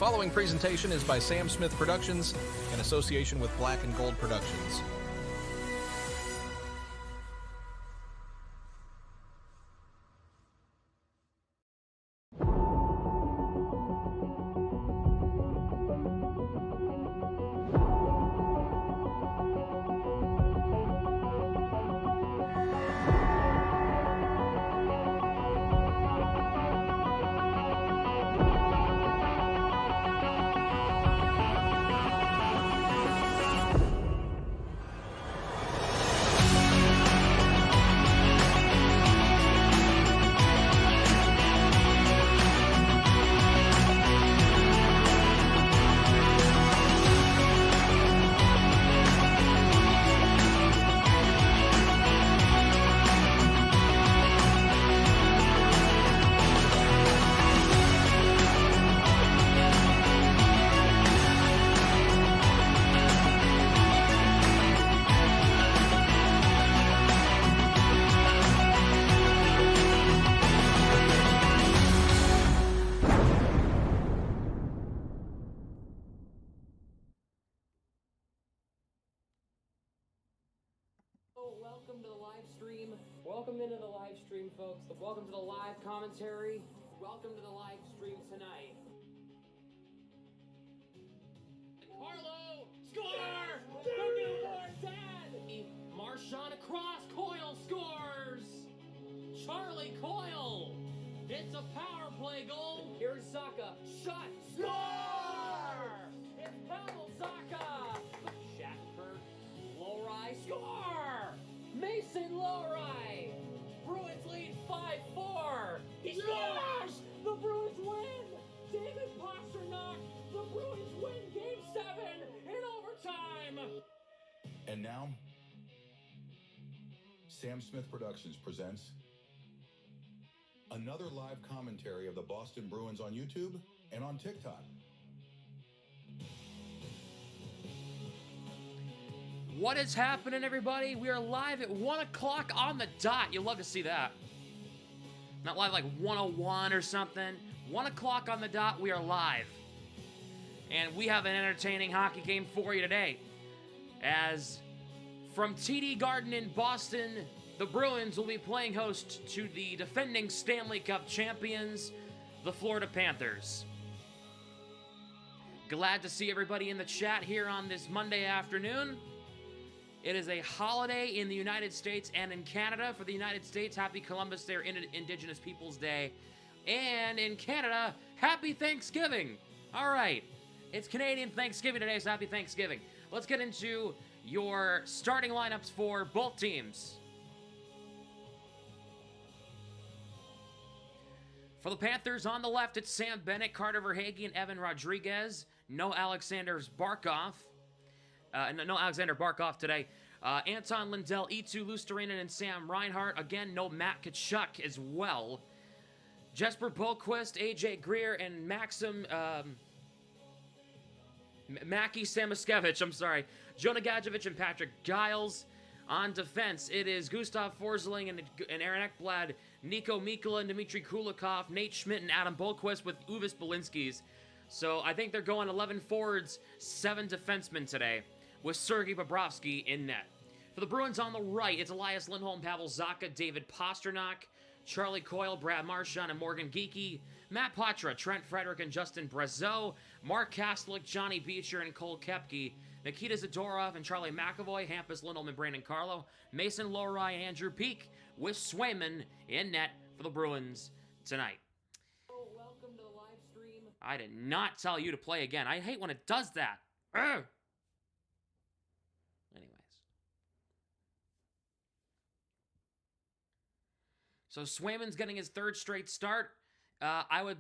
following presentation is by Sam Smith Productions in association with Black and Gold Productions. Welcome to the live stream. Welcome into the live stream, folks. Welcome to the live commentary. Welcome to the live stream tonight. Carlo, score! The newborn dad! Marchand across, Coyle scores! Charlie Coyle! It's a power play goal. Here's Zaka, shot, score! It's Pavel Zaka! Shattenkirk, Lowry, score! Mason Lowry! Bruins lead 5-4! He scores! The Bruins win! David Pastrnak! The Bruins win Game 7 in overtime! And now, Sam Smith Productions presents another live commentary of the Boston Bruins on YouTube and on TikTok. What is happening, everybody? We are live at 1 o'clock on the dot. You'll love to see that. Not live like 101 or something. 1 o'clock on the dot, we are live. And we have an entertaining hockey game for you today. As from TD Garden in Boston, the Bruins will be playing host to the defending Stanley Cup champions, the Florida Panthers. Glad to see everybody in the chat here on this Monday afternoon. It is a holiday in the United States and in Canada. For the United States, Happy Columbus Day, Indigenous Peoples Day. And in Canada, Happy Thanksgiving. All right, it's Canadian Thanksgiving today, so Happy Thanksgiving. Let's get into your starting lineups for both teams. For the Panthers, on the left, it's Sam Bennett, Carter Verhaeghe, and Evan Rodriguez. No Alexander Barkov. No Alexander Barkov today. Anton Lindell, Eetu Luostarinen, and Sam Reinhart. Again, no Matt Tkachuk as well. Jesper Boqvist, AJ Greer, and Maxim... Mackie Samoskevich, I'm sorry. Jonah Gadjevich and Patrick Giles. On defense, it is Gustav Forsling and Aaron Ekblad, Nico Mikkola and Dmitry Kulikov, Nate Schmidt and Adam Boqvist with Uvis Belinskis. So I think they're going 11 forwards, 7 defensemen today, with Sergei Bobrovsky in net. For the Bruins on the right, it's Elias Lindholm, Pavel Zacha, David Pastrnak, Charlie Coyle, Brad Marchand, and Morgan Geekie, Matt Poitras, Trent Frederick, and Justin Brazeau, Mark Kastelic, Johnny Beecher, and Cole Koepke, Nikita Zadorov and Charlie McAvoy, Hampus Lindholm and Brandon Carlo, Mason Lowry and Andrew Peeke, with Swayman in net for the Bruins tonight. Welcome to the live stream. I did not tell you to play again. I hate when it does that. Ugh. Anyways. So Swayman's getting his 3rd straight start. I would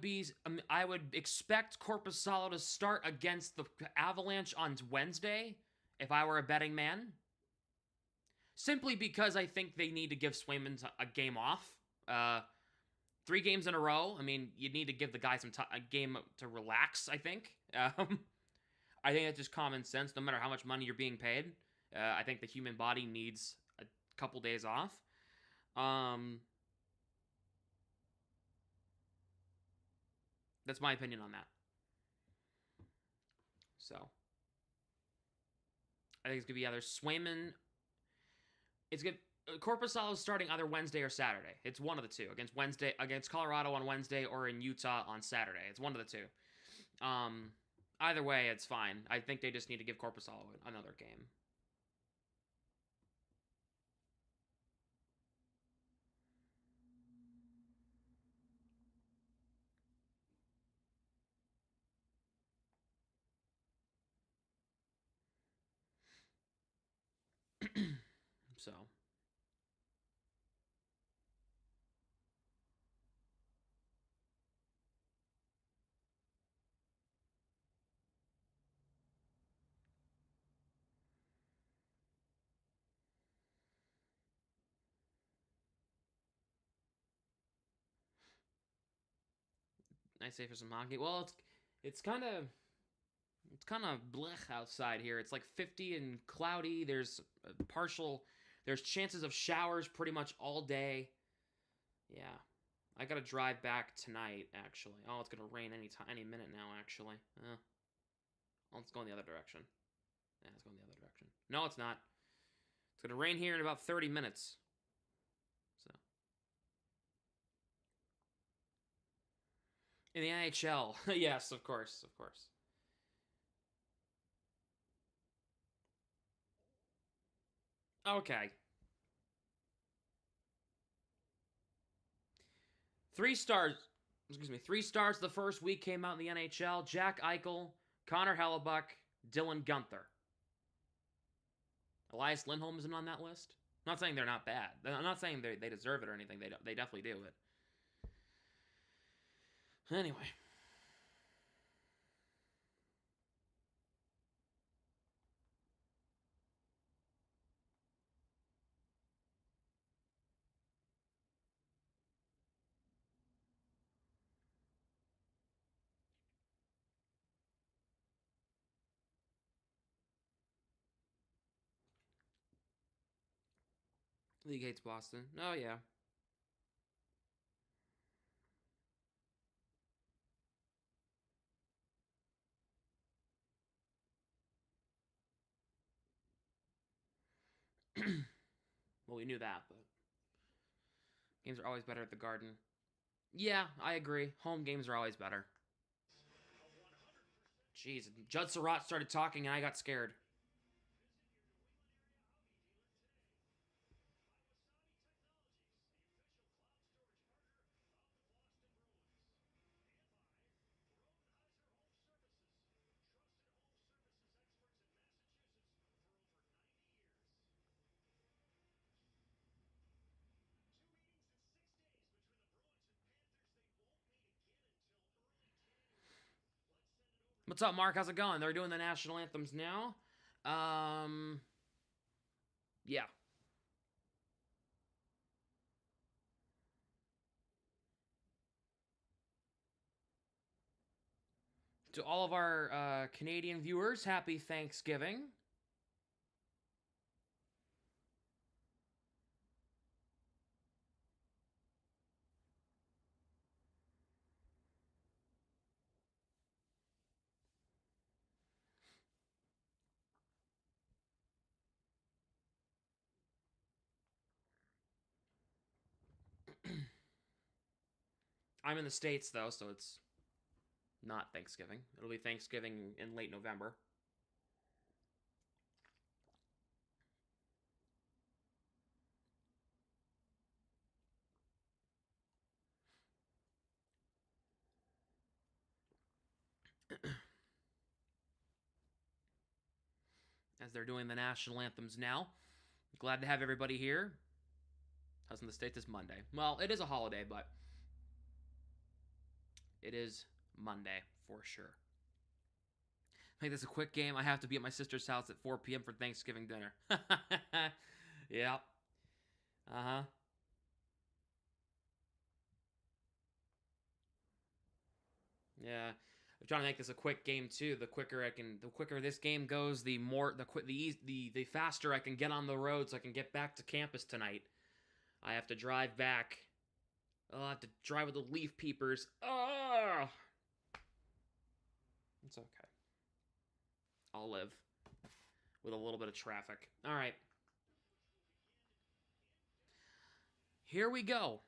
expect Korpisalo to start against the Avalanche on Wednesday if I were a betting man. Simply because I think they need to give Swayman a game off. 3 games in a row. I mean, you need to give the guy a game to relax, I think. I think that's just common sense, no matter how much money you're being paid. I think the human body needs a couple days off. That's my opinion on that. So I think it's gonna be either Swayman. It's good. Korpisalo is starting either Wednesday or Saturday. It's one of the two against Colorado on Wednesday or in Utah on Saturday. It's one of the two. Either way, it's fine. I think they just need to give Korpisalo another game. So. Nice day for some hockey. Well, it's kind of blech outside here. It's like 50 and cloudy. There's chances of showers pretty much all day. Yeah. I gotta drive back tonight, actually. Oh, it's gonna rain any minute now, actually. Oh, let's go in the other direction. Yeah, let's go in the other direction. No, it's not. It's gonna rain here in about 30 minutes. So. In the NHL. Yes, of course, of course. Okay. 3 stars. Excuse me. 3 stars the first week came out in the NHL. Jack Eichel, Connor Hellebuck, Dylan Guenther. Elias Lindholm isn't on that list. I'm not saying they're not bad. I'm not saying they deserve it or anything. They definitely do it. Anyway. League hates Boston. Oh, yeah. Well, we knew that, but games are always better at the Garden. Yeah, I agree. Home games are always better. Jeez, Judd Surratt started talking and I got scared. What's up, Mark? How's it going? They're doing the national anthems now. Yeah. To all of our Canadian viewers, happy Thanksgiving. I'm in the States, though, so it's not Thanksgiving. It'll be Thanksgiving in late November. As they're doing the national anthems now. Glad to have everybody here. How's in the States? It's Monday. Well, it is a holiday, but it is Monday for sure. Make this a quick game. I have to be at my sister's house at 4 p.m. for Thanksgiving dinner. Yeah. Uh-huh. Yeah. I'm trying to make this a quick game too. The quicker this game goes, the faster I can get on the road so I can get back to campus tonight. I have to drive back. I'll have to drive with the leaf peepers. Oh! It's okay. I'll live with a little bit of traffic. All right. Here we go.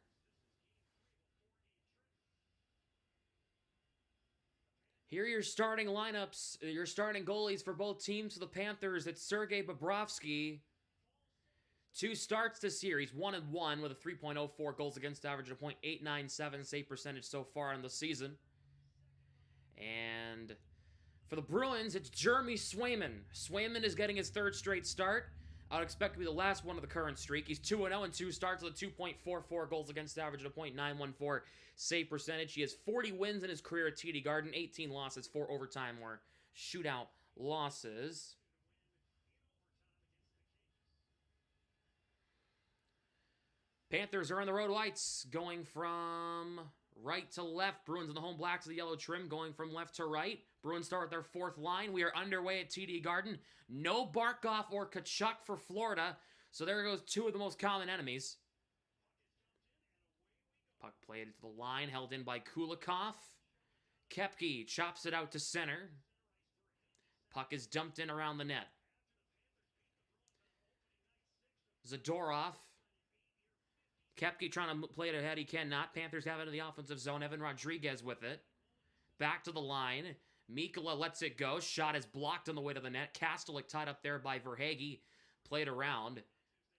Here are your starting lineups, your starting goalies for both teams. For the Panthers, it's Sergei Bobrovsky. 2 starts this series, 1-1 with a 3.04 goals against average and a .897 save percentage so far in the season. And for the Bruins, it's Jeremy Swayman. Swayman is getting his 3rd straight start. I would expect to be the last one of the current streak. He's 2-0 in 2 starts with a 2.44 goals against average and a .914 save percentage. He has 40 wins in his career at TD Garden, 18 losses, 4 overtime or shootout losses. Panthers are in the road whites, going from right to left. Bruins in the home blacks of the yellow trim, going from left to right. Bruins start with their 4th line. We are underway at TD Garden. No Barkov or Tkachuk for Florida. So there goes 2 of the most common enemies. Puck played to the line, held in by Kulikov. Koepke chops it out to center. Puck is dumped in around the net. Zadorov. Koepke trying to play it ahead. He cannot. Panthers have it in the offensive zone. Evan Rodriguez with it. Back to the line. Mikkola lets it go. Shot is blocked on the way to the net. Kastelik tied up there by Verhaeghe. Played around.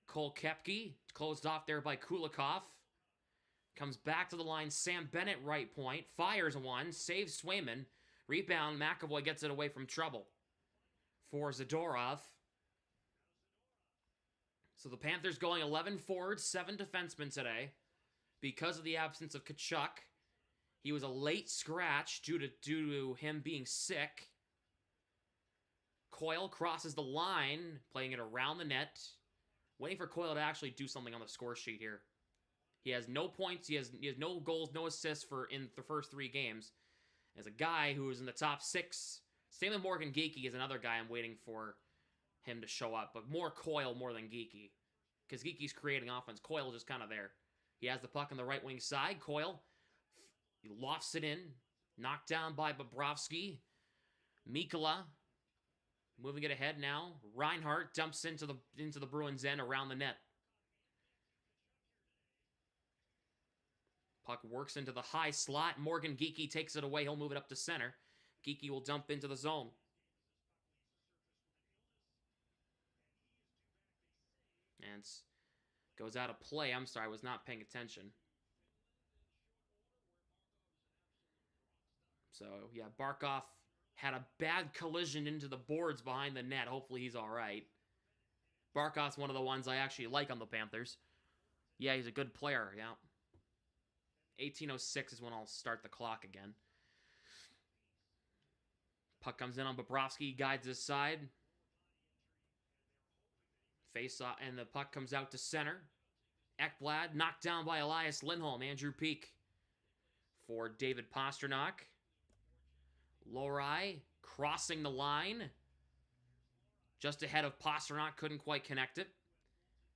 Cole Koepke closed off there by Kulikov. Comes back to the line. Sam Bennett right point. Fires one. Saves Swayman. Rebound. McAvoy gets it away from trouble. For Zadorov. So the Panthers going 11 forwards, 7 defensemen today. Because of the absence of Tkachuk. He was a late scratch due to him being sick. Coyle crosses the line, playing it around the net. Waiting for Coyle to actually do something on the score sheet here. He has no points, he has no goals, no assists in the first 3 games. As a guy who is in the top 6. Same with Morgan Geekie is another guy I'm waiting for him to show up. But more Coyle more than Geekie. Because Geekie's creating offense. Coyle just kind of there. He has the puck on the right wing side. Coyle, he lofts it in. Knocked down by Bobrovsky. Mikkola, moving it ahead now. Reinhart dumps into the Bruins end around the net. Puck works into the high slot. Morgan Geekie takes it away. He'll move it up to center. Geekie will dump into the zone. And goes out of play. I'm sorry, I was not paying attention. So, yeah, Barkov had a bad collision into the boards behind the net. Hopefully he's all right. Barkov's one of the ones I actually like on the Panthers. Yeah, he's a good player, yeah. 18:06 is when I'll start the clock again. Puck comes in on Bobrovsky, guides his side. Face off, and the puck comes out to center. Ekblad knocked down by Elias Lindholm. Andrew Peak for David Pastrnak. Lohrei crossing the line. Just ahead of Pastrnak, couldn't quite connect it.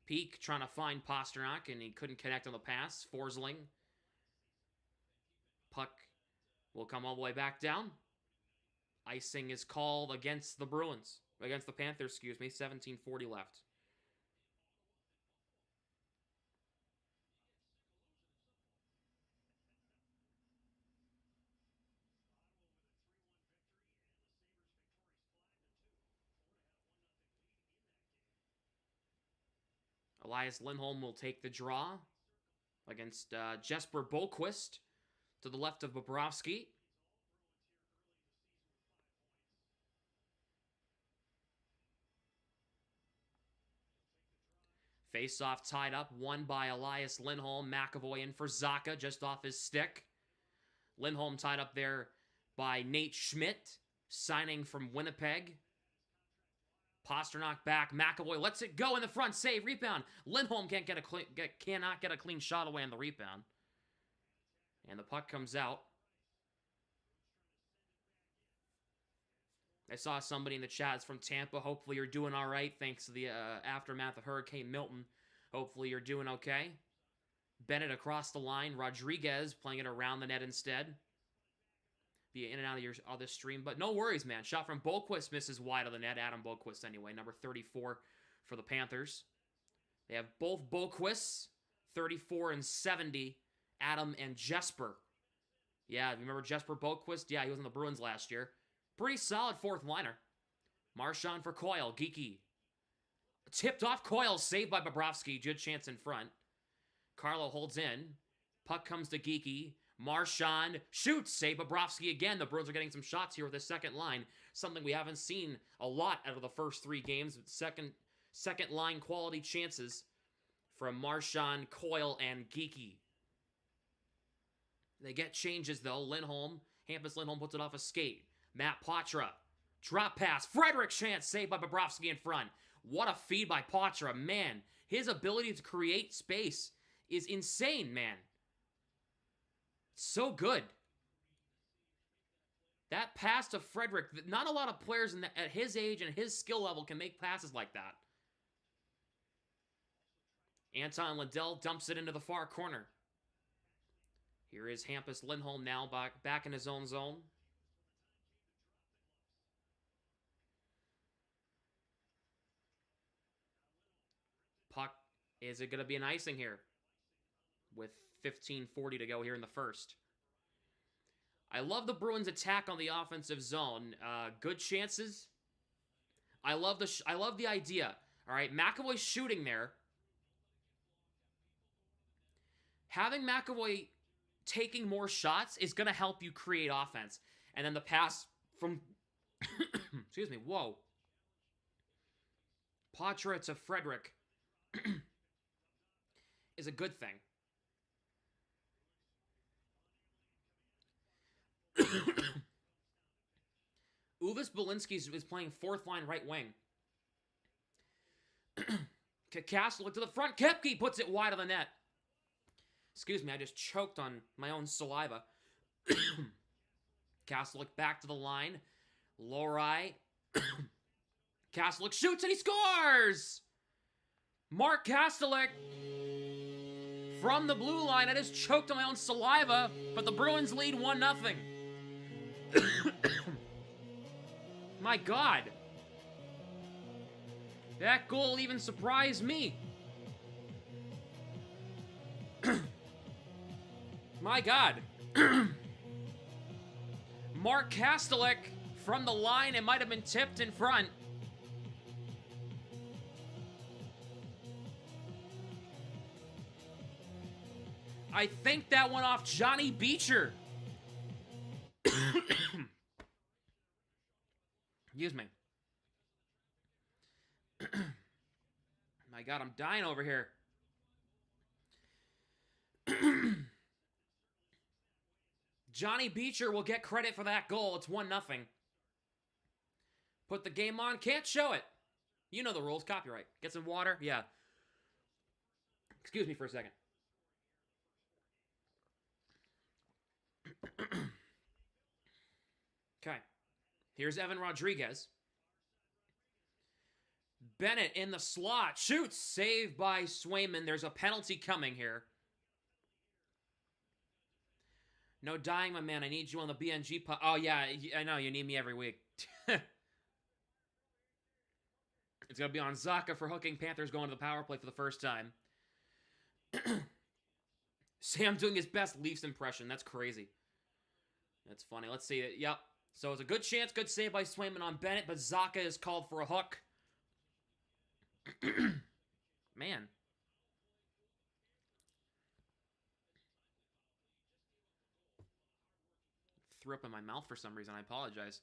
Peak trying to find Pastrnak, and he couldn't connect on the pass. Forsling. Puck will come all the way back down. Icing is called against the Bruins. Against the Panthers, excuse me. 17:40 left. Elias Lindholm will take the draw against Jesper Boqvist to the left of Bobrovsky. Face-off tied up, won by Elias Lindholm. McAvoy in for Zacha, just off his stick. Lindholm tied up there by Nate Schmidt, signing from Winnipeg. Pastrnak back. McAvoy lets it go in the front. Save. Rebound. Lindholm cannot get a clean shot away on the rebound. And the puck comes out. I saw somebody in the chat from Tampa. Hopefully you're doing all right. Thanks to the aftermath of Hurricane Milton. Hopefully you're doing okay. Bennett across the line. Rodriguez playing it around the net instead. be in and out of your other stream. But no worries, man. Shot from Boquist misses wide of the net. Adam Boquist, anyway, number 34 for the Panthers. They have both Boquists, 34 and 70. Adam and Jesper. Yeah, you remember Jesper Boquist? Yeah, he was in the Bruins last year. Pretty solid fourth liner. Marchand for Coyle. Geeky. Tipped off Coyle. Saved by Bobrovsky. Good chance in front. Carlo holds in. Puck comes to Geeky. Marchand shoots. Save Bobrovsky again. The Bruins are getting some shots here with the second line. Something we haven't seen a lot out of the first 3 games. Second line quality chances from Marchand, Coyle, and Geeky. They get changes, though. Hampus Lindholm puts it off a skate. Matt Poitras. Drop pass. Frederick chance. Saved by Bobrovsky in front. What a feed by Poitras. Man, his ability to create space is insane, man. So good. That pass to Frederick. Not a lot of players at his age and his skill level can make passes like that. Anton Liddell dumps it into the far corner. Here is Hampus Lindholm now back in his own zone. Puck, is it going to be an icing here? With 15:40 to go here in the first. I love the Bruins' attack on the offensive zone. Good chances. I love the idea. All right, McAvoy's shooting there. Having McAvoy taking more shots is going to help you create offense. And then the pass from, excuse me, whoa. Poitras to Frederick is a good thing. Uvis Belinsky is playing fourth line right wing. Castle to the front. Koepke puts it wide of the net. Excuse me, I just choked on my own saliva. Kastelik back to the line. Lohrei. Kastelik shoots and he scores! Mark Kastelik from the blue line. I just choked on my own saliva, but the Bruins lead 1-0. My God. That goal even surprised me. My God. Mark Kastelik from the line. It might have been tipped in front. I think that went off Johnny Beecher. Excuse me. My God, I'm dying over here. Johnny Beecher will get credit for that goal. It's 1-0. Put the game on. Can't show it. You know the rules. Copyright. Get some water. Yeah. Excuse me for a second. Okay. Here's Evan Rodriguez. Bennett in the slot. Shoots. Saved by Swayman. There's a penalty coming here. No dying, my man. I need you on the BNG pod. Oh, yeah. I know. You need me every week. It's going to be on Zaka for hooking. Panthers going to the power play for the first time. Sam doing his best Leafs impression. That's crazy. That's funny. Let's see it. Yep. So it's a good chance. Good save by Swayman on Bennett, but Zaka is called for a hook. Man. Threw up in my mouth for some reason. I apologize.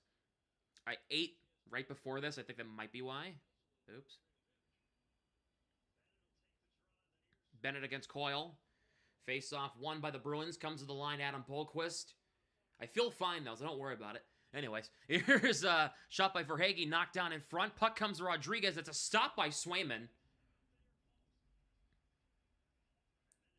I ate right before this. I think that might be why. Oops. Bennett against Coyle. Face off won by the Bruins. Comes to the line, Adam Boquist. I feel fine, though, so don't worry about it. Anyways, here's a shot by Verhaeghe, knocked down in front. Puck comes to Rodriguez. It's a stop by Swayman.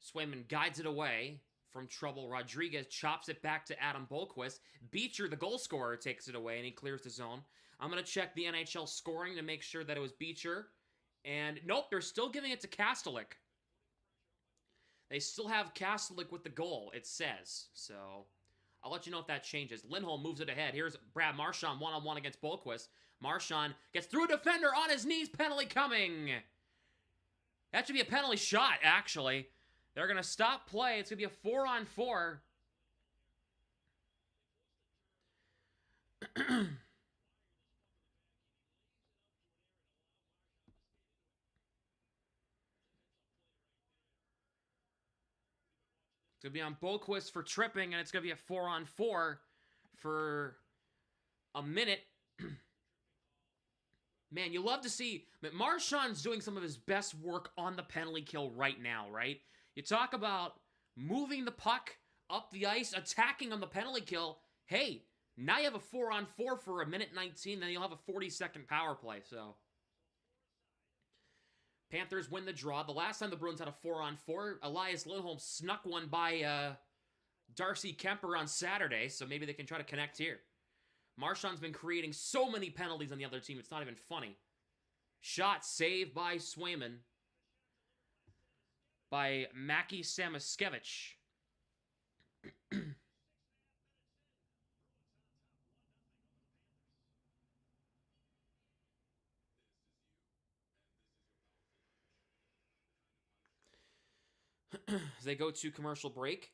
Swayman guides it away from trouble. Rodriguez chops it back to Adam Boquist. Beecher, the goal scorer, takes it away, and he clears the zone. I'm going to check the NHL scoring to make sure that it was Beecher. And nope, they're still giving it to Kastelik. They still have Kastelik with the goal, it says. So, I'll let you know if that changes. Lindholm moves it ahead. Here's Brad Marchand one-on-one against Bohlquist. Marchand gets through a defender on his knees. Penalty coming. That should be a penalty shot, actually. They're going to stop play. It's going to be a 4-on-4. It's going to be on Bohlquist for tripping, and it's going to be a 4-on-4 for a minute. Man, you love to see... Marchand's doing some of his best work on the penalty kill right now, right? You talk about moving the puck up the ice, attacking on the penalty kill. Hey, now you have a 4-on-4 for a minute 19, then you'll have a 40-second power play, so... Panthers win the draw. The last time the Bruins had a 4-on-4, Elias Lindholm snuck one by Darcy Kemper on Saturday, so maybe they can try to connect here. Marchand's been creating so many penalties on the other team, it's not even funny. Shot saved by Swayman. By Mackie Samoskevich. As they go to commercial break.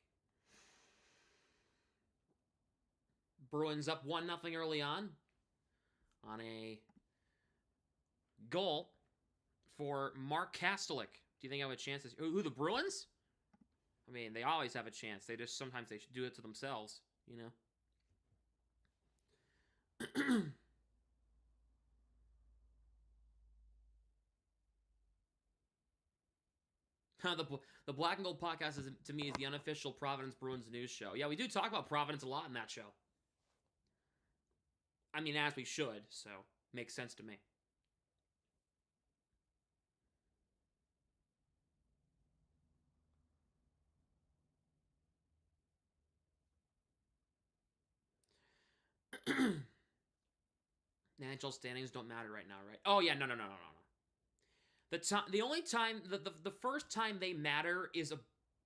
Bruins up 1-0 early on a goal for Mark Kastelik. Do you think I have a chance? Who, the Bruins? I mean, they always have a chance. They just, sometimes they should do it to themselves, you know? The Black and Gold podcast is, to me, is the unofficial Providence Bruins news show. Yeah, we do talk about Providence a lot in that show. I mean, as we should, so makes sense to me. National standings don't matter right now, right? Oh yeah, no. The only time, the first time they matter is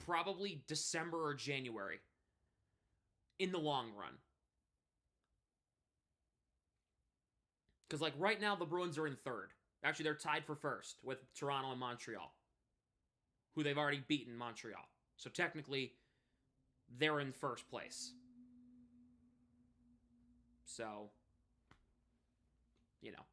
probably December or January. In the long run. Because, like, right now, the Bruins are in third. Actually, they're tied for first with Toronto and Montreal, who they've already beaten Montreal. So, technically, they're in first place. So, you know.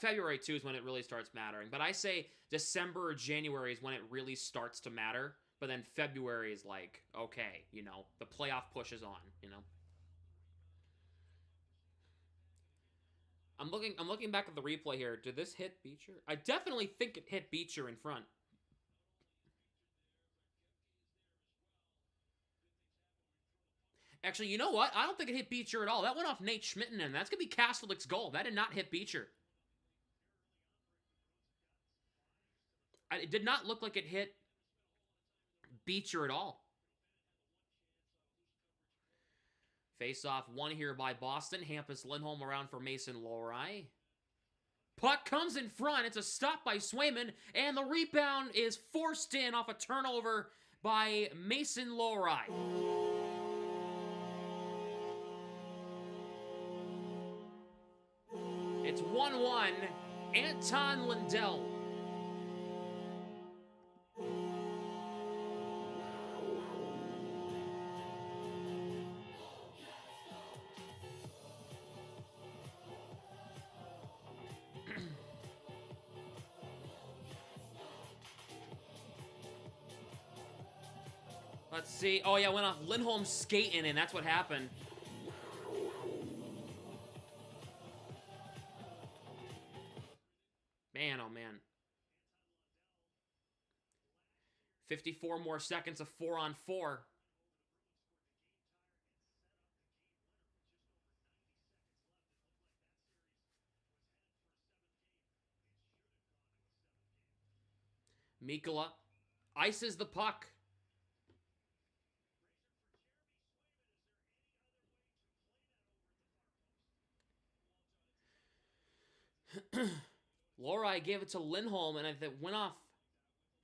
February, too, is when it really starts mattering. But I say December or January is when it really starts to matter. But then February is like, okay, you know, the playoff push is on, you know. I'm looking back at the replay here. Did this hit Beecher? I definitely think it hit Beecher in front. Actually, you know what? I don't think it hit Beecher at all. That went off Nate Schmitten, and that's going to be Kastelik's goal. That did not hit Beecher. It did not look like it hit Beecher at all. Face-off one here by Boston. Hampus Lindholm around for Mason Lohrei. Puck comes in front. It's a stop by Swayman, and the rebound is forced in off a turnover by Mason Lohrei. It's 1-1. Anton Lundell. Let's see. Oh, yeah, went off Lindholm skating, and that's what happened. Man, oh, man. 54 more seconds of 4-on-4. Mikkola ices the puck. Lohrei gave it to Lindholm, and it went off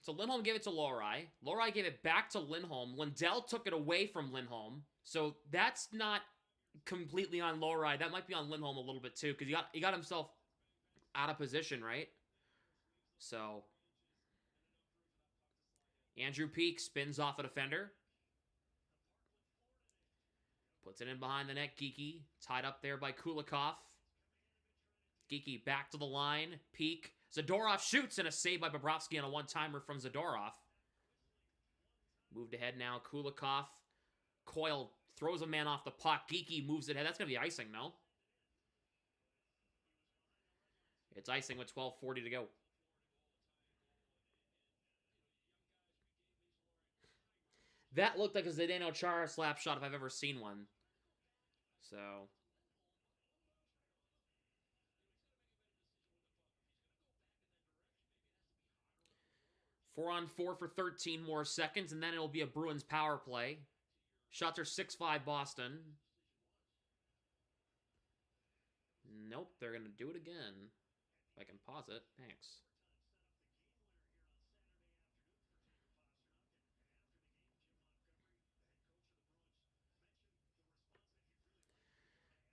So Lindholm gave it to Lohrei. Lohrei gave it back to Lindholm. Lindell took it away from Lindholm. So that's not completely on Lohrei. That might be on Lindholm a little bit too, because he got himself out of position, right? So Andrew Peeke spins off a defender. Puts it in behind the net. Geekie tied up there by Kulikov. Geekie back to the line. Peeke. Zadorov shoots, and a save by Bobrovsky on a one-timer from Zadorov. Moved ahead now. Kulikov. Coyle throws a man off the puck. Geekie moves it ahead. That's going to be icing, no? It's icing with 12:40 to go. That looked like a Zdeno Chara slap shot if I've ever seen one. So... 4-on-4 for 13 more seconds, and then it'll be a Bruins power play. Shots are 6-5 Boston. Nope, they're going to do it again. If I can pause it. Thanks.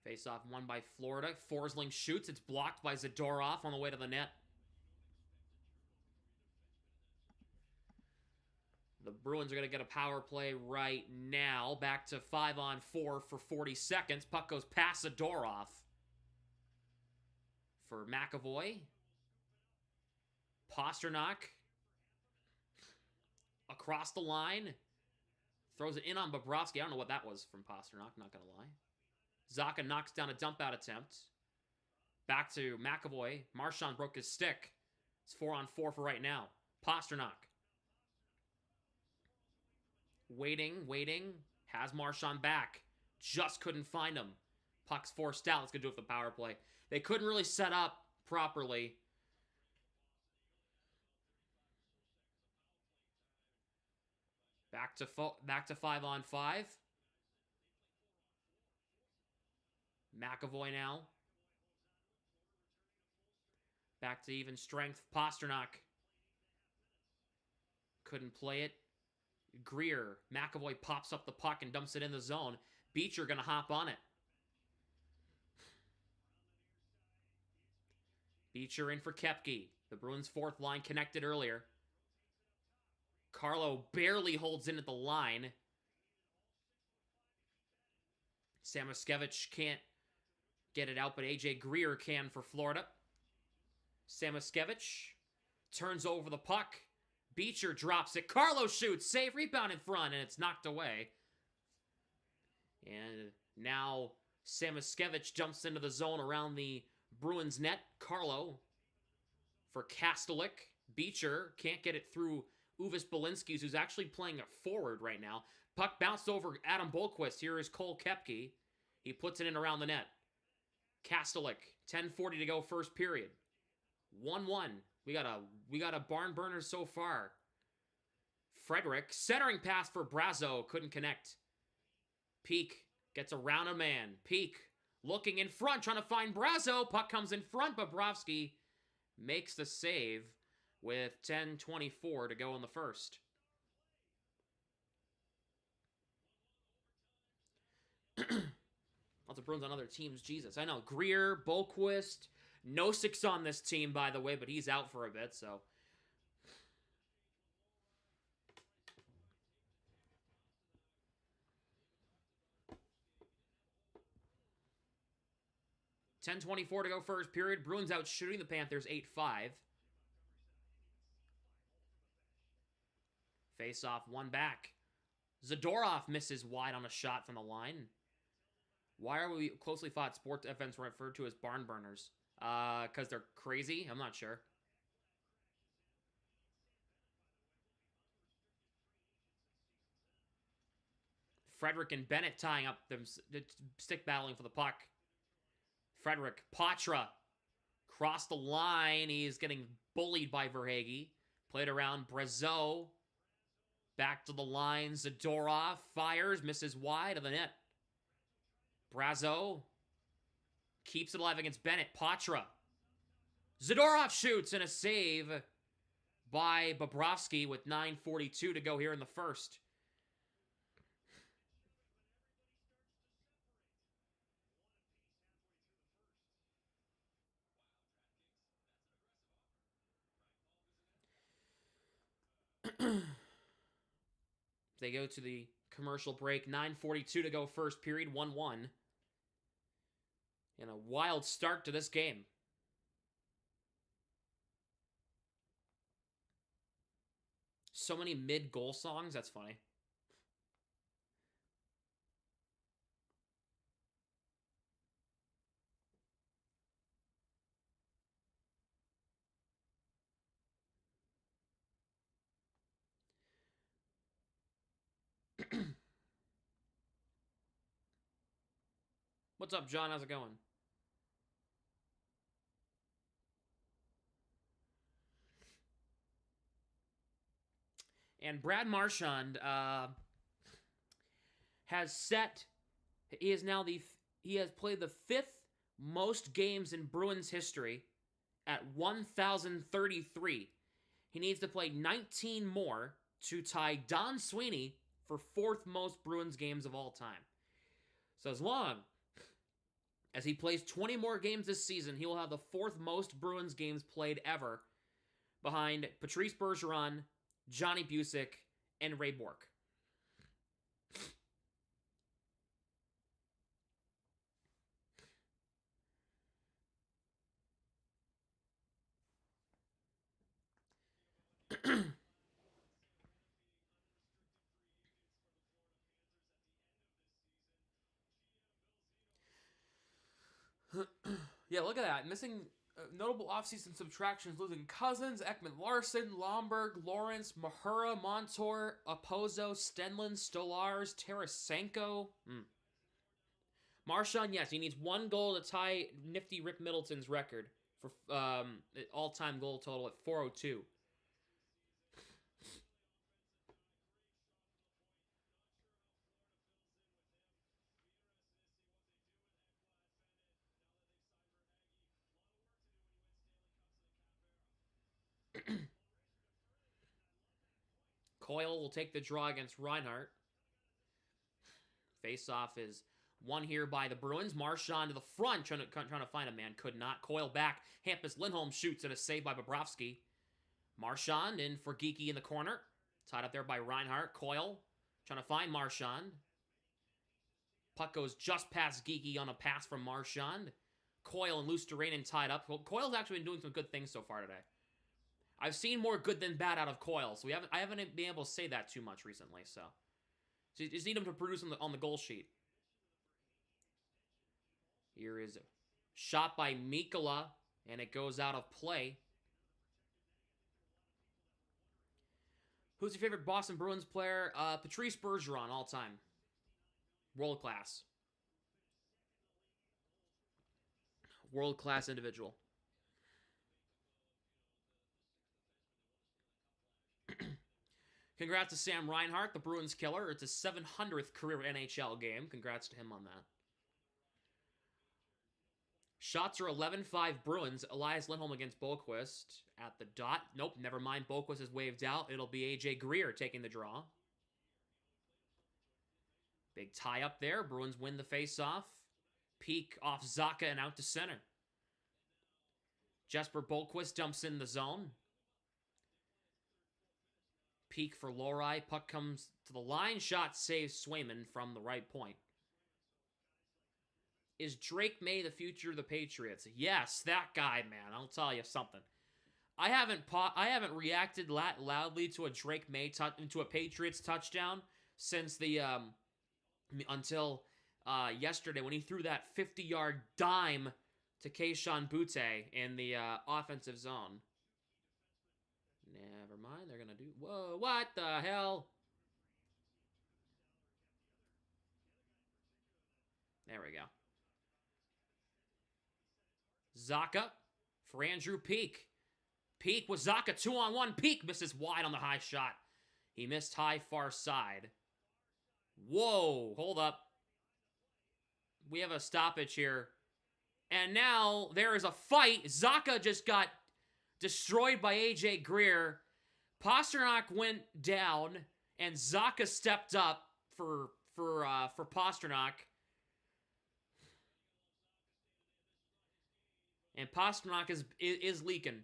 Face-off won by Florida. Forsling shoots. It's blocked by Zadorov on the way to the net. The Bruins are going to get a power play right now. Back to 5-on-4 for 40 seconds. Puck goes past Zadorov. For McAvoy. Pasternak. Across the line. Throws it in on Bobrovsky. I don't know what that was from Pasternak, not going to lie. Zacha knocks down a dump-out attempt. Back to McAvoy. Marchand broke his stick. It's 4-on-4 for right now. Pasternak. Waiting. Has Marchand back. Just couldn't find him. Puck's forced out. Let's go do it for the power play. They couldn't really set up properly. Back to 5-on-5. McAvoy now. Back to even strength. Pasternak. Couldn't play it. Greer. McAvoy pops up the puck and dumps it in the zone. Beecher gonna hop on it. Beecher in for Koepke. The Bruins' fourth line connected earlier. Carlo barely holds in at the line. Samoskevich can't get it out, but AJ Greer can for Florida. Samoskevich turns over the puck. Beecher drops it. Carlo shoots. Save, rebound in front, and it's knocked away. And now Samoskevich jumps into the zone around the Bruins net. Carlo for Kastelik. Beecher can't get it through Uvis Belinskis, who's actually playing a forward right now. Puck bounced over Adam Bolquist. Here is Cole Koepke. He puts it in around the net. Kastelik, 10:40 to go, first period. 1-1. We got a barn burner so far. Frederick, centering pass for Brazo, couldn't connect. Peeke gets around a man. Peeke looking in front, trying to find Brazo. Puck comes in front. Bobrovsky makes the save with 10:24 to go in the first. Lots of Bruins on other teams. Jesus, I know. Greer, Bolquist, Nosik's on this team, by the way, but he's out for a bit, so. $10:24 to go first period. Bruins out shooting the Panthers 8-5. Face-off, one back. Zadorov misses wide on a shot from the line. Why are we closely fought sports events referred to as barn burners? Because they're crazy? I'm not sure. Frederick and Bennett tying up them, stick battling for the puck. Frederick, Patra, crossed the line. He's getting bullied by Verhaeghe. Played around Brazo. Back to the line. Zadorov fires, misses wide of the net. Brazo keeps it alive against Bennett. Patra. Zadorov shoots and a save by Bobrovsky with 9:42 to go here in the first. They go to the commercial break. 9:42 to go first period. 1-1. And a wild start to this game. So many mid-goal songs. That's funny. What's up, John? How's it going? And Brad Marchand has set. He is now he has played the 5th most games in Bruins history at 1,033. He needs to play 19 more to tie Don Sweeney for 4th most Bruins games of all time. So as long as he plays 20 more games this season, he will have the 4th most Bruins games played ever, behind Patrice Bergeron, Johnny Busick, and Ray Bourque. Yeah, look at that. Missing notable offseason subtractions, losing Cousins, Ekman-Larsson, Lomberg, Lawrence, Mahura, Montour, Oppozo, Stenlund, Stolars, Tarasenko. Marchand, yes, he needs 1 goal to tie nifty Rick Middleton's record for all-time goal total at 402. Coyle will take the draw against Reinhart. Face-off is won here by the Bruins. Marchand to the front, trying to find a man. Could not. Coyle back. Hampus Lindholm shoots and a save by Bobrovsky. Marchand in for Geekie in the corner. Tied up there by Reinhart. Coyle trying to find Marchand. Puck goes just past Geekie on a pass from Marchand. Coyle and Luosterainen tied up. Well, Coyle's actually been doing some good things so far today. I've seen more good than bad out of Coyle, so I haven't been able to say that too much recently. So you just need him to produce on the goal sheet. Here is a shot by Mikkola, and it goes out of play. Who's your favorite Boston Bruins player? Patrice Bergeron, all time. World class. World class individual. Congrats to Sam Reinhart, the Bruins killer. It's his 700th career NHL game. Congrats to him on that. Shots are 11-5 Bruins. Elias Lindholm against Boquist at the dot. Nope, never mind. Boquist is waved out. It'll be A.J. Greer taking the draw. Big tie up there. Bruins win the face-off. Peak off Zacha and out to center. Jesper Boquist dumps in the zone. Peak for Lohrei. Puck comes to the line. Shot saves Swayman from the right point. Is Drake May the future of the Patriots? Yes, that guy, man. I'll tell you something. I haven't reacted loudly to a Drake May to a Patriots touchdown since the until yesterday when he threw that 50-yard dime to Keishon Butte in the offensive zone. Never mind. They're gonna do. Whoa! What the hell? There we go. Zacha for Andrew Peak. Peak with Zacha 2-on-1. Peak misses wide on the high shot. He missed high far side. Whoa! Hold up. We have a stoppage here. And now there is a fight. Zacha just got destroyed by A.J. Greer. Pasternak went down, and Zacha stepped up for Pasternak. And Pasternak is leaking.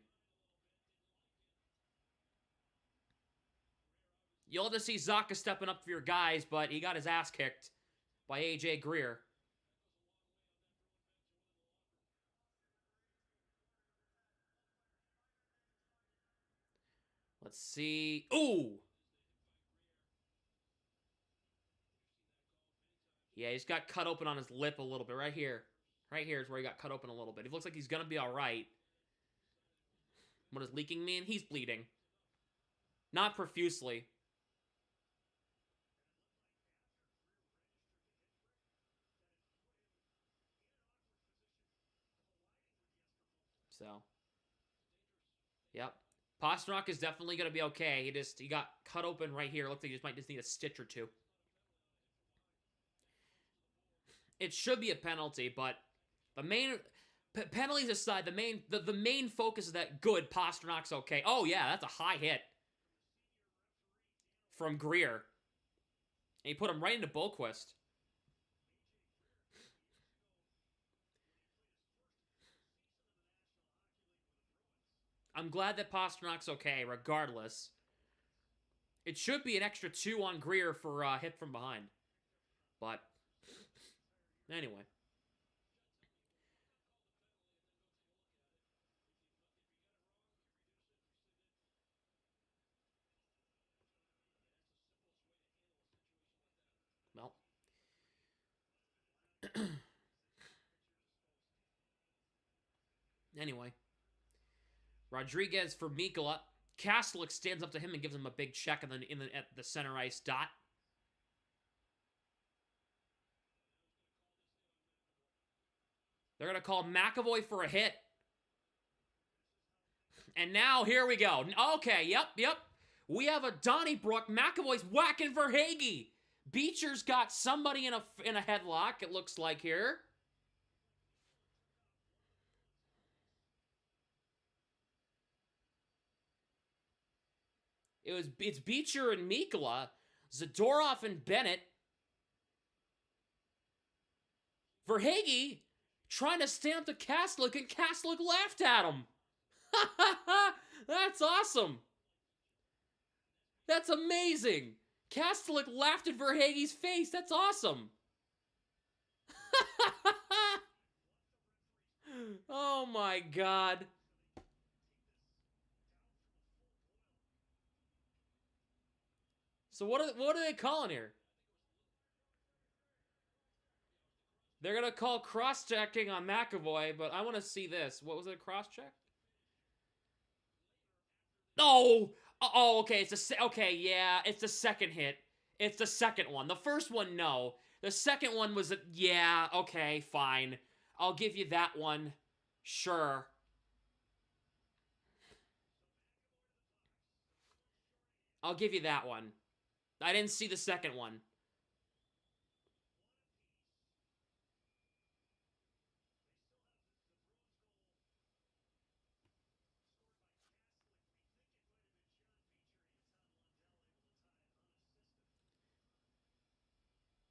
You'll have to see Zacha stepping up for your guys, but he got his ass kicked by AJ Greer. Let's see. Ooh! Yeah, he's got cut open on his lip a little bit. Right here. Right here is where he got cut open a little bit. He looks like he's going to be all right. What does leaking mean? He's bleeding. Not profusely. So, yep. Pasternak is definitely going to be okay. He got cut open right here. Looks like he might just need a stitch or two. It should be a penalty, but the main penalties aside, the main focus is that good Pasternak's okay. Oh yeah, that's a high hit from Greer. And he put him right into Boquist. I'm glad that Pasternak's okay, regardless. It should be an extra 2 on Greer for hit from behind. But, anyway. Well. Anyway. Rodriguez for Mikula. Kastelik stands up to him and gives him a big check at the center ice dot. They're going to call McAvoy for a hit. And now, here we go. Okay, yep. We have a Donnybrook. McAvoy's whacking for Hagee. Beecher's got somebody in a headlock, it looks like here. It's Beecher and Mikula, Zadorov and Bennett. Verhaeghe trying to stand up to Kastelik, and Kastelik laughed at him. That's awesome. That's amazing. Kastelik laughed at Verhaeghe's face. That's awesome. Oh my god. So what are they calling here? They're going to call cross-checking on McAvoy, but I want to see this. What was it, cross-check? Oh! Oh, okay, okay, yeah, it's the second hit. It's the second one. The first one, no. The second one was yeah, okay, fine. I'll give you that one. Sure. I'll give you that one. I didn't see the second one.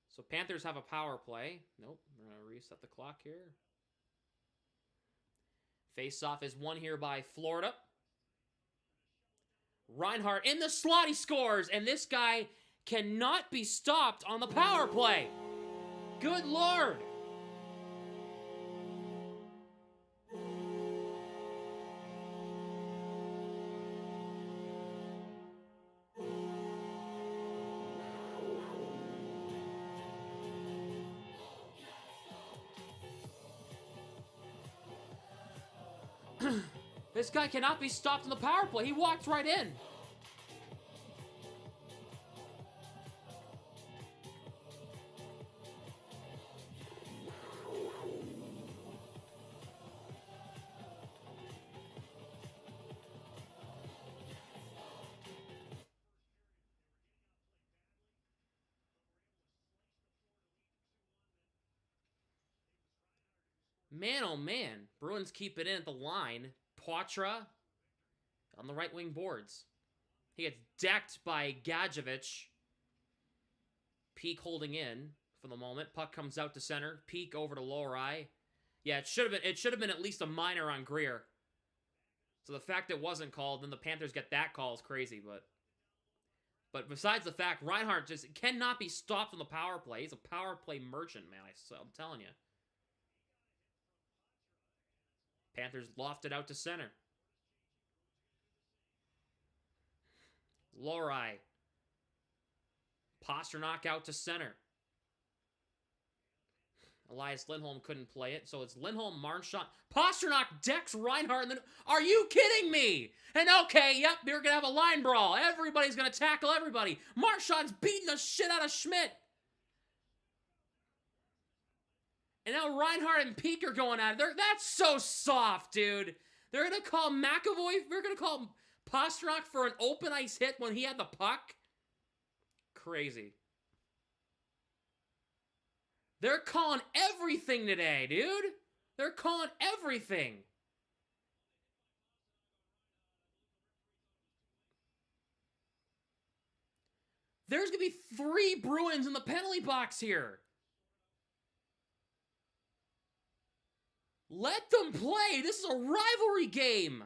So Panthers have a power play. Nope, we're going to reset the clock here. Face-off is won here by Florida. Reinhart in the slot, he scores, and this guy cannot be stopped on the power play. Good Lord. This guy cannot be stopped on the power play. He walked right in. Man, oh man. Bruins keep it in at the line. Poitras on the right wing boards. He gets decked by Gadjevich. Peak holding in for the moment. Puck comes out to center. Peak over to Lohrei. Yeah, it should have been at least a minor on Greer. So the fact it wasn't called, then the Panthers get that call is crazy, but besides the fact, Reinhart just cannot be stopped on the power play. He's a power play merchant, man. I'm telling you. Panthers lofted out to center. Lohrei. Pasternak out to center. Elias Lindholm couldn't play it, so it's Lindholm, Marchand. Pasternak decks Reinhart, and then... Are you kidding me? And okay, yep, you're going to have a line brawl. Everybody's going to tackle everybody. Marchand's beating the shit out of Schmidt. And now Reinhart and Peak are going at it. That's so soft, dude. They're going to call McAvoy... They're going to call Pasternak for an open ice hit when he had the puck? Crazy. They're calling everything today, dude. They're calling everything. There's going to be 3 Bruins in the penalty box here. Let them play. This is a rivalry game.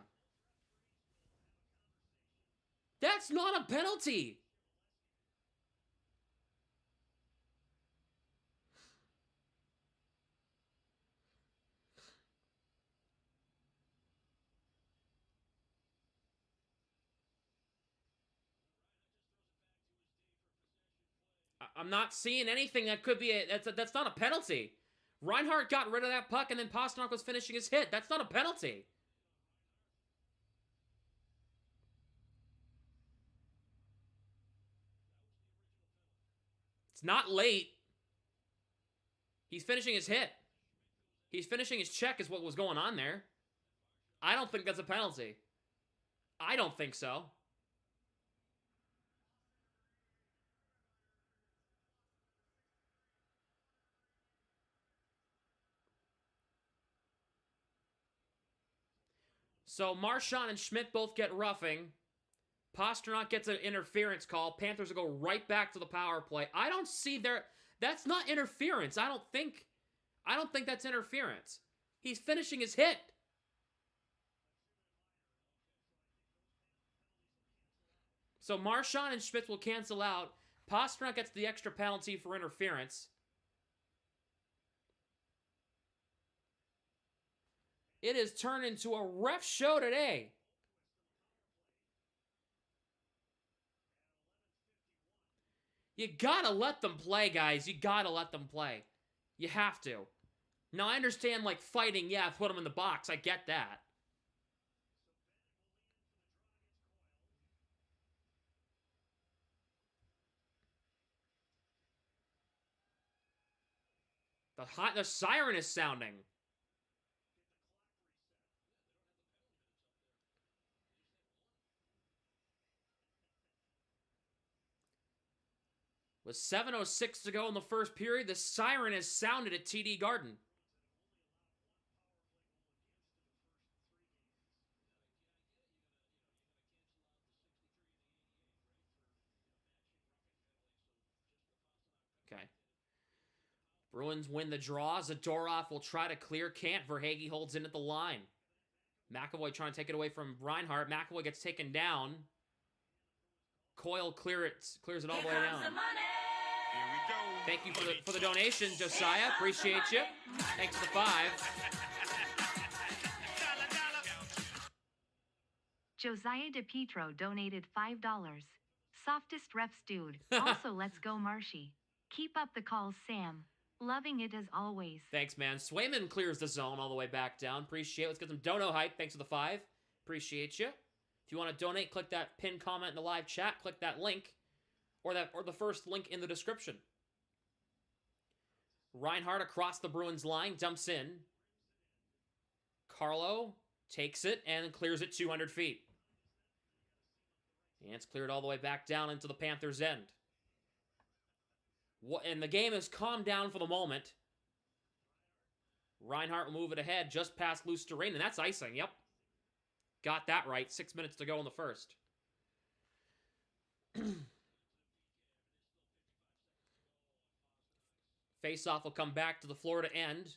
That's not a penalty. I'm not seeing anything that could be that's not a penalty. Reinhart got rid of that puck and then Pasternak was finishing his hit. That's not a penalty. It's not late. He's finishing his hit. He's finishing his check is what was going on there. I don't think that's a penalty. I don't think so. So Marchand and Schmidt both get roughing. Pasternak gets an interference call. Panthers will go right back to the power play. I don't see their... That's not interference. I don't think that's interference. He's finishing his hit. So Marchand and Schmidt will cancel out. Pasternak gets the extra penalty for interference. It has turned into a ref show today. You gotta let them play, guys. You gotta let them play. You have to. Now, I understand, like, fighting, yeah, put them in the box. I get that. The siren is sounding. With 7:06 to go in the first period, the siren has sounded at TD Garden. Okay. Bruins win the draw. Zadorov will try to clear. Can't. Verhaeghe holds in at the line. McAvoy trying to take it away from Reinhart. McAvoy gets taken down. Coyle clears it all the way down. Thank you for the donation, Josiah. Appreciate you. Thanks for the 5. Josiah DePietro donated $5. Softest refs dude. Also, let's go Marshy. Keep up the calls, Sam. Loving it as always. Thanks, man. Swayman clears the zone all the way back down. Appreciate it. Let's get some dono hype. Thanks for the 5. Appreciate you. If you want to donate, click that pinned comment in the live chat. Click that link. Or the first link in the description. Reinhart across the Bruins line. Dumps in. Carlo takes it and clears it 200 feet. And it's cleared all the way back down into the Panthers' end. And the game has calmed down for the moment. Reinhart will move it ahead just past Lusterrain, and that's icing, yep. Got that right. 6 minutes to go in the first. Face-off will come back to the Florida end.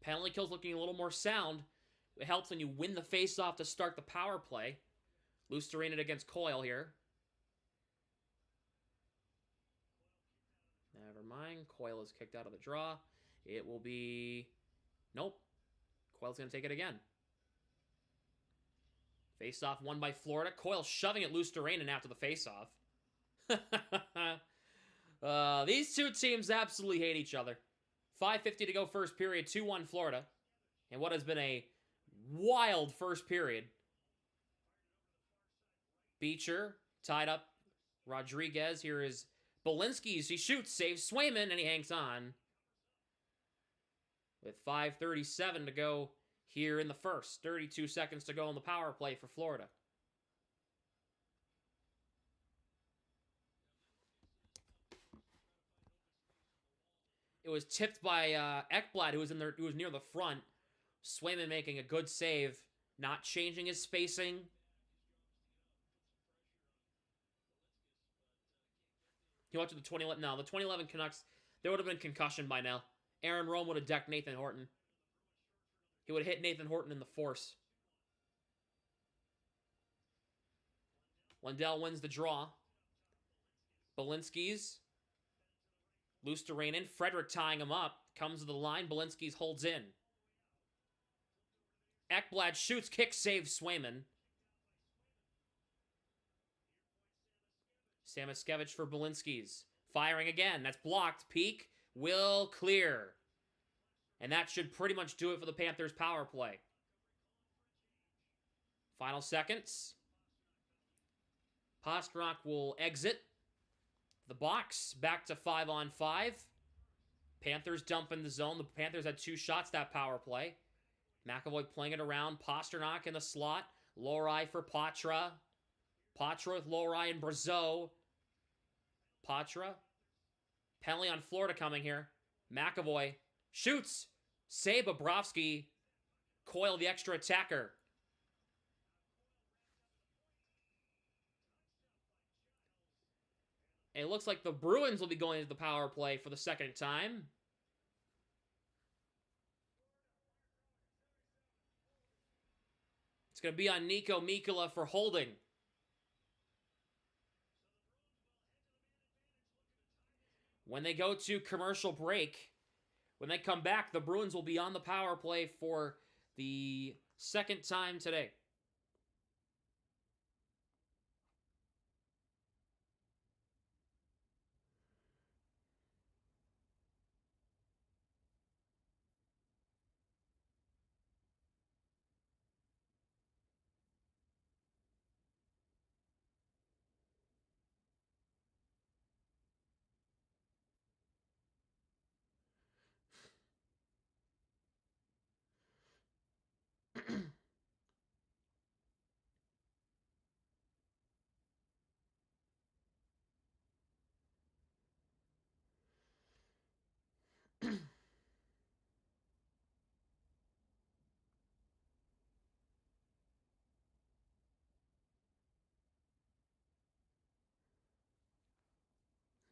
Penalty kill's looking a little more sound. It helps when you win the face-off to start the power play. Lusterine against Coyle here. Never mind. Coyle is kicked out of the draw. It will be... Nope. Coyle's going to take it again. Face-off won by Florida. Coyle shoving it loose to Rainen after the face-off. These two teams absolutely hate each other. 5:50 to go first period. 2-1 Florida. And what has been a wild first period. Beecher tied up Rodriguez. Here is Belinsky's. He shoots, saves Swayman, and he hangs on. With 5:37 to go here in the first. 32 seconds to go in the power play for Florida. It was tipped by Ekblad, who was near the front. Swayman making a good save, not changing his spacing. He went to the 2011. No, the 2011 Canucks. There would have been concussion by now. Aaron Rome would have decked Nathan Horton. He would have hit Nathan Horton in the force. Lundell wins the draw. Belinsky's. Loose to Rainen. Frederick tying him up. Comes to the line. Belinsky's holds in. Ekblad shoots, kicks, saves Swayman. Samoskevich for Belinsky's. Firing again. That's blocked. Peak will clear. And that should pretty much do it for the Panthers' power play. Final seconds. Pastrnak will exit the box. Back to 5-on-5. Panthers dump in the zone. The Panthers had 2 shots that power play. McAvoy playing it around. Pastrnak in the slot. Lohrei for Patra. Patra with Lohrei and Brazeau. Patra. Penalty on Florida coming here. McAvoy shoots. Save Bobrovsky. Coyle the extra attacker. And it looks like the Bruins will be going into the power play for the second time. It's going to be on Niko Mikkola for holding. When they go to commercial break, when they come back, the Bruins will be on the power play for the second time today.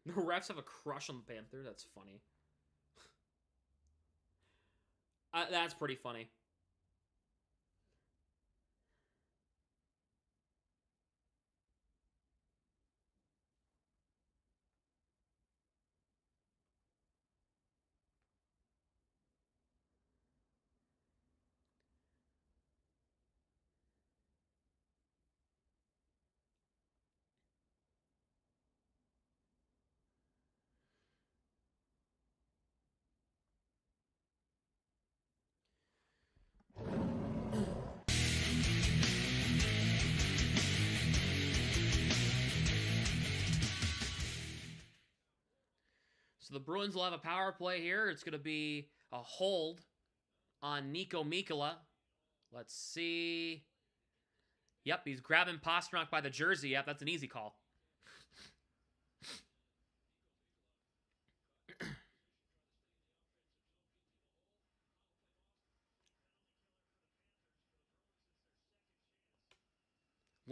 The refs have a crush on the Panthers. That's funny. That's pretty funny. So the Bruins will have a power play here. It's going to be a hold on Niko Mikkola. Let's see. Yep, he's grabbing Pastrnak by the jersey. Yep, that's an easy call.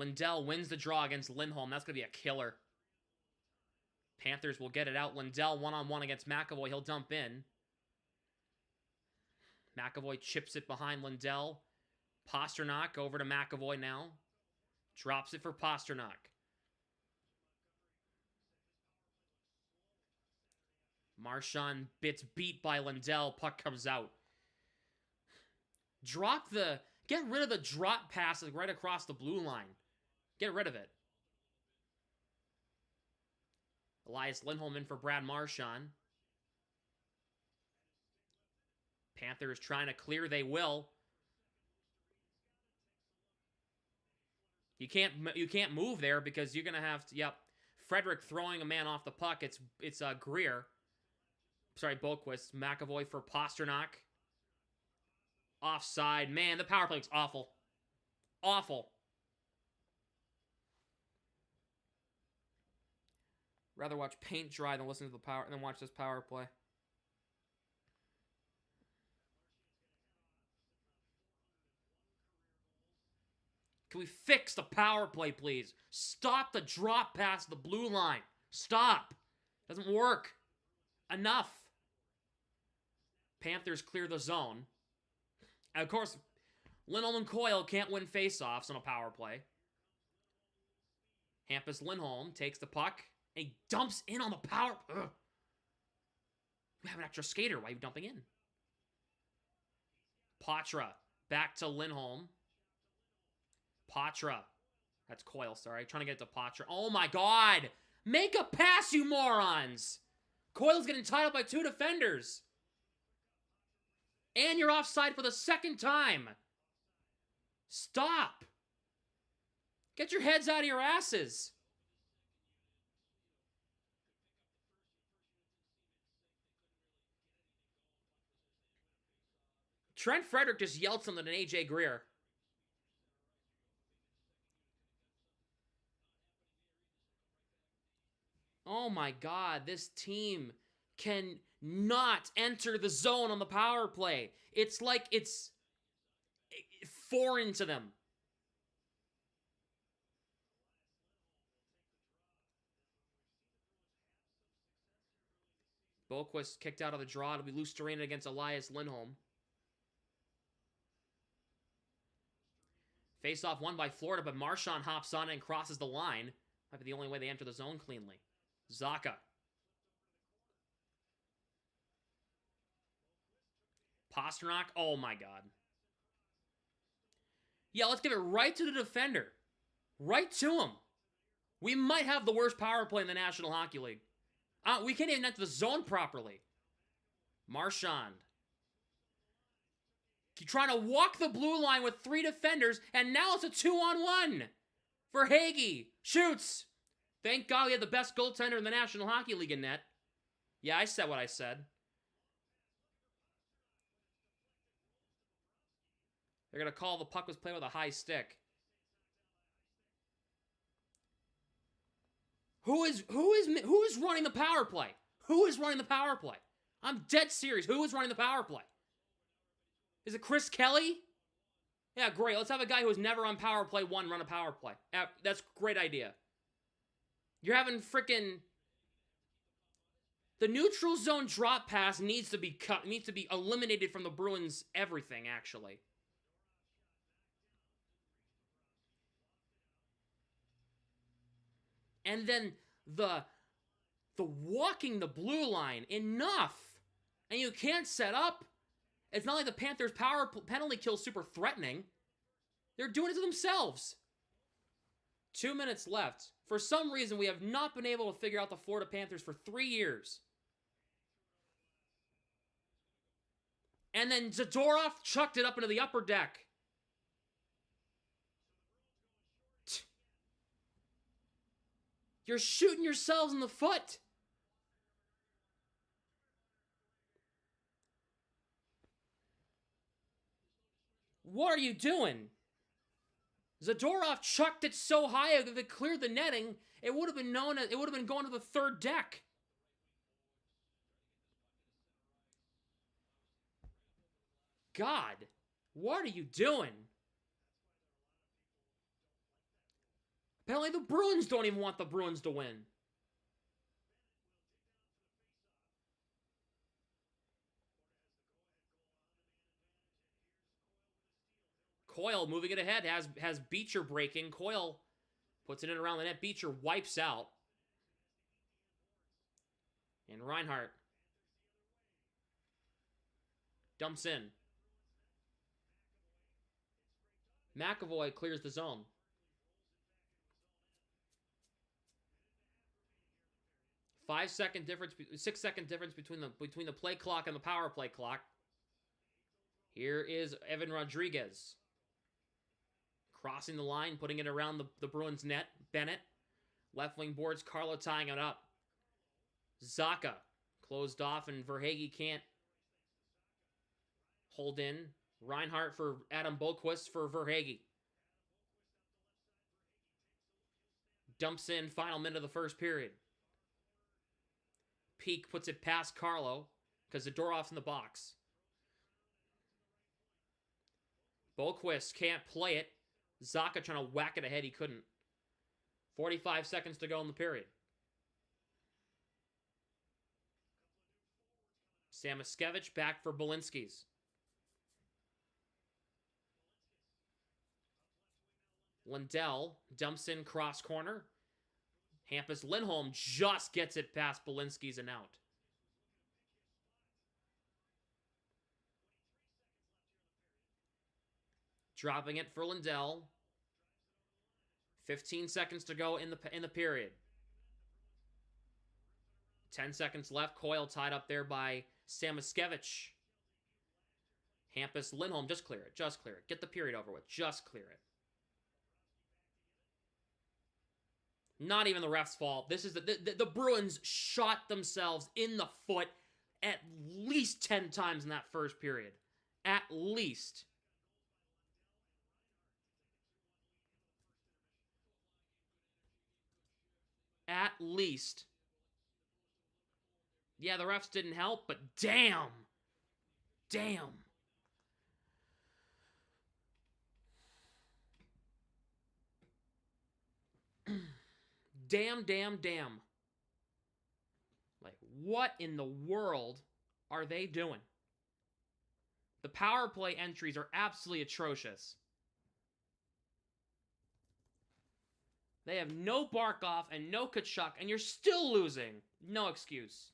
Lindell wins the draw against Lindholm. That's going to be a killer. Panthers will get it out. Lindell one-on-one against McAvoy. He'll dump in. McAvoy chips it behind Lindell. Pasternak over to McAvoy now. Drops it for Pasternak. Marchand gets beat by Lindell. Puck comes out. Get rid of the drop passes right across the blue line. Get rid of it. Elias Lindholm in for Brad Marchand. Panthers trying to clear. They will. You can't move there because you're gonna have to. Yep, Frederick throwing a man off the puck. It's Greer. Sorry, Boquist. McAvoy for Pasternak. Offside. Man, the power play looks awful. Awful. Rather watch paint dry than listen to the power than watch this power play. Can we fix the power play, please? Stop the drop past the blue line. Stop. Doesn't work. Enough. Panthers clear the zone. And of course, Lindholm and Coyle can't win faceoffs on a power play. Hampus Lindholm takes the puck and he dumps in on the power. Ugh. We have an extra skater. Why are you dumping in? Patra back to Lindholm. Patra. That's Coyle, sorry. Trying to get it to Patra. Oh my god! Make a pass, you morons! Coyle's getting tied up by 2 defenders. And you're offside for the second time. Stop. Get your heads out of your asses. Trent Frederick just yelled something at AJ Greer. Oh my god, this team can not enter the zone on the power play. It's like it's foreign to them. Boquist kicked out of the draw. It'll be Lusterina against Elias Lindholm. Face-off won by Florida, but Marchand hops on it and crosses the line. Might be the only way they enter the zone cleanly. Zaka. Pasternak. Oh my god. Yeah, let's give it right to the defender. Right to him. We might have the worst power play in the National Hockey League. We can't even enter the zone properly. Marchand. You're trying to walk the blue line with 3 defenders, and now it's a 2-on-1 for Hagee. Shoots. Thank God we had the best goaltender in the National Hockey League in net. Yeah, I said what I said. They're going to call the puck was played with a high stick. Who is running the power play? Who is running the power play? I'm dead serious. Who is running the power play? Is it Chris Kelly? Yeah, great. Let's have a guy who has never on power play 1 run a power play. That's a great idea. You're having frickin' the neutral zone drop pass needs to be cut, needs to be eliminated from the Bruins everything, actually. And then the walking the blue line, enough. And you can't set up. It's not like the Panthers' power penalty kill is super threatening. They're doing it to themselves. 2 minutes left. For some reason, we have not been able to figure out the Florida Panthers for 3 years. And then Zadorov chucked it up into the upper deck. You're shooting yourselves in the foot. What are you doing? Zadorov chucked it so high that if it cleared the netting, it would have been known as, it would have been going to the third deck. God, what are you doing? Apparently the Bruins don't even want the Bruins to win. Coyle moving it ahead, has Beecher breaking. Coyle puts it in around the net. Beecher wipes out. And Reinhart dumps in. McAvoy clears the zone. 5-second difference, 6-second difference between the play clock and the power play clock. Here is Evan Rodriguez. Crossing the line, putting it around the Bruins net. Bennett. Left wing boards, Carlo tying it up. Zaka closed off, and Verhaeghe can't hold in. Reinhart for Adam Boqvist for Verhaeghe. Dumps in, final minute of the first period. Peak puts it past Carlo because Zadorov's in the box. Boqvist can't play it. Zaka trying to whack it ahead, he couldn't. 45 seconds to go in the period. Samoskevich back for Balinskis. Lindell dumps in cross corner. Hampus Lindholm just gets it past Balinskis and out. Dropping it for Lindell. 15 seconds to go in the period. 10 seconds left. Coyle tied up there by Samoskevich. Hampus Lindholm, just clear it. Just clear it. Get the period over with. Just clear it. Not even the ref's fault. This is the Bruins shot themselves in the foot at least 10 times in that first period. At least. At least. Yeah, the refs didn't help, but damn. Damn. Damn. Like, what in the world are they doing? The power play entries are absolutely atrocious. They have no Barkov and no Kachuk, and you're still losing. No excuse.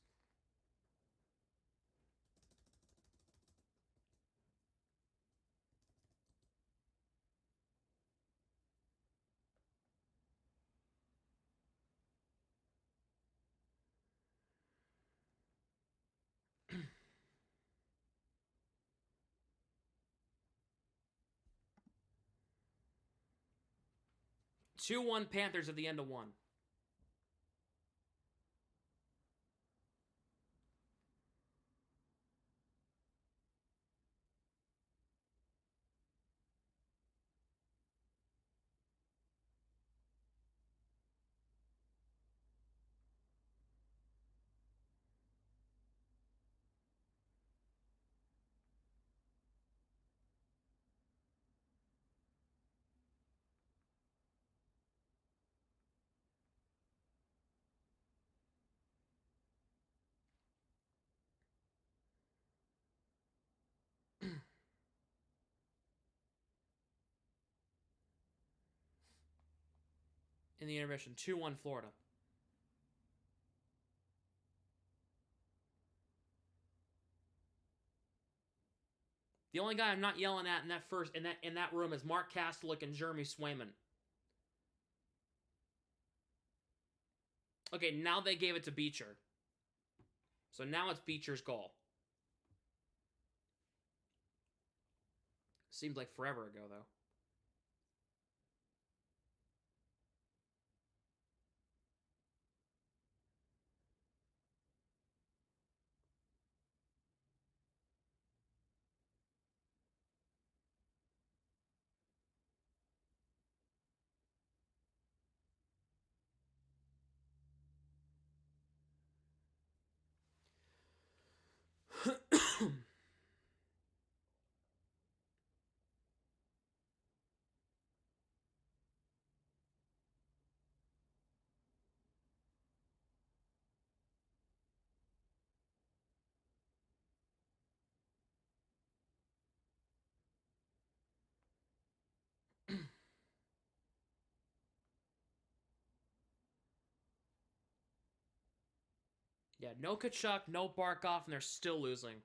Two 2-1 Panthers at the end of one. In the intermission, 2-1 Florida. The only guy I'm not yelling at in that room is Mark Kastelik and Jeremy Swayman. Okay, now they gave it to Beecher. So now it's Beecher's goal. Seems like forever ago, though. Yeah, no Kachuk, no Barkov, and they're still losing.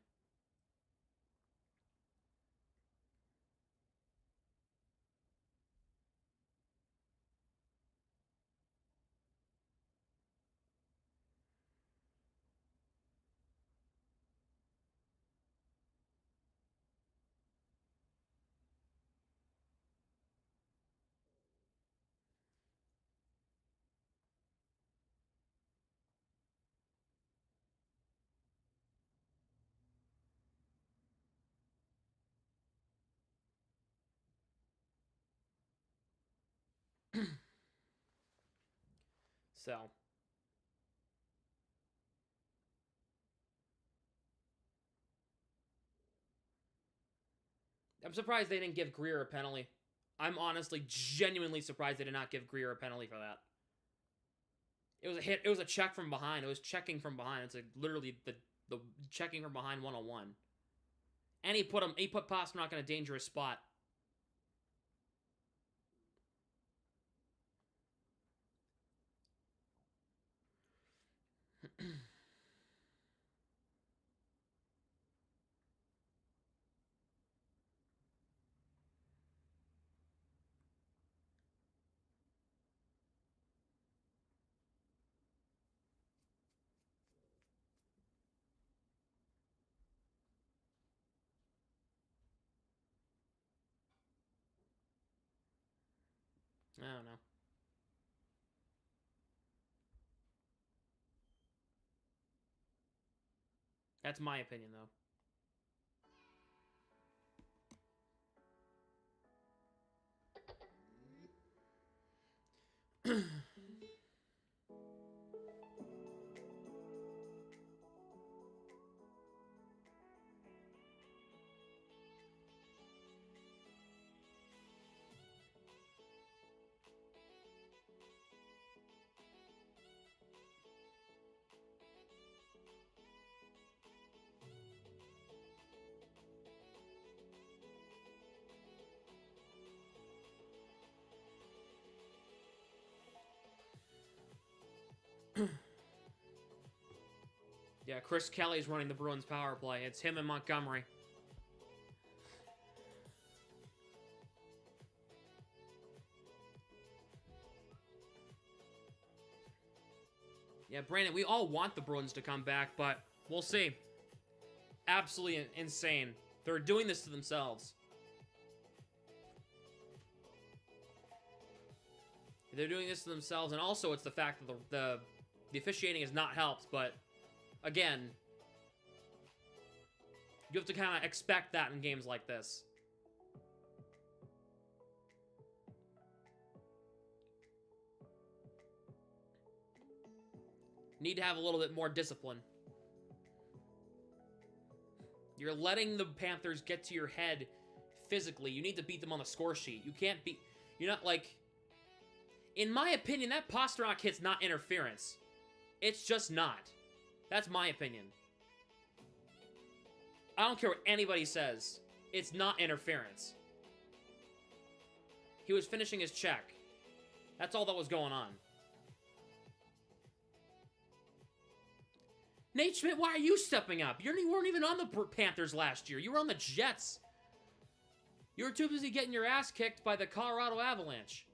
So. I'm surprised they didn't give Greer a penalty. I'm honestly genuinely surprised they did not give Greer a penalty for that. It was a hit. It was a check from behind. It was checking from behind. It's like literally the checking from behind 101. And he put Pasternak in a dangerous spot. I don't know. That's my opinion, though. Yeah, Chris Kelly's running the Bruins power play. It's him and Montgomery. Yeah, Brandon, we all want the Bruins to come back, but we'll see. Absolutely insane. They're doing this to themselves. They're doing this to themselves, and also it's the fact that the officiating has not helped, but again, you have to kind of expect that in games like this. Need to have a little bit more discipline. You're letting the Panthers get to your head physically. You need to beat them on the score sheet. You can't beat... You're not like... In my opinion, that Pasternak hit's not interference. It's just not. That's my opinion. I don't care what anybody says. It's not interference. He was finishing his check. That's all that was going on. Nate Schmidt, why are you stepping up? You weren't even on the Panthers last year. You were on the Jets. You were too busy getting your ass kicked by the Colorado Avalanche.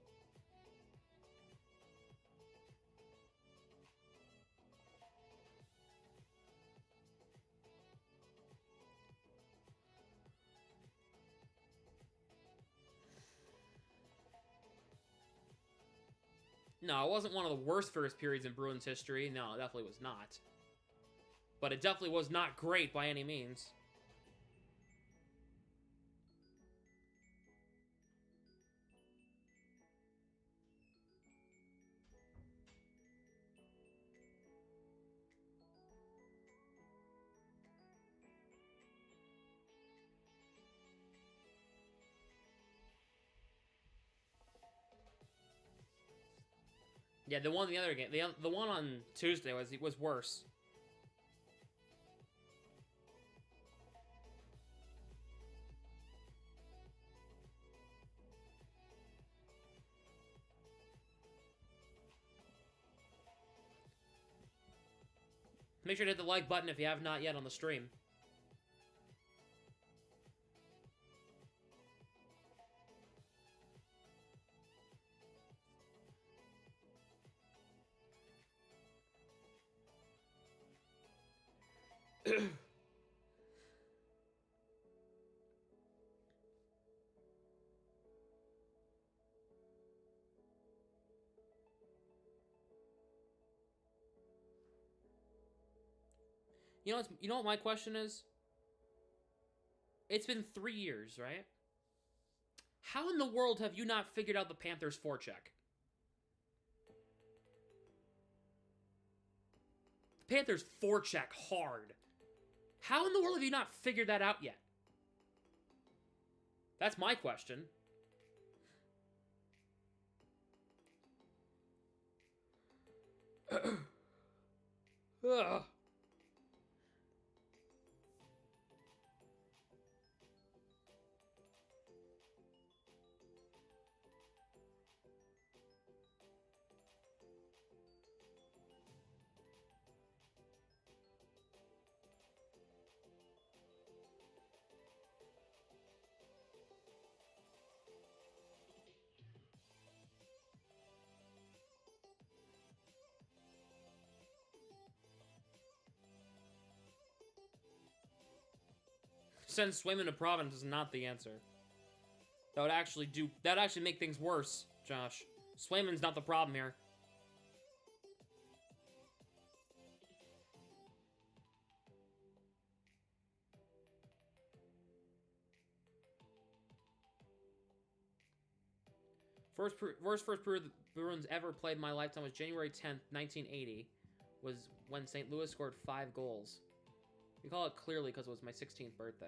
No, it wasn't one of the worst first periods in Bruins history. No, it definitely was not. But it definitely was not great by any means. Yeah, the one the other game, the one on Tuesday was worse. Make sure to hit the like button if you have not yet on the stream. You know what my question is? It's been 3 years, right? How in the world have you not figured out the Panthers forecheck? The Panthers forecheck hard. How in the world have you not figured that out yet? That's my question. Ugh. Send Swayman to Providence is not the answer. That would actually make things worse, Josh. Swayman's not the problem here. First period the Bruins ever played in my lifetime was January 10th, 1980, was when St. Louis scored 5 goals. We call it clearly because it was my 16th birthday.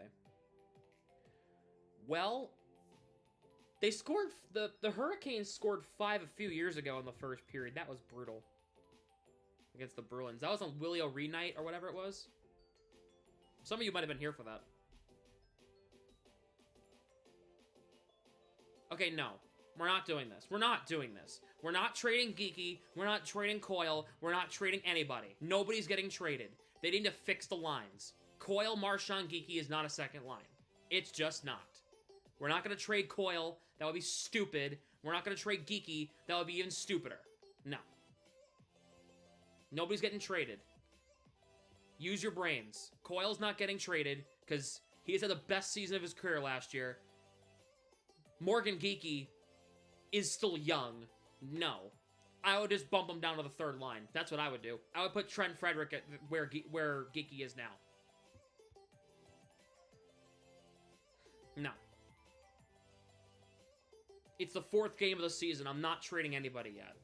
Well, they scored, the Hurricanes scored 5 a few years ago in the first period. That was brutal. Against the Bruins. That was on Willie O'Ree night or whatever it was. Some of you might have been here for that. Okay, no. We're not doing this. We're not doing this. We're not trading Geeky. We're not trading Coyle. We're not trading anybody. Nobody's getting traded. They need to fix the lines. Coyle, Marchand, Geeky is not a second line. It's just not. We're not going to trade Coyle. That would be stupid. We're not going to trade Geeky. That would be even stupider. No. Nobody's getting traded. Use your brains. Coyle's not getting traded because he has had the best season of his career last year. Morgan Geeky is still young. No. I would just bump him down to the third line. That's what I would do. I would put Trent Frederick at where Geeky is now. No. It's the 4th game of the season. I'm not trading anybody yet.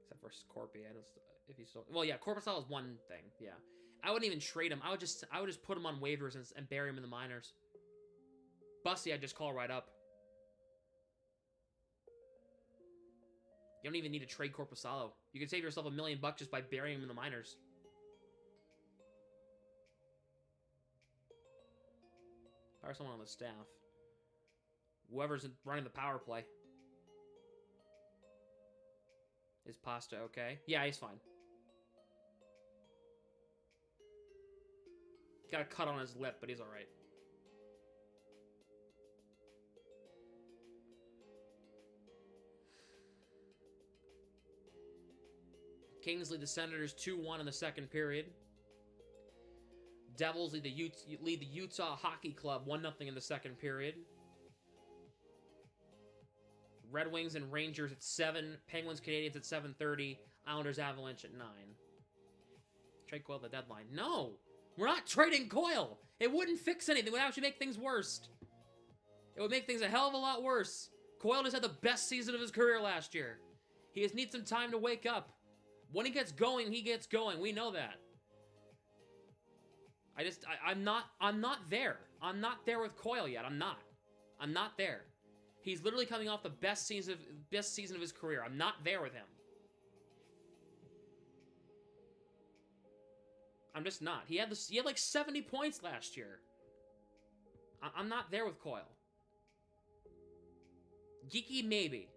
Except for Scorpion, if he's still... Well, yeah, Corpusal is one thing, yeah. I wouldn't even trade him. I would just put him on waivers and bury him in the minors. Bussy, I'd just call right up. You don't even need to trade Corpusalo. You can save yourself $1 million just by burying him in the minors. Hire someone on the staff. Whoever's running the power play. Is Pasta okay? Yeah, he's fine. Got a cut on his lip, but he's alright. Kings lead the Senators 2-1 in the second period. Devils lead the Utah Hockey Club 1-0 in the second period. Red Wings and Rangers at 7. Penguins Canadiens at 7:30. Islanders Avalanche at 9. Trade Coyle at the deadline. No! We're not trading Coyle! It wouldn't fix anything. It would actually make things worse. It would make things a hell of a lot worse. Coyle just had the best season of his career last year. He just needs some time to wake up. When he gets going, he gets going. We know that. I'm not there. I'm not there with Coyle yet. I'm not there. He's literally coming off the best season of his career. I'm not there with him. I'm just not. He had like 70 points last year. I'm not there with Coyle. Geeky, maybe.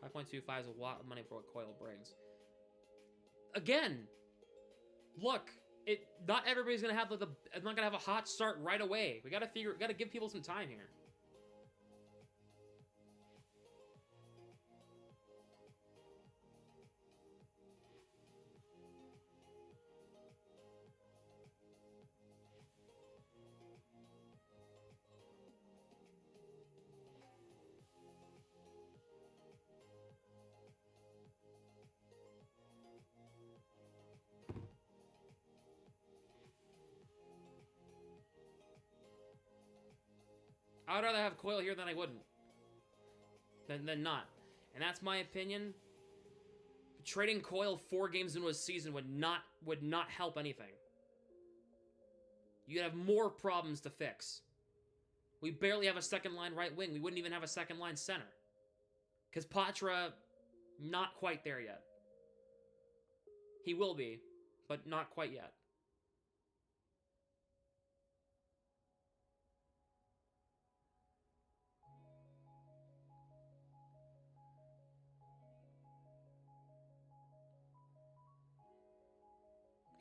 $5.25 is a lot of money for what Coyle brings. Again, look, not everybody's gonna have not gonna have a hot start right away. We gotta give people some time here. I would rather have Coyle here than I wouldn't. Than not. And that's my opinion. Trading Coyle 4 games into a season would not help anything. You'd have more problems to fix. We barely have a second line right wing. We wouldn't even have a second line center. Because Patra, not quite there yet. He will be, but not quite yet.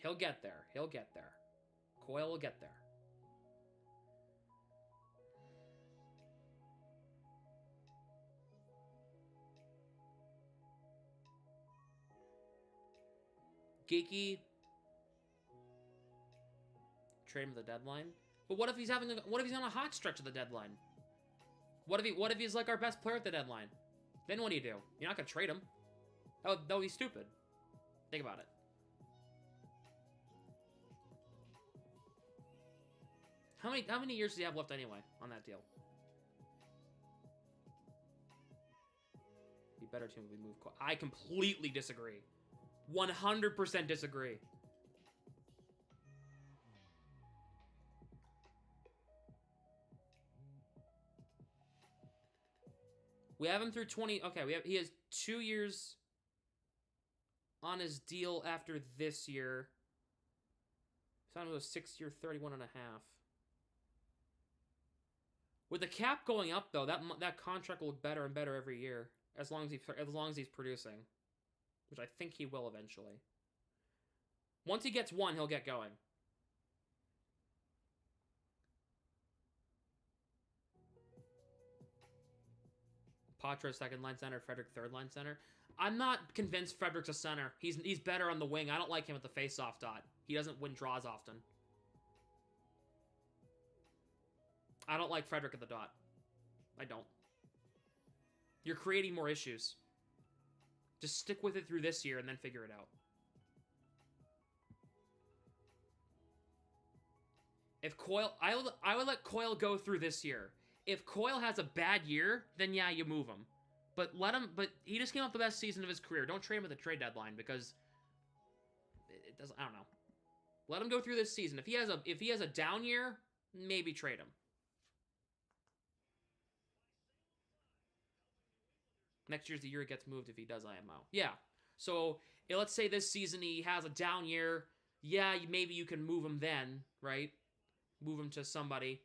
He'll get there. He'll get there. Coyle will get there. Geeky. Trade him at the deadline. But what if he's on a hot stretch at the deadline? What if he's like our best player at the deadline? Then what do? You're not gonna trade him. That would be stupid. Think about it. How many years does he have left anyway on that deal? Be better team if we move. I completely disagree. 100% disagree. We have him through 20. Okay, he has 2 years on his deal after this year. Signed with a 6-year, 31 and a half. With the cap going up, though, that contract will look better and better every year, as long as he's producing, which I think he will eventually. Once he gets one, he'll get going. Patra second line center, Frederick third line center. I'm not convinced Frederick's a center. He's better on the wing. I don't like him at the face-off dot. He doesn't win draws often. I don't like Frederick at the dot. I don't. You're creating more issues. Just stick with it through this year and then figure it out. If Coyle... I would let Coyle go through this year. If Coyle has a bad year, then yeah, you move him. But he just came off the best season of his career. Don't trade him at the trade deadline because it doesn't... I don't know. Let him go through this season. If he has a down year, maybe trade him. Next year's the year he gets moved if he does IMO. Yeah. So, let's say this season he has a down year. Yeah, maybe you can move him then, right? Move him to somebody.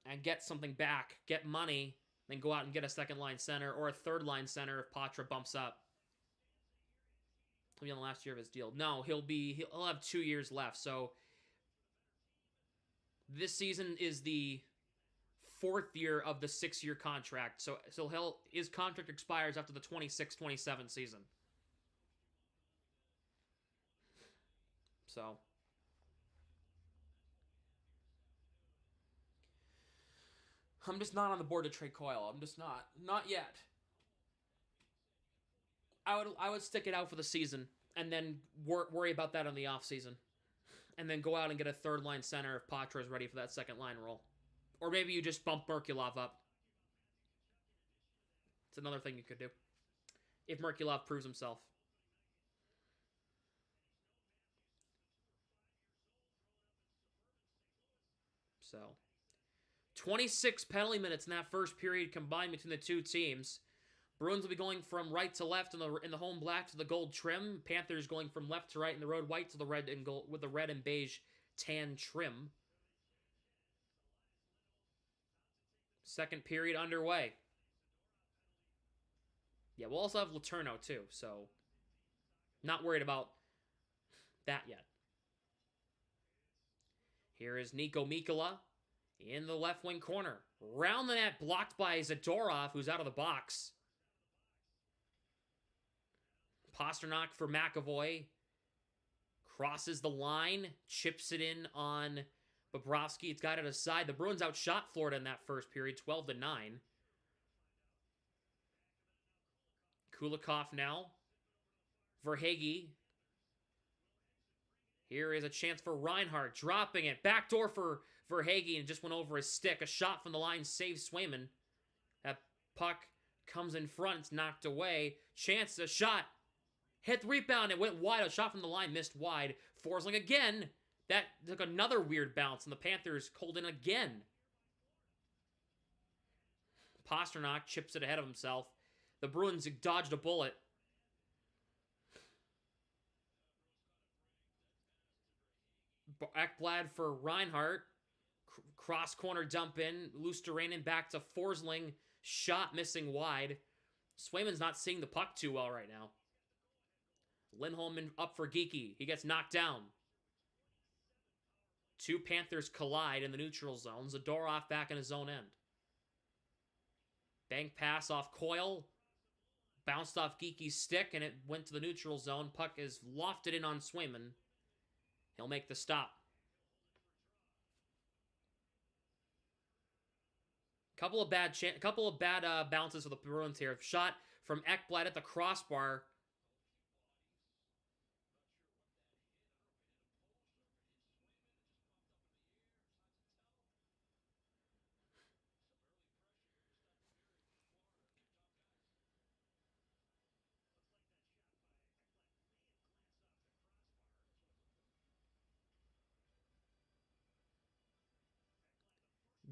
And get something back. Get money. Then go out and get a second line center or a third line center if Patra bumps up. He'll be on the last year of his deal. No, he'll have 2 years left. So, this season is the 4th year of the 6-year contract. So his contract expires after the 26-27 season. So I'm just not on the board to trade Coyle. I'm just not. Not yet. I would stick it out for the season and then worry about that on the off season. And then go out and get a third line center if Patra is ready for that second line role. Or maybe you just bump Merkulov up. It's another thing you could do. if Merkulov proves himself. So, 26 penalty minutes in that first period combined between the two teams. Bruins will be going from right to left in the home black to the gold trim. Panthers going from left to right in the road white to the red and gold with the red and beige tan trim. Second period underway. Yeah, we'll also have Letourneau too, so not worried about that yet. Here is Niko Mikkola in the left wing corner. Round the net, blocked by Zadorov, who's out of the box. Pastrnak for McAvoy. Crosses the line, chips it in on Bobrovsky. It's got it aside. The Bruins outshot Florida in that first period, 12-9. Kulikov now. Verhaeghe. Here is a chance for Reinhart, dropping it. Backdoor for Verhaeghe, and just went over his stick. A shot from the line saves Swayman. That puck comes in front. It's knocked away. Chance, a shot. Hit the rebound. It went wide. A shot from the line missed wide. Forsling again. That took another weird bounce, and the Panthers called in again. Pastrnak chips it ahead of himself. The Bruins dodged a bullet. Ekblad for Reinhart. Cross corner dump in. Luosterainen back to Forsling. Shot missing wide. Swayman's not seeing the puck too well right now. Lindholm up for Geekie. He gets knocked down. Two Panthers collide in the neutral zone. Zadorov back in his own end. Bank pass off Coyle. Bounced off Geekie's stick, and it went to the neutral zone. Puck is lofted in on Swayman. He'll make the stop. Couple of bad bounces for the Bruins here. Shot from Ekblad at the crossbar.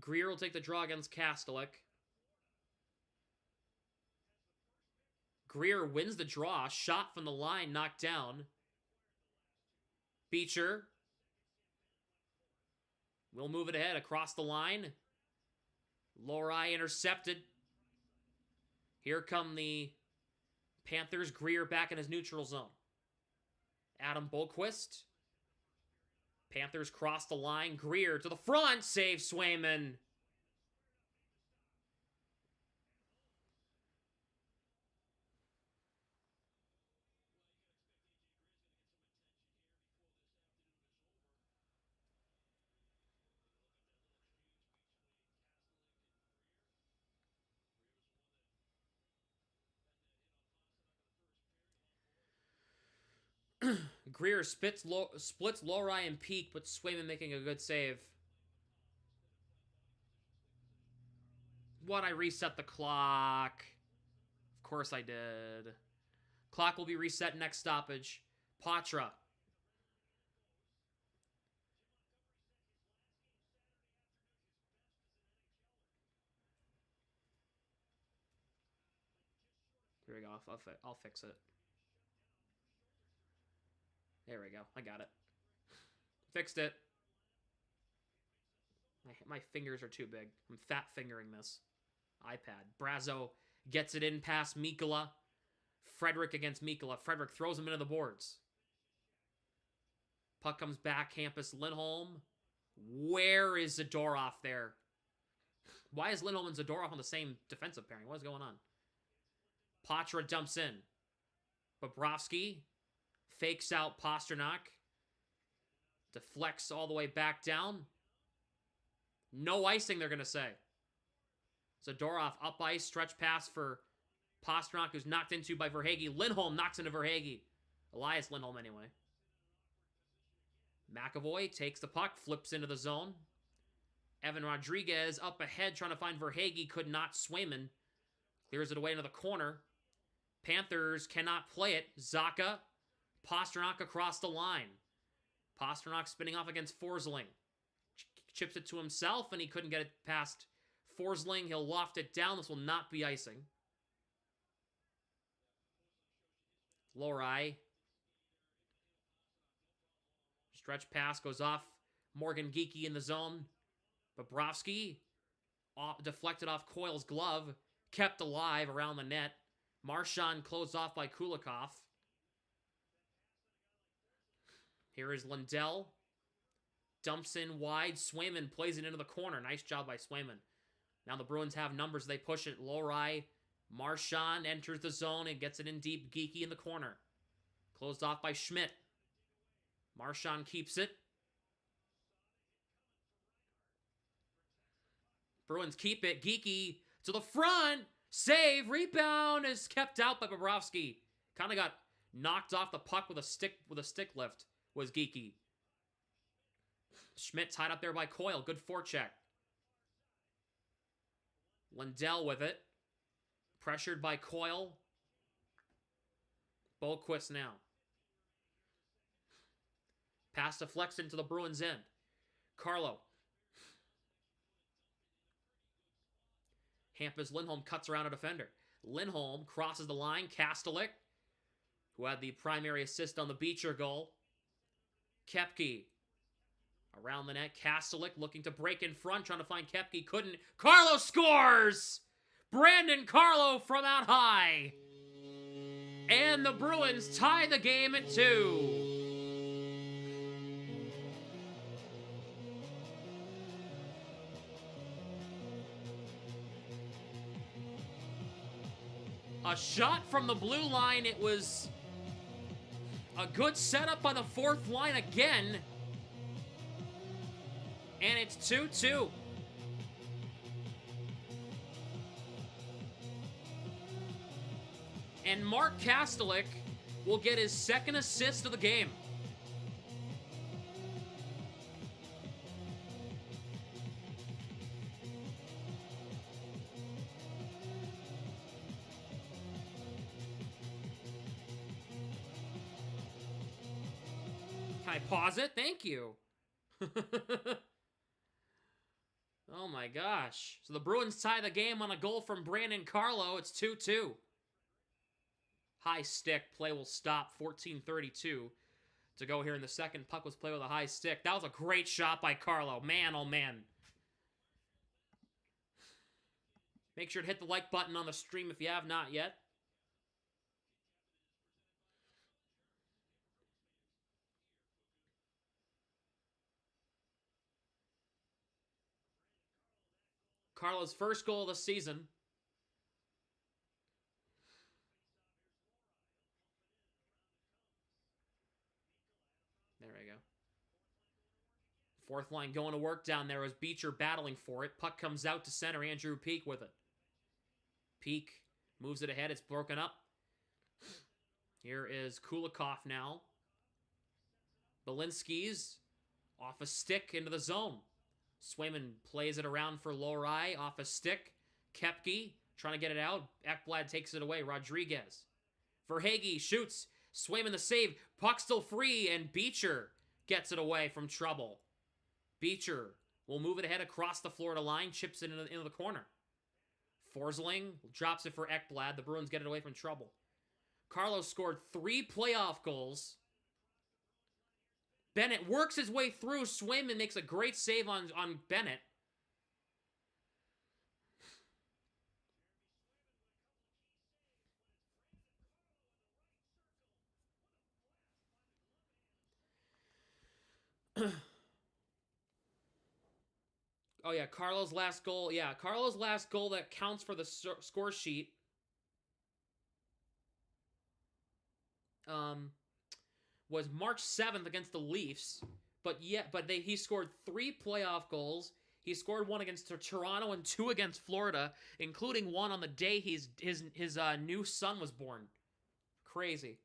Greer will take the draw against Kastelik. Greer wins the draw. Shot from the line, knocked down. Beecher will move it ahead across the line. Lohrei intercepted. Here come the Panthers. Greer back in his neutral zone. Adam Boqvist. Panthers cross the line. Greer to the front. Save Swayman. Greer splits Lohrei and Peak, but Swayman making a good save. What, I reset the clock? Of course I did. Clock will be reset next stoppage. Patra. Here we go. I'll fix it. There we go. I got it. Fixed it. My fingers are too big. I'm fat fingering this iPad. Brazo gets it in past Mikkola. Frederick against Mikkola. Frederick throws him into the boards. Puck comes back. Hampus Lindholm. Where is Zadorov there? Why is Lindholm and Zadorov on the same defensive pairing? What is going on? Patra dumps in. Bobrovsky fakes out Pastrnak. Deflects all the way back down. No icing, they're going to say. Zadorov up ice. Stretch pass for Pastrnak, who's knocked into by Verhaeghe. Lindholm knocks into Verhaeghe. Elias Lindholm, anyway. McAvoy takes the puck. Flips into the zone. Evan Rodriguez up ahead trying to find Verhaeghe. Could not. Swayman clears it away into the corner. Panthers cannot play it. Zacha, Pasternak across the line. Pasternak spinning off against Forsling. Chips it to himself, and he couldn't get it past Forsling. He'll loft it down. This will not be icing. Lohrei. Stretch pass goes off. Morgan Geekie in the zone. Bobrovsky deflected off Coyle's glove. Kept alive around the net. Marchand closed off by Kulikov. Here is Lundell. Dumps in wide. Swayman plays it into the corner. Nice job by Swayman. Now the Bruins have numbers. They push it. Lohrei. Marchand enters the zone and gets it in deep. Geekie in the corner. Closed off by Schmidt. Marchand keeps it. Bruins keep it. Geekie to the front. Save. Rebound is kept out by Bobrovsky. Kind of got knocked off the puck with a stick lift was Geekie. Schmidt tied up there by Coyle. Good forecheck. Lundell with it. Pressured by Coyle. Boquist now. Pass to Flexen to the Bruins end. Carlo. Hampus Lindholm cuts around a defender. Lindholm crosses the line. Kastelik, who had the primary assist on the Beecher goal. Koepke. Around the net. Kastelik looking to break in front. Trying to find Koepke. Couldn't. Carlo scores! Brandon Carlo from out high. And the Bruins tie the game at 2. A shot from the blue line. It was a good setup by the fourth line again. And it's 2-2. And Mark Kastelik will get his second assist of the game. Can I pause it? Thank you. Oh my gosh. So the Bruins tie the game on a goal from Brandon Carlo. It's 2-2. High stick. Play will stop. 14:32 to go here in the second. Puck was played with a high stick. That was a great shot by Carlo. Man, oh man. Make sure to hit the like button on the stream if you have not yet. Carlo's first goal of the season. There we go. Fourth line going to work down there as Beecher battling for it. Puck comes out to center. Andrew Peak with it. Peak moves it ahead. It's broken up. Here is Kulikov now. Belinsky's off a stick into the zone. Swayman plays it around for Lohrei off a stick. Koepke trying to get it out. Ekblad takes it away. Rodriguez. Verhaeghe shoots. Swayman the save. Puck still free, and Beecher gets it away from trouble. Beecher will move it ahead across the Florida line. Chips it into the corner. Forsling drops it for Ekblad. The Bruins get it away from trouble. Carlos scored 3 playoff goals. Bennett works his way through. Swayman makes a great save on Bennett. Oh, yeah, Carlo's last goal. Yeah, Carlo's last goal that counts for the score sheet. Was March 7th against the Leafs, but he scored 3 playoff goals. He scored 1 against Toronto and 2 against Florida, including 1 on the day his new son was born. Crazy.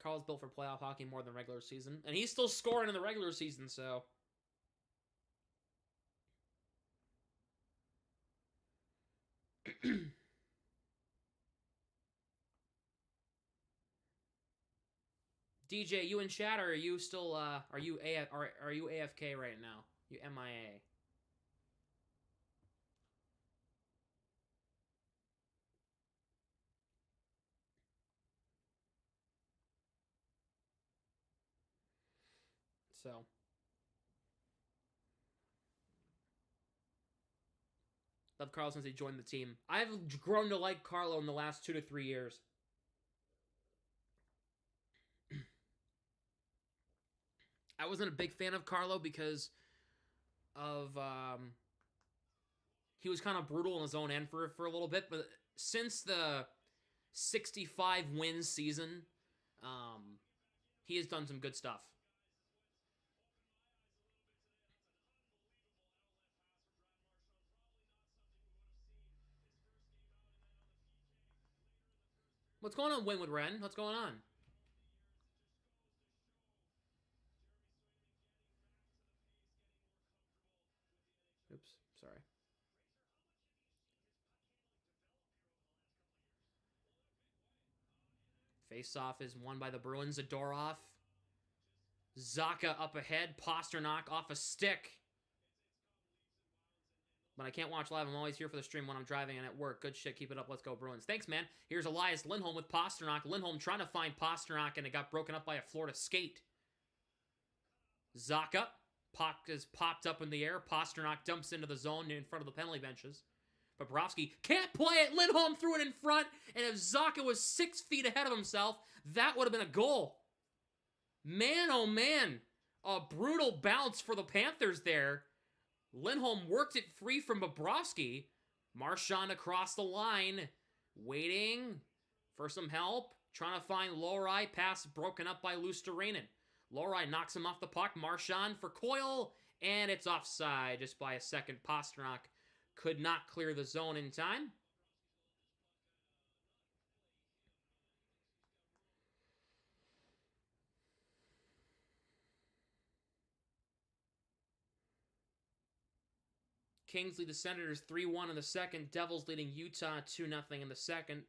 Carl's built for playoff hockey more than regular season. And he's still scoring in the regular season, so... DJ, you in chat, or are you still are you AFK right now? You MIA. So love Carlo since he joined the team. I've grown to like Carlo in the last 2 to 3 years. I wasn't a big fan of Carlo because of he was kind of brutal in his own end for a little bit, but since the 65 win season, he has done some good stuff. What's going on, Winwood Wren? What's going on? Oops, sorry. Face-off is won by the Bruins. Zadorov. Zaka up ahead. Pasternak off a stick. But I can't watch live. I'm always here for the stream when I'm driving and at work. Good shit. Keep it up. Let's go, Bruins. Thanks, man. Here's Elias Lindholm with Pasternak. Lindholm trying to find Pasternak, and it got broken up by a Florida skate. Zaka. Puck is popped up in the air. Pasternak dumps into the zone in front of the penalty benches. Bobrovsky can't play it. Lindholm threw it in front, and if Zaka was 6 feet ahead of himself, that would have been a goal. Man, oh man. A brutal bounce for the Panthers there. Lindholm worked it free from Bobrovsky. Marchand across the line, waiting for some help. Trying to find Lohrei. Pass broken up by Luostarinen. Lohrei knocks him off the puck. Marchand for Coyle, and it's offside just by a second. Pasternak could not clear the zone in time. Kings lead the Senators 3-1 in the second. Devils leading Utah 2-0 in the second.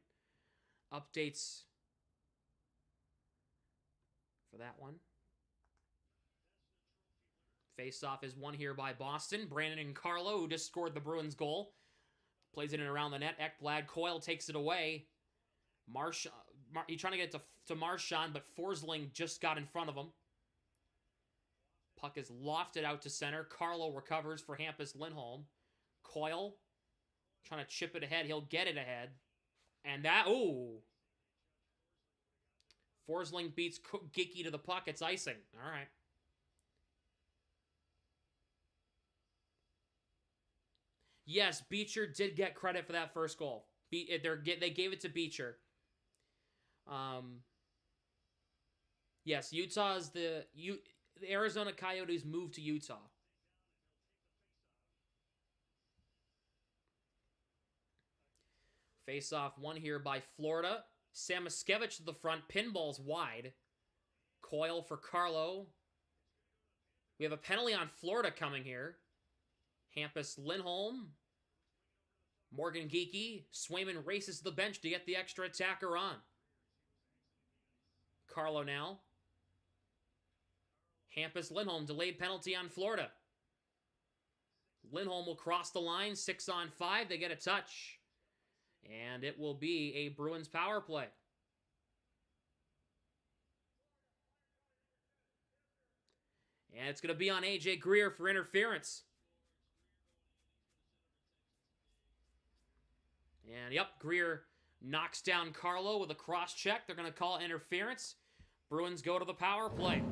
Updates for that one. Face-off is won here by Boston. Brandon and Carlo, who just scored the Bruins goal. Plays it in around the net. Ekblad. Coyle takes it away. He's trying to get to Marchand, but Forsling just got in front of him. Puck is lofted out to center. Carlo recovers for Hampus Lindholm. Coyle trying to chip it ahead. He'll get it ahead. And that, ooh. Forsling beats Geeky to the puck. It's icing. All right. Yes, Beecher did get credit for that first goal. They gave it to Beecher. Yes, Utah's the Arizona Coyotes moved to Utah. Face-off won here by Florida. Samoskevich to the front. Pinball's wide. Coyle for Carlo. We have a penalty on Florida coming here. Hampus Lindholm. Morgan Geeky. Swayman races to the bench to get the extra attacker on. Carlo now. Hampus Lindholm, delayed penalty on Florida. Lindholm will cross the line, 6-on-5. They get a touch. And it will be a Bruins power play. And it's going to be on A.J. Greer for interference. And yep, Greer knocks down Carlo with a cross check. They're going to call interference. Bruins go to the power play.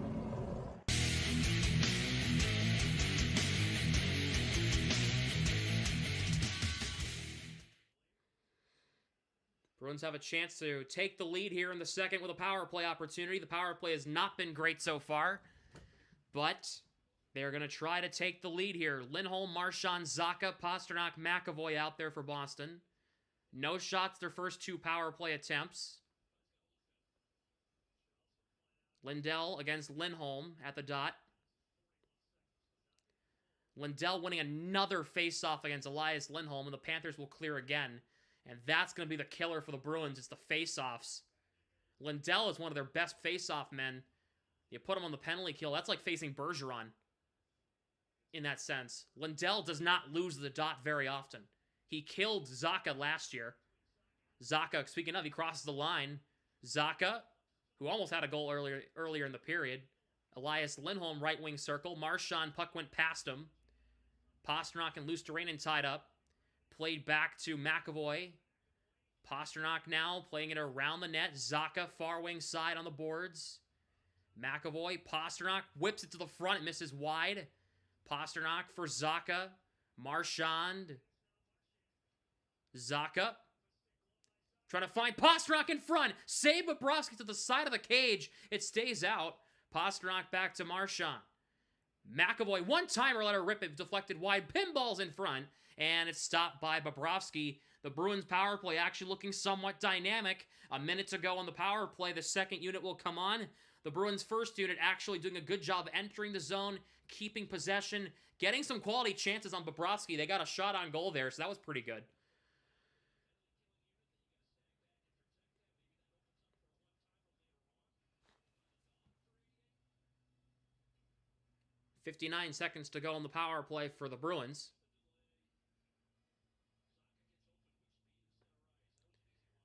Bruins have a chance to take the lead here in the second with a power play opportunity. The power play has not been great so far, but they're going to try to take the lead here. Lindholm, Marchand, Zaka, Pasternak, McAvoy out there for Boston. No shots their first two power play attempts. Lindell against Lindholm at the dot. Lindell winning another face-off against Elias Lindholm, and the Panthers will clear again. And that's going to be the killer for the Bruins. It's the face-offs. Lindell is one of their best face-off men. You put him on the penalty kill. That's like facing Bergeron in that sense. Lindell does not lose the dot very often. He killed Zacha last year. Zacha, speaking of, he crosses the line. Zacha, who almost had a goal earlier in the period. Elias Lindholm, right wing circle. Marchand, puck went past him. Pastrnak and Luostarinen tied up. Played back to McAvoy. Pastrnak now playing it around the net. Zacha, far wing side on the boards. McAvoy, Pastrnak whips it to the front. It misses wide. Pastrnak for Zacha. Marchand. Zacha. Trying to find Pastrnak in front. Save Bobrovsky to the side of the cage. It stays out. Pastrnak back to Marchand. McAvoy, one-timer, let her rip it, deflected wide, pinballs in front, and it's stopped by Bobrovsky. The Bruins power play actually looking somewhat dynamic. A minute to go on the power play, the second unit will come on. The Bruins' first unit actually doing a good job entering the zone, keeping possession, getting some quality chances on Bobrovsky. They got a shot on goal there, so that was pretty good. .59 seconds to go on the power play for the Bruins.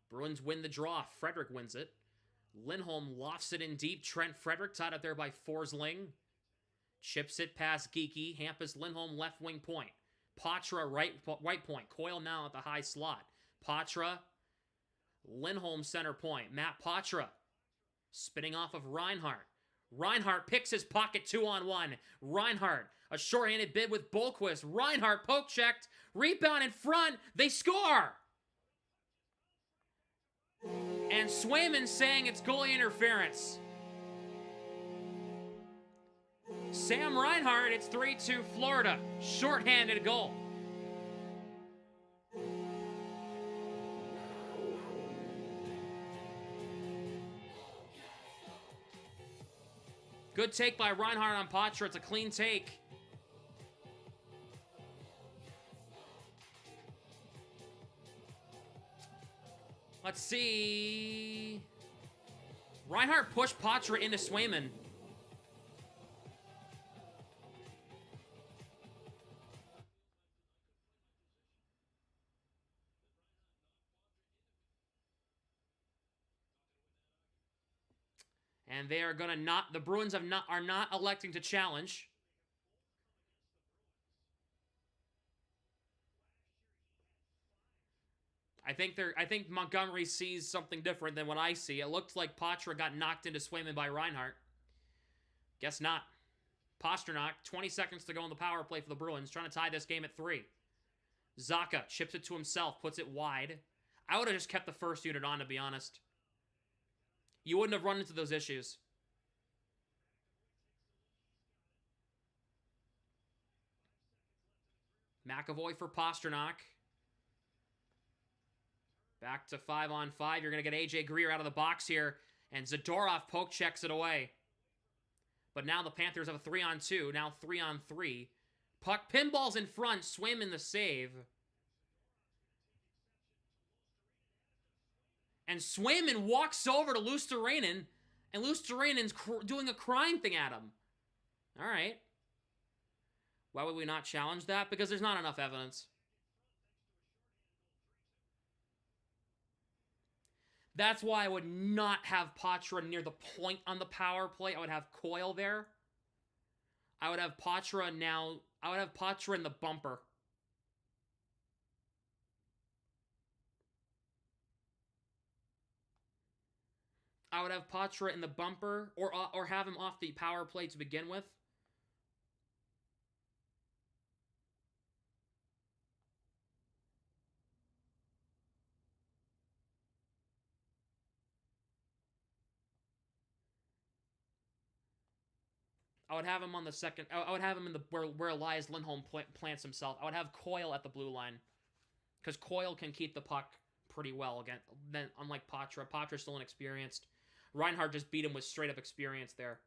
Bruins win the draw. Frederick wins it. Lindholm lofts it in deep. Trent Frederick tied up there by Forsling. Chips it past Geekie. Hampus Lindholm left wing point. Patra right point. Coyle now at the high slot. Patra. Lindholm center point. Matt Patra spinning off of Reinhart. Reinhart picks his pocket 2-on-1. Reinhart, a shorthanded bid with Bolquist. Reinhart poke checked. Rebound in front. They score! And Swayman saying it's goalie interference. Sam Reinhart, it's 3-2 Florida. Shorthanded goal. Good take by Reinhart on Patra. It's a clean take. Let's see. Reinhart pushed Patra into Swayman. And they are gonna not. The Bruins are not electing to challenge. I think Montgomery sees something different than what I see. It looked like Patra got knocked into Swayman by Reinhart. Guess not. Pastrnak, 20 seconds to go on the power play for the Bruins, trying to tie this game at 3. Zacha chips it to himself, puts it wide. I would have just kept the first unit on, to be honest. You wouldn't have run into those issues. McAvoy for Pastrnak. Back to 5-on-5. You're going to get A.J. Greer out of the box here. And Zadorov poke checks it away. But now the Panthers have a 3-on-2. Now 3-on-3. Puck pinballs in front. Swayman the save. And Swayman walks over to Luostarinen, and Luostarinen's doing a crying thing at him. All right. Why would we not challenge that? Because there's not enough evidence. That's why I would not have Patra near the point on the power play. I would have Coyle there. I would have Patra now. I would have Patra in the bumper. I would have Patra in the bumper, or have him off the power play to begin with. I would have him on the second. I would have him in the where Elias Lindholm plants himself. I would have Coyle at the blue line, because Coyle can keep the puck pretty well again. Then unlike Patra, Patra's still inexperienced. Reinhardt just beat him with straight up experience there.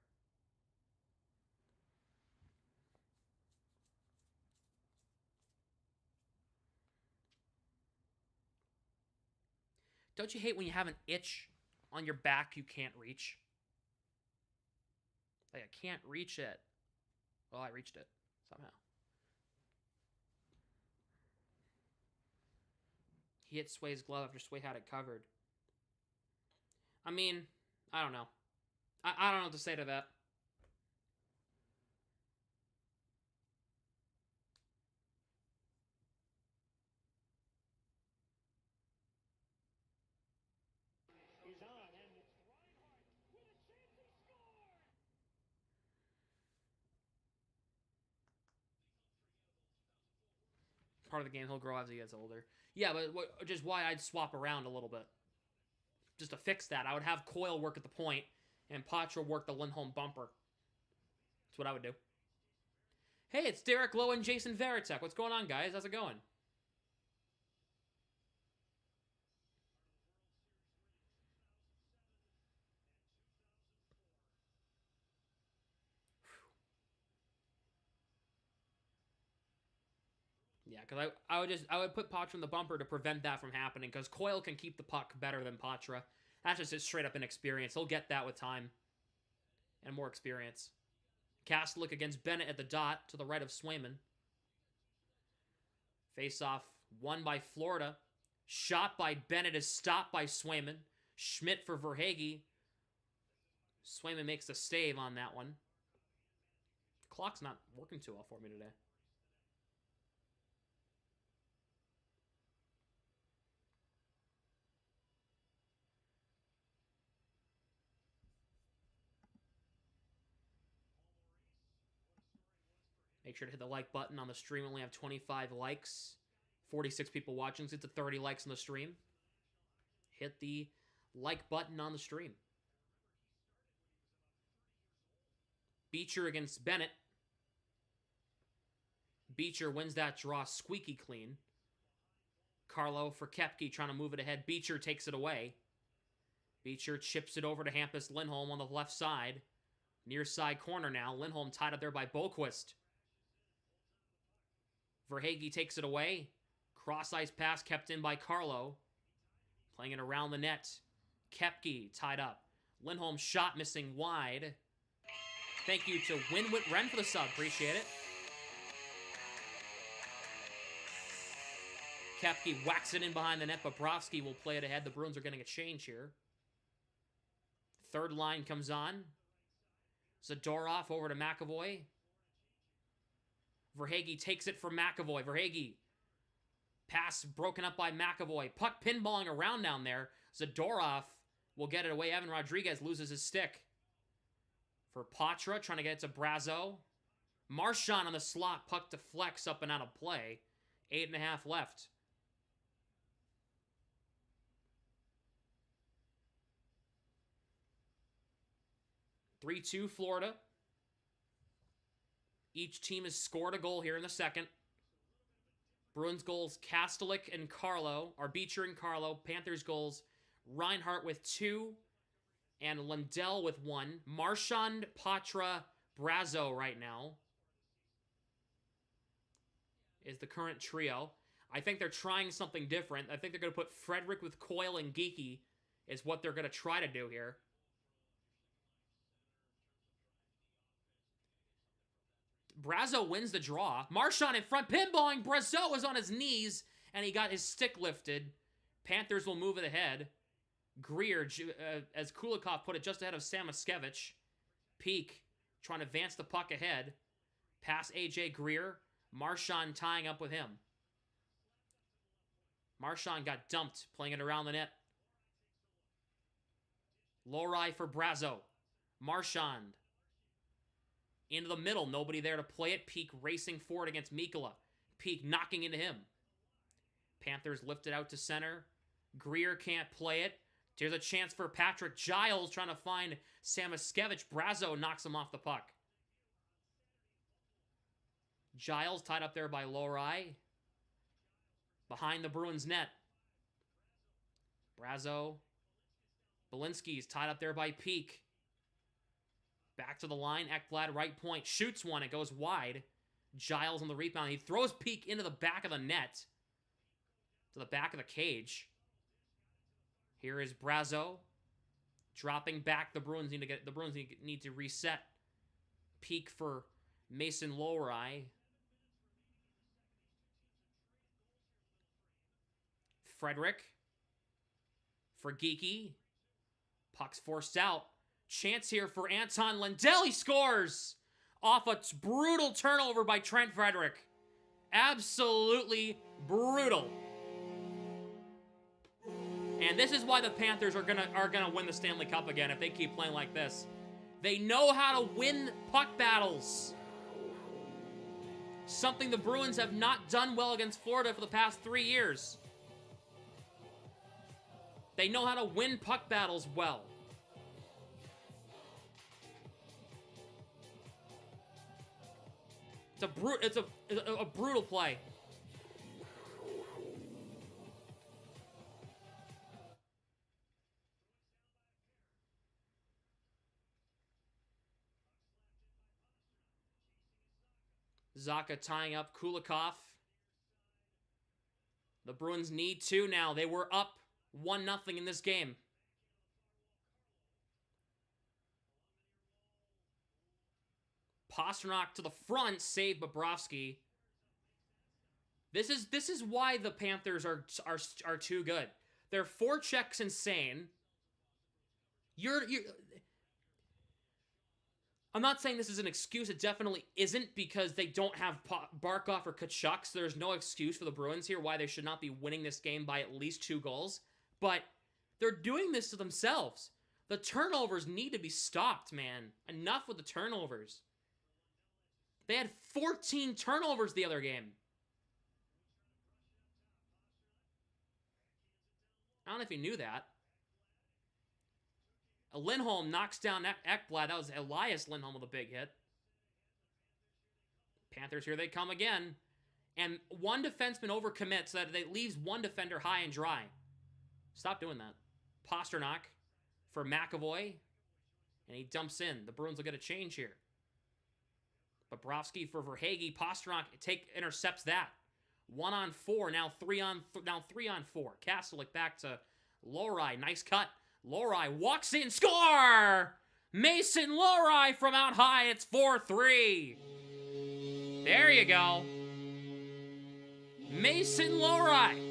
Don't you hate when you have an itch on your back you can't reach? Like, I can't reach it. Well, I reached it somehow. He hit Sway's glove after Sway had it covered. I mean, I don't know. I don't know what to say to that. Part of the game, he'll grow as he gets older. Yeah, but just why I'd swap around a little bit. Just to fix that, I would have Coyle work at the point, and Patra work the Lindholm bumper. That's what I would do. Hey, it's Derek Lowe and Jason Veritek. What's going on, guys? How's it going? Yeah, because I would put Patra in the bumper to prevent that from happening, because Coyle can keep the puck better than Patra. That's just his straight up inexperience. He'll get that with time and more experience. Kastelic against Bennett at the dot to the right of Swayman. Face-off won by Florida. Shot by Bennett is stopped by Swayman. Schmidt for Verhaeghe. Swayman makes the save on that one. Clock's not working too well for me today. Make sure to hit the like button on the stream. We only have 25 likes. 46 people watching. So it's 30 likes on the stream. Hit the like button on the stream. Beecher against Bennett. Beecher wins that draw squeaky clean. Carlo for Koepke trying to move it ahead. Beecher takes it away. Beecher chips it over to Hampus Lindholm on the left side. Near side corner now. Lindholm tied up there by Boquist. Verhaeghe takes it away. Cross-ice pass kept in by Carlo. Playing it around the net. Koepke tied up. Lindholm shot missing wide. Thank you to Winwit Ren for the sub. Appreciate it. Koepke whacks it in behind the net. Bobrovsky will play it ahead. The Bruins are getting a change here. Third line comes on. Zadorov over to McAvoy. Verhaeghe takes it from McAvoy. Verhaeghe. Pass broken up by McAvoy. Puck pinballing around down there. Zadorov will get it away. Evan Rodriguez loses his stick. For Patra, trying to get it to Brazo. Marchand on the slot. Puck deflects up and out of play. 8.5 left. (3-2) Florida. Each team has scored a goal here in the second. Bruins goals, Kastelic and Carlo, or Beecher and Carlo. Panthers goals, Reinhardt with 2, and Lundell with 1. Marchand, Patra, Brazo right now is the current trio. I think they're trying something different. I think they're going to put Frederick with Coyle and Geeky is what they're going to try to do here. Brazo wins the draw. Marchand in front, pinballing. Brazo is on his knees, and he got his stick lifted. Panthers will move it ahead. Greer, as Kulikov put it, just ahead of Samoskevich. Peak, trying to advance the puck ahead. Pass AJ Greer. Marchand tying up with him. Marchand got dumped, playing it around the net. Lohrei for Brazo. Marchand. Into the middle, nobody there to play it. Peak racing forward against Mikkola. Peak knocking into him. Panthers lift it out to center. Greer can't play it. Here's a chance for Patrick Giles trying to find Samoskevich. Brazo knocks him off the puck. Giles tied up there by Lohrei. Behind the Bruins net. Brazo Belinsky's tied up there by Peak. Back to the line. Ekblad, right point. Shoots one. It goes wide. Giles on the rebound. He throws Peak into the back of the net. To the back of the cage. Here is Brazo. Dropping back. The Bruins need to reset. Peak for Mason Lowry. Frederick. For Geeky. Puck's forced out. Chance here for Anton Lundell. He scores off a brutal turnover by Trent Frederick. Absolutely brutal. And this is why the Panthers are gonna win the Stanley Cup again if they keep playing like this. They know how to win puck battles. Something the Bruins have not done well against Florida for the past 3 years. They know how to win puck battles well. It's a brutal play. Zacha tying up Kulikov. The Bruins need 2 now. They were up 1-0 in this game. Pasternak to the front, save Bobrovsky. This is why the Panthers are too good. Their forecheck's insane. I'm not saying this is an excuse. It definitely isn't, because they don't have Barkov or Tkachuk, so there's no excuse for the Bruins here why they should not be winning this game by at least 2 goals. But they're doing this to themselves. The turnovers need to be stopped, man. Enough with the turnovers. They had 14 turnovers the other game. I don't know if you knew that. Lindholm knocks down Ekblad. That was Elias Lindholm with a big hit. Panthers, here they come again. And one defenseman overcommits so that it leaves one defender high and dry. Stop doing that. Pasternak for McAvoy. And he dumps in. The Bruins will get a change here. Bobrovsky for Verhaeghe. Pasternak intercepts that. 1-on-4. Now 3-on-4. Kastelik back to Lowry. Nice cut. Lowry walks in. Score! Mason Lowry from out high. It's 4-3. There you go. Mason Lowry.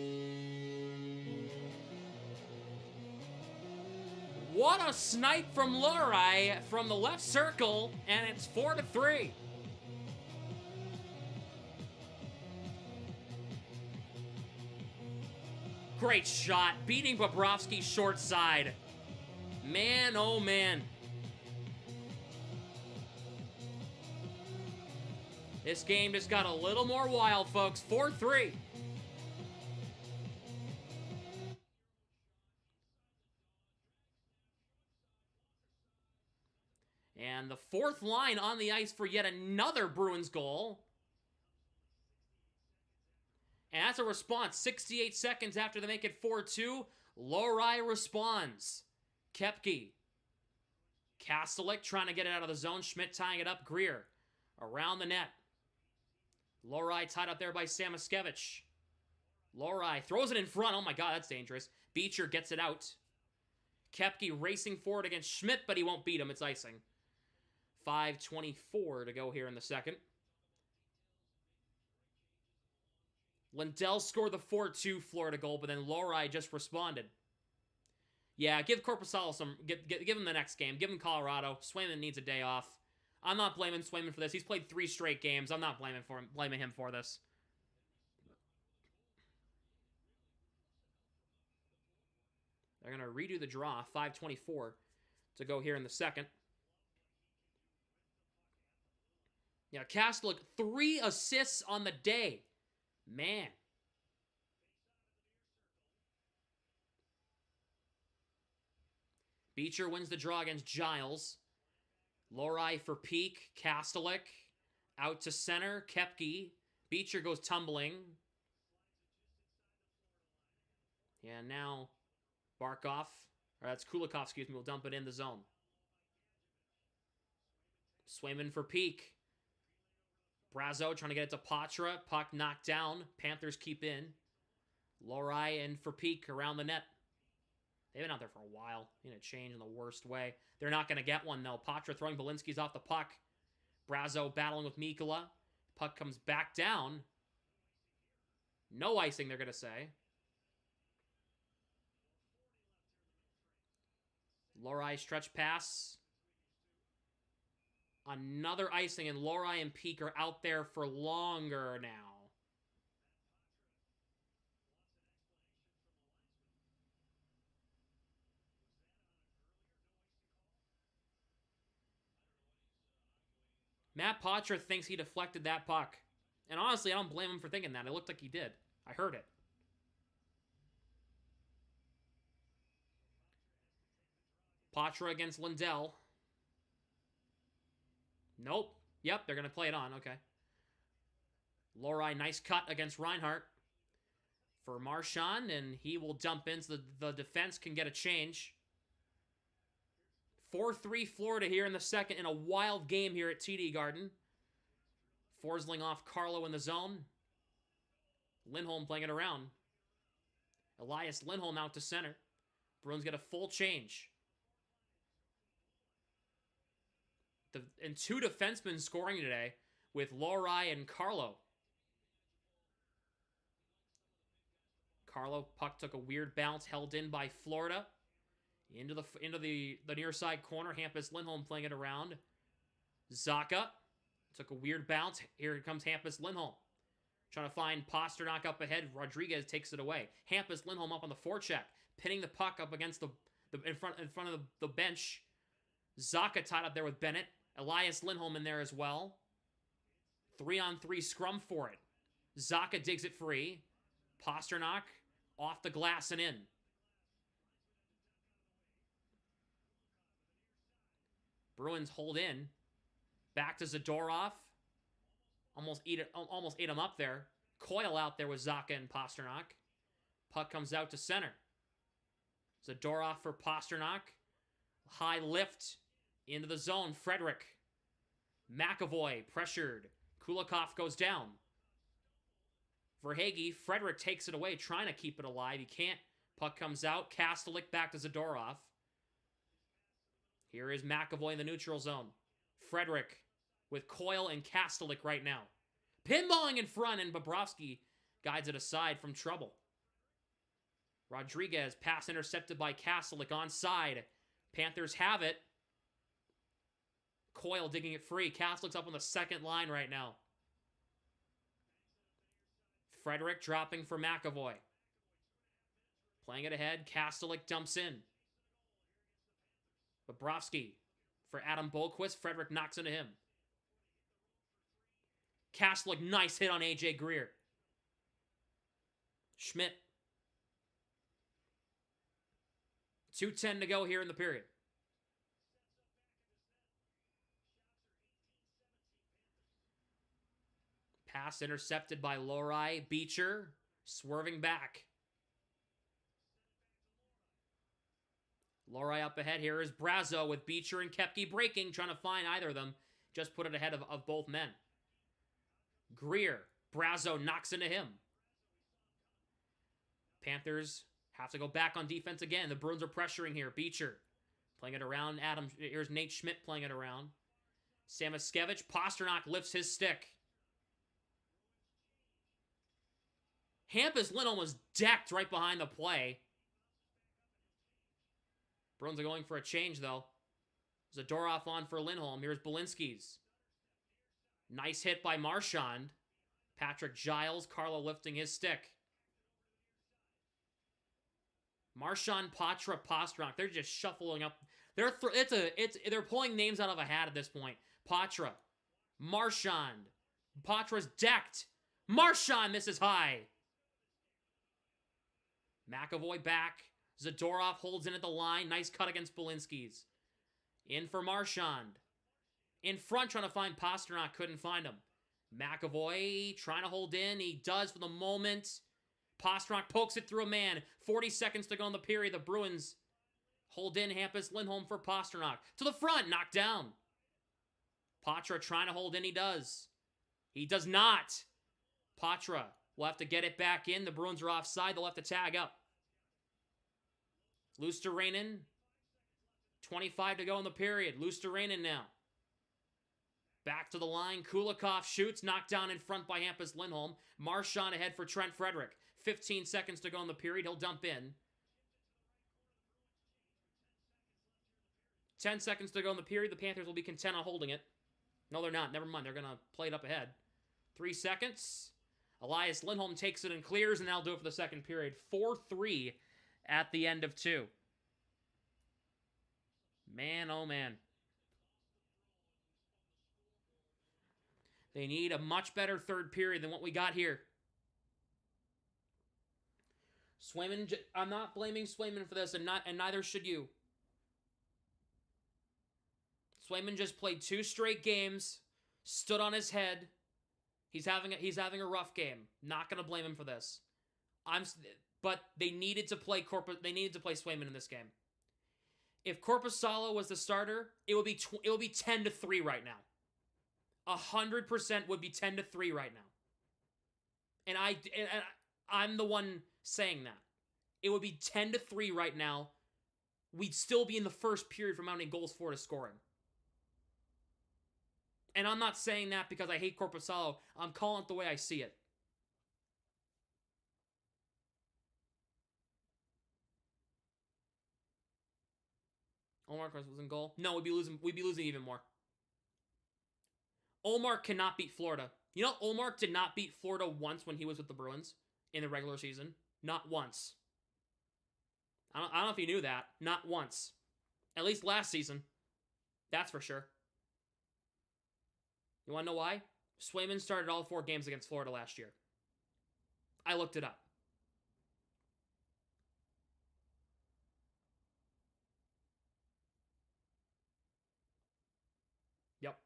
What a snipe from Lowry from the left circle, and it's 4-3. Great shot, beating Bobrovsky short side. Man, oh man. This game just got a little more wild, folks. 4-3. And the 4th line on the ice for yet another Bruins goal. And that's a response. 68 seconds after they make it 4-2, Lowry responds. Koepke. Kastelik trying to get it out of the zone. Schmidt tying it up. Greer around the net. Lowry tied up there by Samoskevich. Lowry throws it in front. Oh my god, that's dangerous. Beecher gets it out. Koepke racing forward against Schmidt, but he won't beat him. It's icing. 5:24 to go here in the second. Lundell scored the 4-2 Florida goal, but then Lowry just responded. Yeah, give Korpisalo give him the next game. Give him Colorado. Swayman needs a day off. I'm not blaming Swayman for this. He's played 3 straight games. I'm not blaming him for this. They're going to redo the draw. 5:24 to go here in the second. Yeah, Kastelik, 3 assists on the day. Man. Beecher wins the draw against Giles. Lowry for Peak. Kastelik. Out to center. Koepke. Beecher goes tumbling. Yeah, now Barkov Or that's Kulikov, excuse me, will dump it in the zone. Swayman for Peak. Brazo trying to get it to Patra. Puck knocked down. Panthers keep in. Lorai and for Peak around the net. They've been out there for a while. In a change in the worst way. They're not going to get one, though. Patra throwing Balinski's off the puck. Brazo battling with Mikkola. Puck comes back down. No icing, they're going to say. Lorai stretch pass. Another icing, and Lorai and Peak are out there for longer now. Matt Patra thinks he deflected that puck. And honestly, I don't blame him for thinking that. It looked like he did. I heard it. Patra against Lindell. Nope. Yep, they're going to play it on. Okay. Lorai, nice cut against Reinhardt for Marchand, and he will dump in so the defense can get a change. 4-3 Florida here in the second in a wild game here at TD Garden. Forsling off Carlo in the zone. Lindholm playing it around. Elias Lindholm out to center. Bruins get a full change. And two defensemen scoring today with Lorai and Carlo. Carlo, puck took a weird bounce, held in by Florida. Into the near side corner. Hampus Lindholm playing it around. Zacha took a weird bounce. Here comes Hampus Lindholm. Trying to find Pasternak up ahead. Rodriguez takes it away. Hampus Lindholm up on the forecheck. Pinning the puck up against in front of the bench. Zacha tied up there with Bennett. Elias Lindholm in there as well. 3-on-3 scrum for it. Zacha digs it free. Pasternak off the glass and in. Bruins hold in. Back to Zadorov. Almost ate him up there. Coyle out there with Zacha and Pasternak. Puck comes out to center. Zadorov for Pasternak. High lift into the zone. Frederick. McAvoy pressured. Kulikov goes down. Verhaeghe. Frederick takes it away, trying to keep it alive. He can't. Puck comes out. Kastelik back to Zadorov. Here is McAvoy in the neutral zone. Frederick with Coyle and Kastelik right now. Pinballing in front, and Bobrovsky guides it aside from trouble. Rodriguez, pass intercepted by Kastelik onside. Panthers have it. Coyle digging it free. Kastelik's up on the second line right now. Frederick dropping for McAvoy. Playing it ahead. Kastelik dumps in. Bobrovsky for Adam Bohlquist. Frederick knocks into him. Kastelik, nice hit on AJ Greer. Schmidt. 2:10 to go here in the period. Pass intercepted by Lorai. Beecher swerving back. Lorai up ahead. Here is Brazo with Beecher and Koepke breaking, trying to find either of them. Just put it ahead of both men. Greer. Brazo knocks into him. Panthers have to go back on defense again. The Bruins are pressuring here. Beecher playing it around. Here's Nate Schmidt playing it around. Samoskevich. Pasternak lifts his stick. Hampus Lindholm was decked right behind the play. Bruins are going for a change, though. Zadorov on for Lindholm. Here's Balinski's. Nice hit by Marchand. Patrick Giles. Carlo lifting his stick. Marchand, Patra, Pasternak. They're just shuffling up. They're pulling names out of a hat at this point. Patra. Marchand. Patra's decked. Marchand misses high. McAvoy back. Zadorov holds in at the line. Nice cut against Balinski's. In for Marchand. In front trying to find Pasternak. Couldn't find him. McAvoy trying to hold in. He does for the moment. Pasternak pokes it through a man. 40 seconds to go in the period. The Bruins Hold in Hampus Lindholm for Pasternak. To the front, knocked down. Patra trying to hold in, he does. He does not. Patra will have to get it back in. The Bruins are offside, they'll have to tag up. Luosterainen, 25 to go in the period. Luosterainen now. Back to the line. Kulikov shoots, knocked down in front by Hampus Lindholm. Marchand ahead for Trent Frederick. 15 seconds to go in the period. He'll dump in. 10 seconds to go in the period. The Panthers will be content on holding it. No, they're not. Never mind. They're going to play it up ahead. 3 seconds. Elias Lindholm takes it and clears, and that'll do it for the second period. 4-3 at the end of 2. Man, oh man. They need a much better third period than what we got here. Swayman, I'm not blaming Swayman for this, and neither should you. Swayman just played 2 straight games, stood on his head. He's having a rough game. Not gonna blame him for this. But they needed to play Swayman in this game. If Korpisalo was the starter, it would be 10-3 right now. 100% would be 10-3 right now. And I'm the one saying that. It would be 10-3 right now. We'd still be in the first period for mounting goals for to scoring. And I'm not saying that because I hate Korpisalo. I'm calling it the way I see it. Olmark was in goal. No, we'd be losing even more. Olmark cannot beat Florida. You know, Olmark did not beat Florida once when he was with the Bruins in the regular season. Not once. I don't know if you knew that. Not once. At least last season. That's for sure. You want to know why? Swayman started all 4 games against Florida last year. I looked it up. Yep.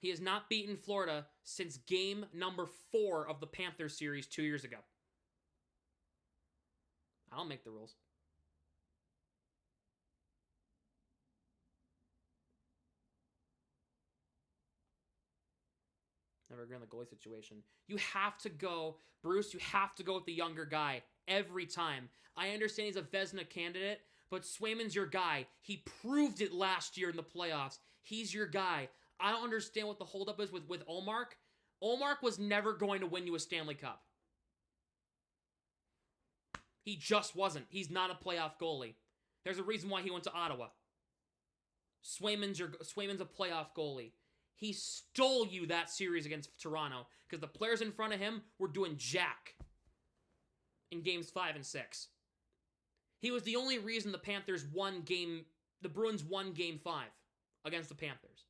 He has not beaten Florida since game number 4 of the Panthers series 2 years ago. I don't make the rules. Never agree on the goalie situation. You have to go, Bruce, you have to go with the younger guy every time. I understand he's a Vezina candidate, but Swayman's your guy. He proved it last year in the playoffs. He's your guy. I don't understand what the holdup is with Olmark. Olmark was never going to win you a Stanley Cup. He just wasn't. He's not a playoff goalie. There's a reason why he went to Ottawa. Swayman's a playoff goalie. He stole you that series against Toronto because the players in front of him were doing jack in games 5 and 6. He was the only reason the Bruins won game 5 against the Panthers.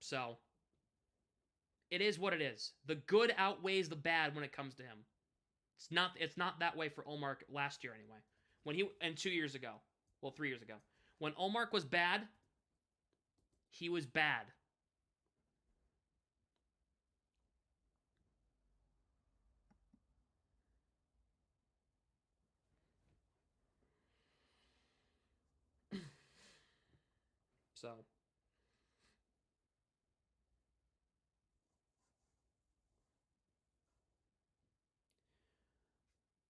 So, it is what it is. The good outweighs the bad when it comes to him. It's not that way for Olmark last year anyway. And 2 years ago. Well, 3 years ago. When Olmark was bad, he was bad. So.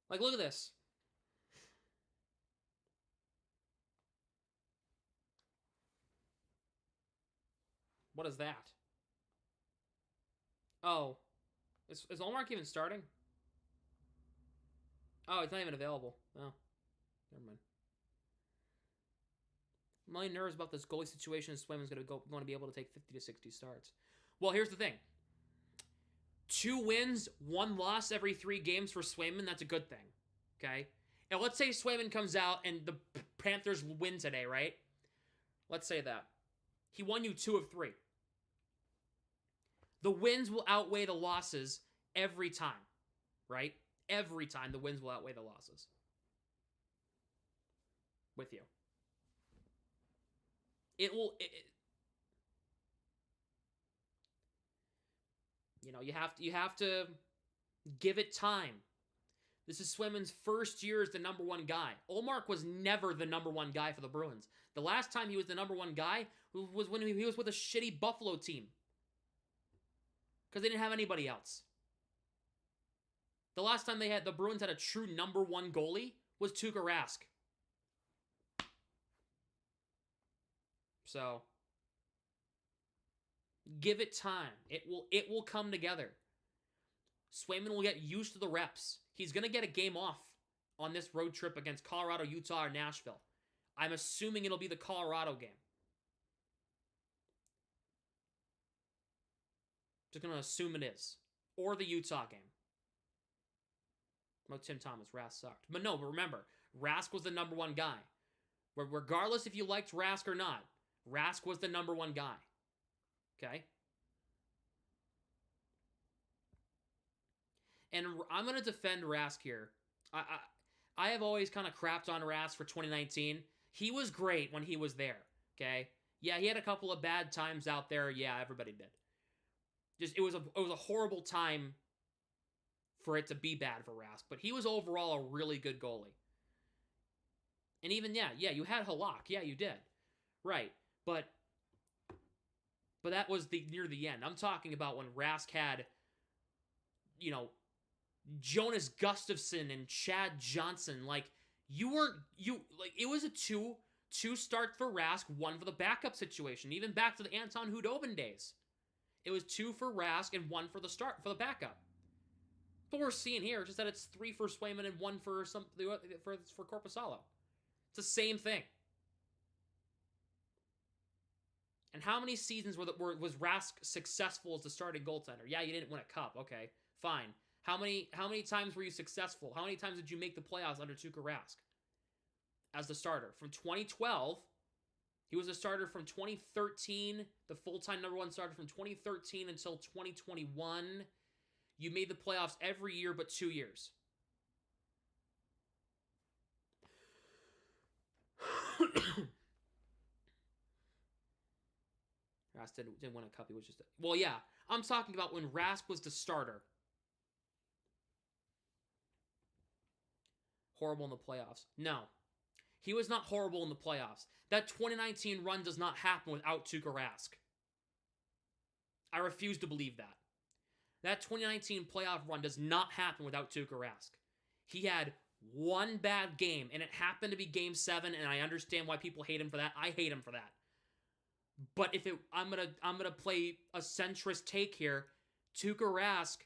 Like, look at this. What is that? Oh. Is Olmark even starting? Oh, it's not even available. Oh. Never mind. I'm really nervous about this goalie situation. Swayman's going to be able to take 50 to 60 starts. Well, here's the thing. 2 wins, 1 loss every 3 games for Swayman. That's a good thing. Okay? And let's say Swayman comes out and the Panthers win today, right? Let's say that. He won you 2 of 3. The wins will outweigh the losses every time, right? Every time the wins will outweigh the losses. With you. You know, you have to give it time. This is Swayman's first year as the number one guy. Ullmark was never the number one guy for the Bruins. The last time he was the number one guy was when he was with a shitty Buffalo team. Because they didn't have anybody else. The last time the Bruins had a true number one goalie was Tuukka Rask. So, give it time. It will come together. Swayman will get used to the reps. He's going to get a game off on this road trip against Colorado, Utah, or Nashville. I'm assuming it'll be the Colorado game. Just going to assume it is. Or the Utah game. No, Tim Thomas, Rask sucked. But remember, Rask was the number one guy. Regardless if you liked Rask or not, Rask was the number one guy. Okay? And I'm going to defend Rask here. I have always kind of crapped on Rask for 2019. He was great when he was there. Okay? Yeah, he had a couple of bad times out there. Yeah, everybody did. It was a horrible time for it to be bad for Rask, but he was overall a really good goalie. And even you had Halak. Yeah, you did. Right. But that was near the end. I'm talking about when Rask had, Jonas Gustafsson and Chad Johnson. It was a two start for Rask, one for the backup situation. Even back to the Anton Hudobin days. It was 2 for Rask and 1 for the backup. What we're seeing here, just that it's 3 for Swayman and 1 for Korpisalo. It's the same thing. And how many seasons was Rask successful as the starting goaltender? Yeah, you didn't win a cup. Okay, fine. How many times were you successful? How many times did you make the playoffs under Tuukka Rask as the starter? From 2012, he was a starter from 2013, the full-time number one starter from 2013 until 2021. You made the playoffs every year but 2 years. Rask didn't win a cup. He was just... I'm talking about when Rask was the starter. Horrible in the playoffs. No. He was not horrible in the playoffs. That 2019 run does not happen without Tuukka Rask. I refuse to believe that. That 2019 playoff run does not happen without Tuukka Rask. He had one bad game, and it happened to be Game 7, and I understand why people hate him for that. I hate him for that. But I'm gonna play a centrist take here. Tuukka Rask,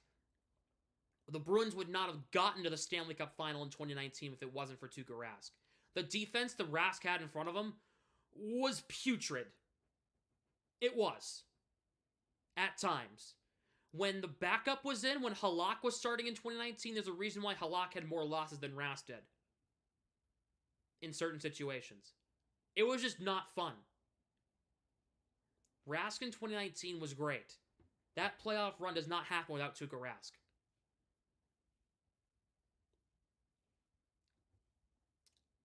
the Bruins would not have gotten to the Stanley Cup final in 2019 if it wasn't for Tuukka Rask. The defense that Rask had in front of him was putrid. It was. At times. When the backup was in, when Halak was starting in 2019, there's a reason why Halak had more losses than Rask did. In certain situations. It was just not fun. Rask in 2019 was great. That playoff run does not happen without Tuukka Rask.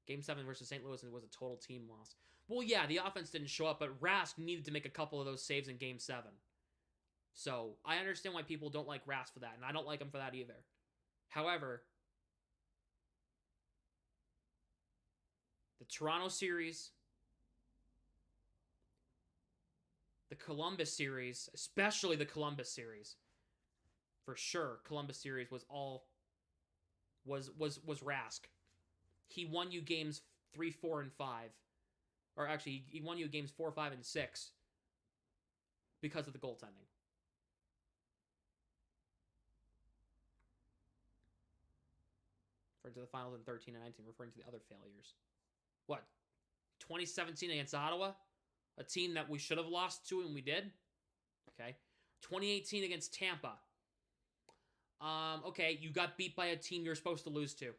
Game 7 versus St. Louis was a total team loss. Well, yeah, the offense didn't show up, but Rask needed to make a couple of those saves in Game 7. So, I understand why people don't like Rask for that, and I don't like him for that either. However, the Toronto series, the Columbus series, especially the Columbus series, for sure, Columbus series was Rask. He won you games 3, 4, and 5. Or actually, he won you games 4, 5, and 6 because of the goaltending. Referring to the finals in 13 and 19, referring to the other failures. What? 2017 against Ottawa? A team that we should have lost to and we did? Okay. 2018 against Tampa. Okay, you got beat by a team you're supposed to lose to.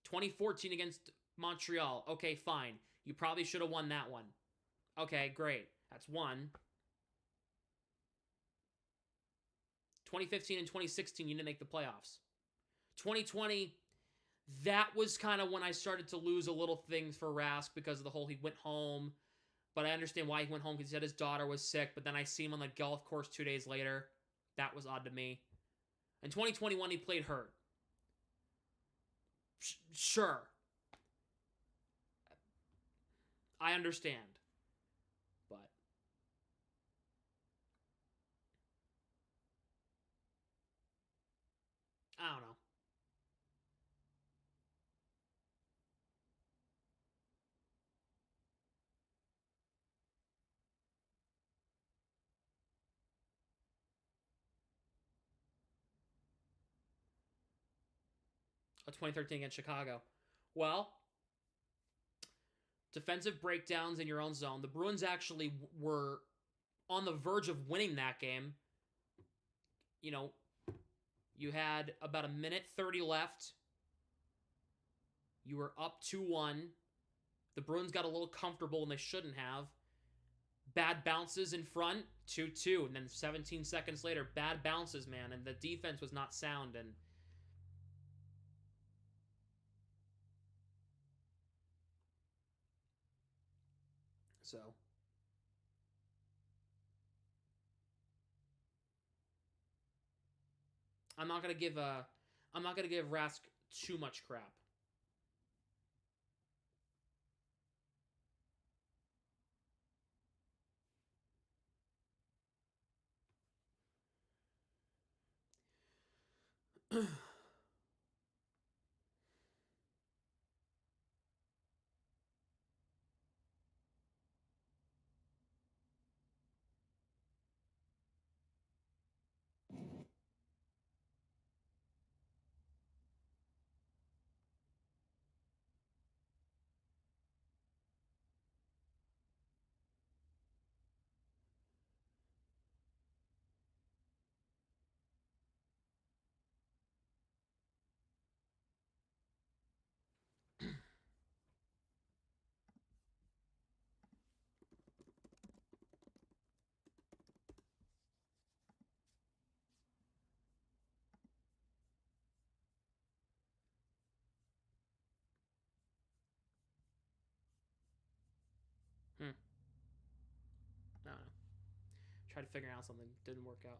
2014 against Montreal. Okay, fine. You probably should have won that one. Okay, great. That's one. 2015 and 2016, you didn't make the playoffs. 2020, that was kind of when I started to lose a little things for Rask because of the whole he went home. But I understand why he went home because he said his daughter was sick. But then I see him on the golf course 2 days later. That was odd to me. In 2021, he played hurt. Sure. I understand. But I don't know. A 2013 against Chicago. Well, defensive breakdowns in your own zone. The Bruins actually were on the verge of winning that game. You know, you had about a minute 30 left. You were up 2-1. The Bruins got a little comfortable when they shouldn't have. Bad bounces in front, 2-2. And then 17 seconds later, bad bounces, man. And the defense was not sound. And so I'm not gonna give Rask too much crap. I don't know. Tried to figure out something. Didn't work out.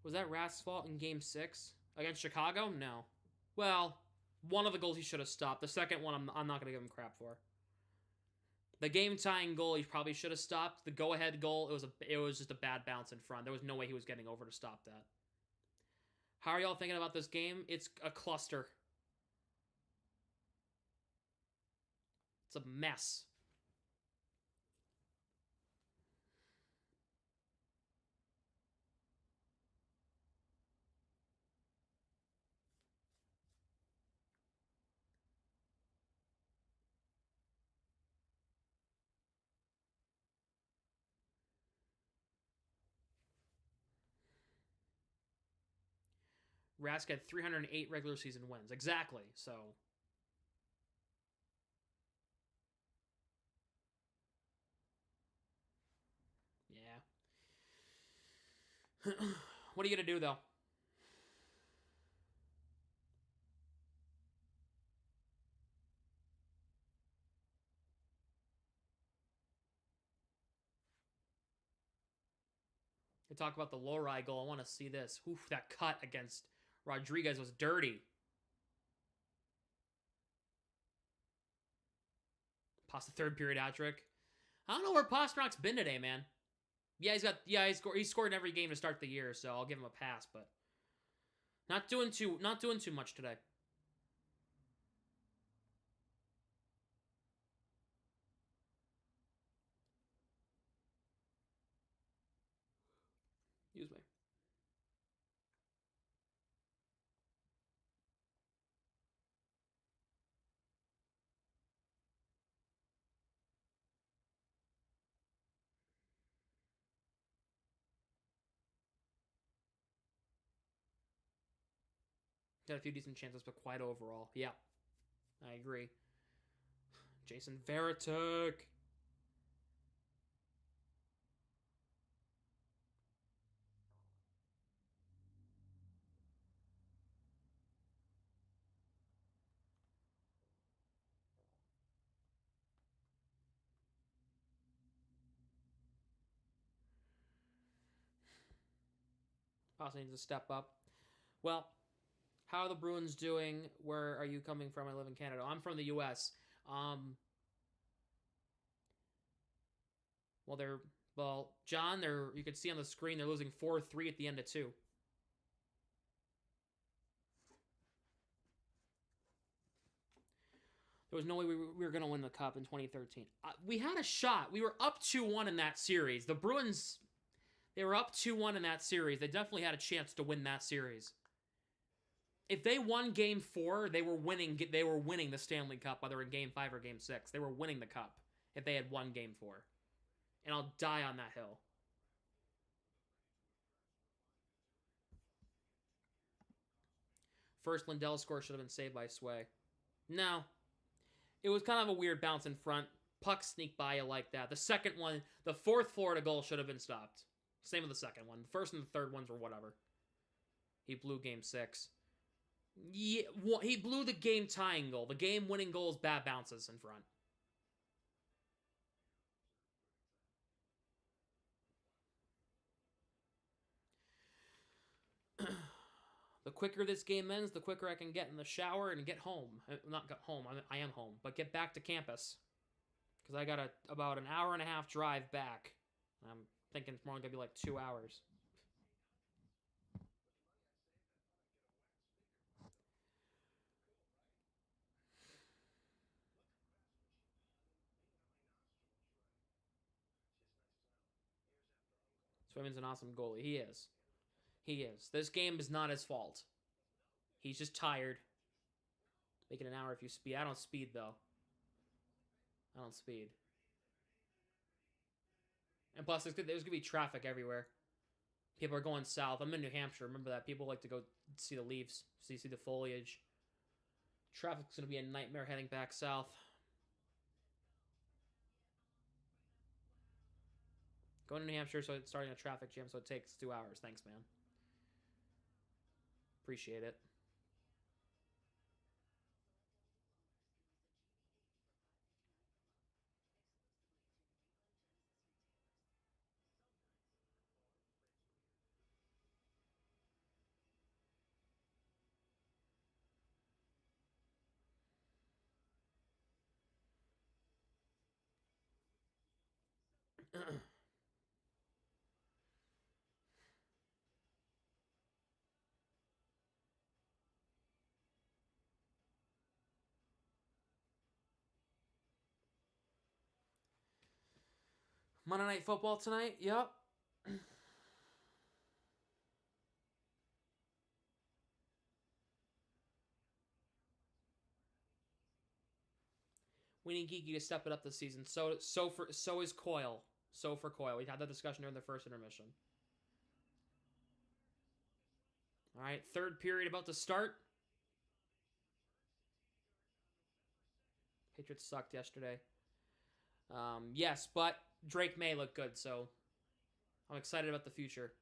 Was that Rask's fault in Game 6 against Chicago? No. Well, one of the goals he should have stopped. The second one, I'm not going to give him crap for. The game-tying goal, he probably should have stopped. The go-ahead goal, it was just a bad bounce in front. There was no way he was getting over to stop that. How are y'all thinking about this game? It's a cluster. It's a mess. Rask had 308 regular season wins. Exactly. So yeah. What are you going to do, though? To talk about the Lowry goal, I want to see this. Oof, that cut against Rodriguez was dirty. Past the third period hat trick. I don't know where Pasternak's been today, man. Yeah, he scored in every game to start the year, so I'll give him a pass, but not doing too much today. Excuse me. Got a few decent chances, but quiet overall. Yeah, I agree. Jason Veritek. Also needs to step up. Well, how are the Bruins doing? Where are you coming from? I live in Canada. I'm from the U.S. John, you can see on the screen they're losing 4-3 at the end of 2. There was no way we were going to win the Cup in 2013. We had a shot. We were up 2-1 in that series. The Bruins, they were up 2-1 in that series. They definitely had a chance to win that series. If they won Game 4, they were winning the Stanley Cup, whether in Game 5 or Game 6. They were winning the Cup if they had won Game 4. And I'll die on that hill. First Lindell score should have been saved by Sway. No. It was kind of a weird bounce in front. Puck sneak by you like that. The second one, the fourth Florida goal should have been stopped. Same with the second one. The first and the third ones were whatever. He blew Game 6. Yeah, he blew the game tying goal. The game winning goal is bad bounces in front. The quicker this game ends, the quicker I can get in the shower and get home. Not get home, I am home, but get back to campus. Because I got about an hour and a half drive back. I'm thinking it's more going to be like 2 hours. Swayman's an awesome goalie. He is. He is. This game is not his fault. He's just tired. Make it an hour if you speed. I don't speed, though. I don't speed. And plus, there's going to be traffic everywhere. People are going south. I'm in New Hampshire. Remember that. People like to go see the leaves, see the foliage. Traffic's going to be a nightmare heading back south. Going to New Hampshire, so it's starting a traffic jam, so it takes 2 hours. Thanks, man. Appreciate it. Monday Night Football tonight? Yep. We need Geeky to step it up this season. So is Coyle. So for Coyle. We had that discussion during the first intermission. All right, third period about to start. Patriots sucked yesterday. Yes, but Drake May looked good, so I'm excited about the future.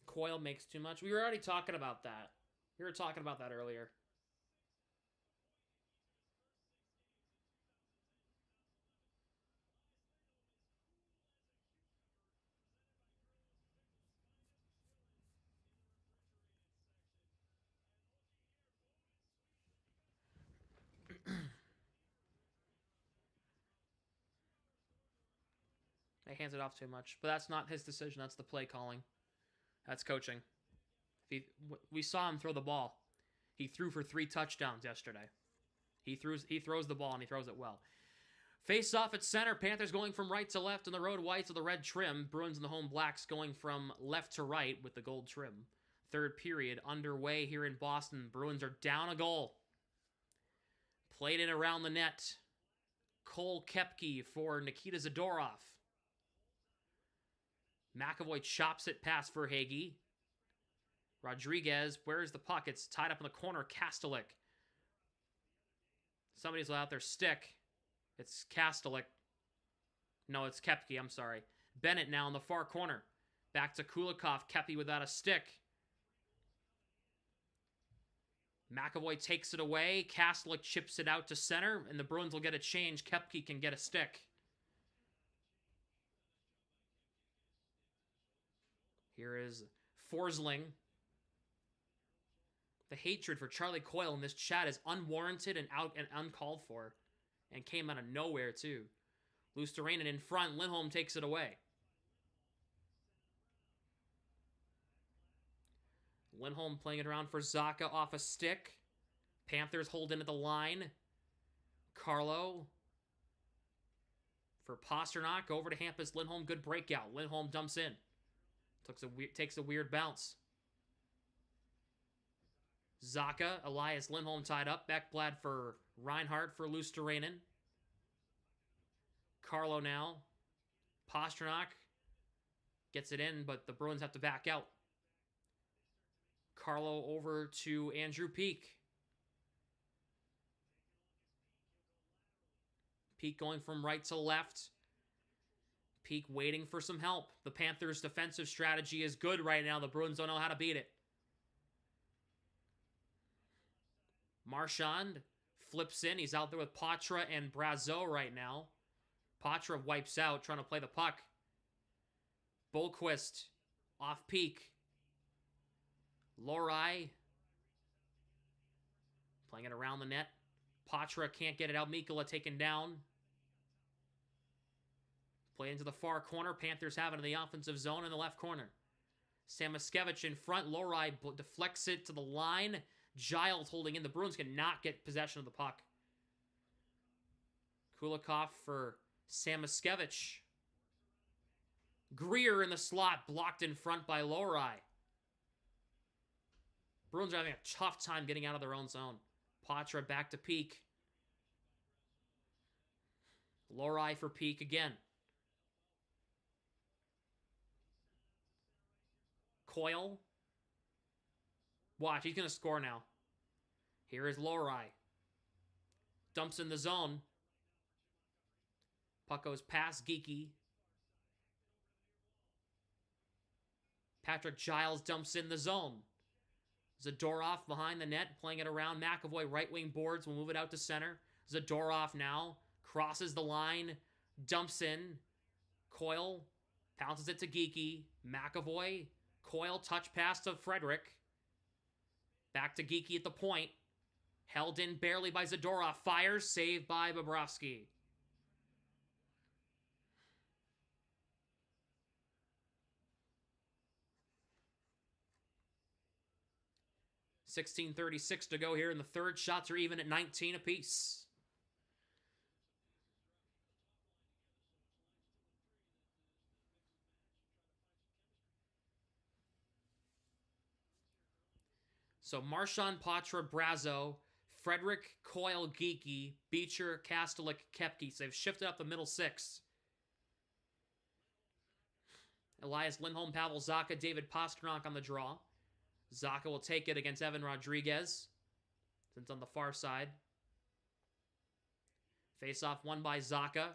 Coyle makes too much. We were already talking about that. We were talking about that earlier. He hands it off too much. But that's not his decision. That's the play calling. That's coaching. We saw him throw the ball. He threw for 3 touchdowns yesterday. He throws the ball, and he throws it well. Face off at center. Panthers going from right to left on the road whites with the red trim. Bruins and the home blacks going from left to right with the gold trim. Third period underway here in Boston. Bruins are down a goal. Played in around the net. Cole Koepke for Nikita Zadorov. McAvoy chops it past for Hagee. Rodriguez, where's the puck? It's tied up in the corner. Kastelik Somebody's without their stick. It's Kastelik. No, it's Kepke, I'm sorry. Bennett now in the far corner. Back to Kulikov. Kepke without a stick. McAvoy takes it away. Kastelik chips it out to center, and the Bruins will get a change. Kepke can get a stick. Here is Forsling. The hatred for Charlie Coyle in this chat is unwarranted and uncalled for. And came out of nowhere, too. Luosterainen in front. Lindholm takes it away. Lindholm playing it around for Zacha off a stick. Panthers hold in at the line. Carlo for Pasternak. Over to Hampus Lindholm. Good breakout. Lindholm dumps in. Takes a weird bounce. Zacha. Elias Lindholm tied up. Ekblad for Reinhardt for Luosterainen. Carlo now. Pasternak gets it in, but the Bruins have to back out. Carlo over to Andrew Peeke. Peeke going from right to left. Peeke waiting for some help. The Panthers' defensive strategy is good right now. The Bruins don't know how to beat it. Marchand flips in. He's out there with Patra and Brazeau right now. Patra wipes out, trying to play the puck. Bolquist off Peeke. Lorai playing it around the net. Patra can't get it out. Mikkola taken down. Play into the far corner. Panthers have it in the offensive zone in the left corner. Samoskevich in front. Lorai deflects it to the line. Giles holding in. The Bruins cannot get possession of the puck. Kulikov for Samoskevich. Greer in the slot. Blocked in front by Lorai. Bruins are having a tough time getting out of their own zone. Patra back to Peeke. Lorai for Peeke again. Coyle. Watch, he's going to score now. Here is Lorai. Dumps in the zone. Puck goes past Geekie. Patrick Giles dumps in the zone. Zadorov behind the net, playing it around. McAvoy right wing boards, will move it out to center. Zadorov now crosses the line, dumps in. Coyle pounces it to Geekie. McAvoy, Coyle touch pass to Frederick. Back to Geekie at the point. Held in barely by Zadorov. Fires, saved by Bobrovsky. .16:36 to go here in the third. Shots are even at 19 apiece. So Marchand, Patra, Brazeau, Frederick, Coyle, Geekie, Beecher, Kastelik, Kepke. So they've shifted up the middle six. Elias Lindholm, Pavel Zacha, David Pasternak on the draw. Zacha will take it against Evan Rodriguez, since on the far side. Face-off won by Zacha.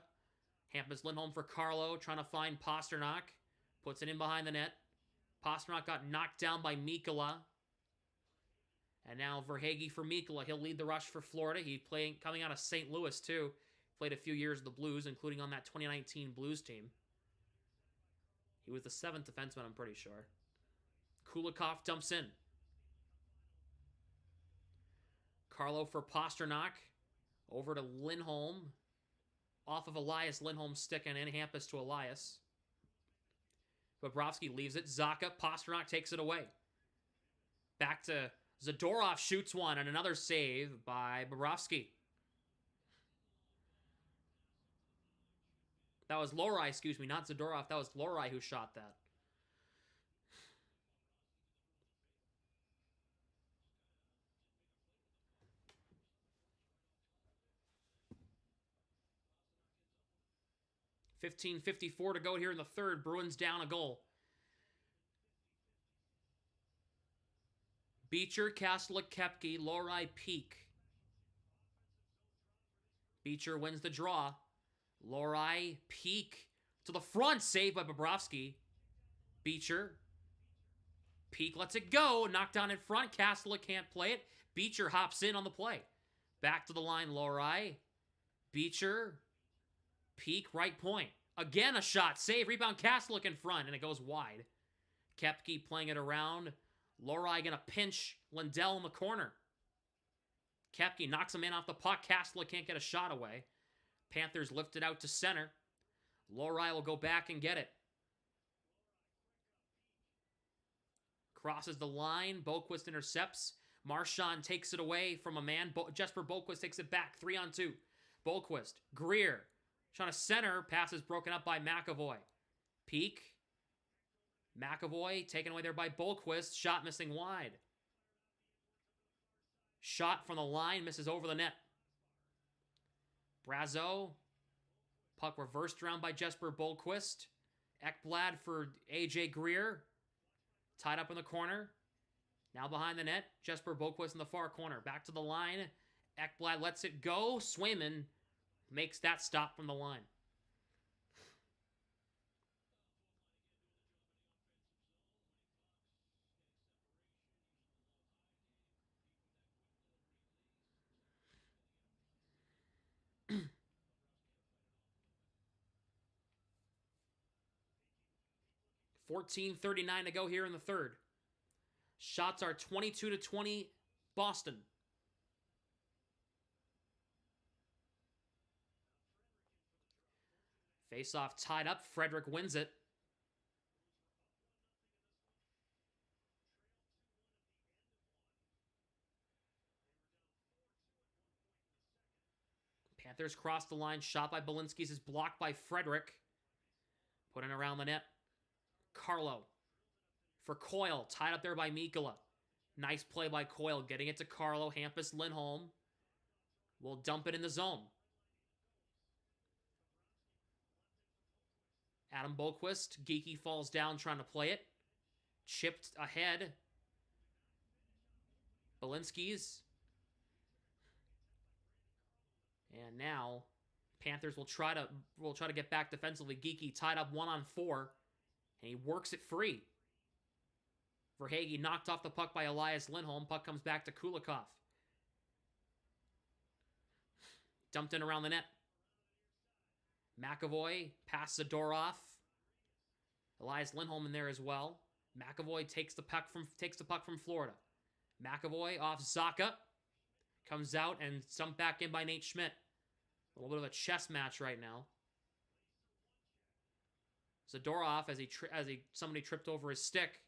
Hampus Lindholm for Carlo, trying to find Pasternak. Puts it in behind the net. Pasternak got knocked down by Mikkola. And now Verhaeghe for Mikkola. He'll lead the rush for Florida. He's coming out of St. Louis, too. Played a few years with the Blues, including on that 2019 Blues team. He was the 7th defenseman, I'm pretty sure. Kulikov dumps in. Carlo for Pasternak. Over to Lindholm. Off of Elias Lindholm's stick and in Hampus to Elias. Bobrovsky leaves it. Zacha. Pasternak takes it away. Back to Zadorov, shoots one, and another save by Bobrovsky. That was Lorai, excuse me, not Zadorov. That was Lorai who shot that. .15:54 to go here in the third. Bruins down a goal. Beecher, Kastelik, Kepke, Lorai, Peeke. Beecher wins the draw. Lohrei, peek to the front, saved by Bobrovsky. Beecher, peek, lets it go, knocked down in front. Castlewick can't play it. Beecher hops in on the play. Back to the line, Lohrei. Beecher, peek, right point. Again, a shot, save, rebound, Castlewick in front, and it goes wide. Koepke playing it around. Lohrei gonna pinch Lindell in the corner. Koepke knocks him in off the puck. Castlewick can't get a shot away. Panthers lift it out to center. Lohrei will go back and get it. Crosses the line. Boqvist intercepts. Marchand takes it away from a man. Jesper Boqvist takes it back. 3-on-2. Boqvist. Greer. Trying to center. Pass is broken up by McAvoy. Peek. McAvoy taken away there by Boqvist. Shot missing wide. Shot from the line. Misses over the net. Brazeau. Puck reversed around by Jesper Boqvist. Ekblad for AJ Greer. Tied up in the corner. Now behind the net. Jesper Boqvist in the far corner. Back to the line. Ekblad lets it go. Swayman makes that stop from the line. $14:39 to go here in the third. Shots are 22-20 Boston. Face-off tied up. Frederick wins it. Panthers cross the line. Shot by Belinsky's is blocked by Frederick. Put in around the net. Carlo for Coyle. Tied up there by Mikkola. Nice play by Coyle. Getting it to Carlo. Hampus Lindholm will dump it in the zone. Adam Boqvist. Geeky falls down trying to play it. Chipped ahead. Belinsky's. And now Panthers will try to get back defensively. Geeky tied up 1-on-4. And he works it free. Verhaeghe knocked off the puck by Elias Lindholm. Puck comes back to Kulikov. Dumped in around the net. McAvoy passes Zadorov. Elias Lindholm in there as well. McAvoy takes the puck from Florida. McAvoy off Zacha. Comes out and stumped back in by Nate Schmidt. A little bit of a chess match right now. Zadorov as somebody tripped over his stick.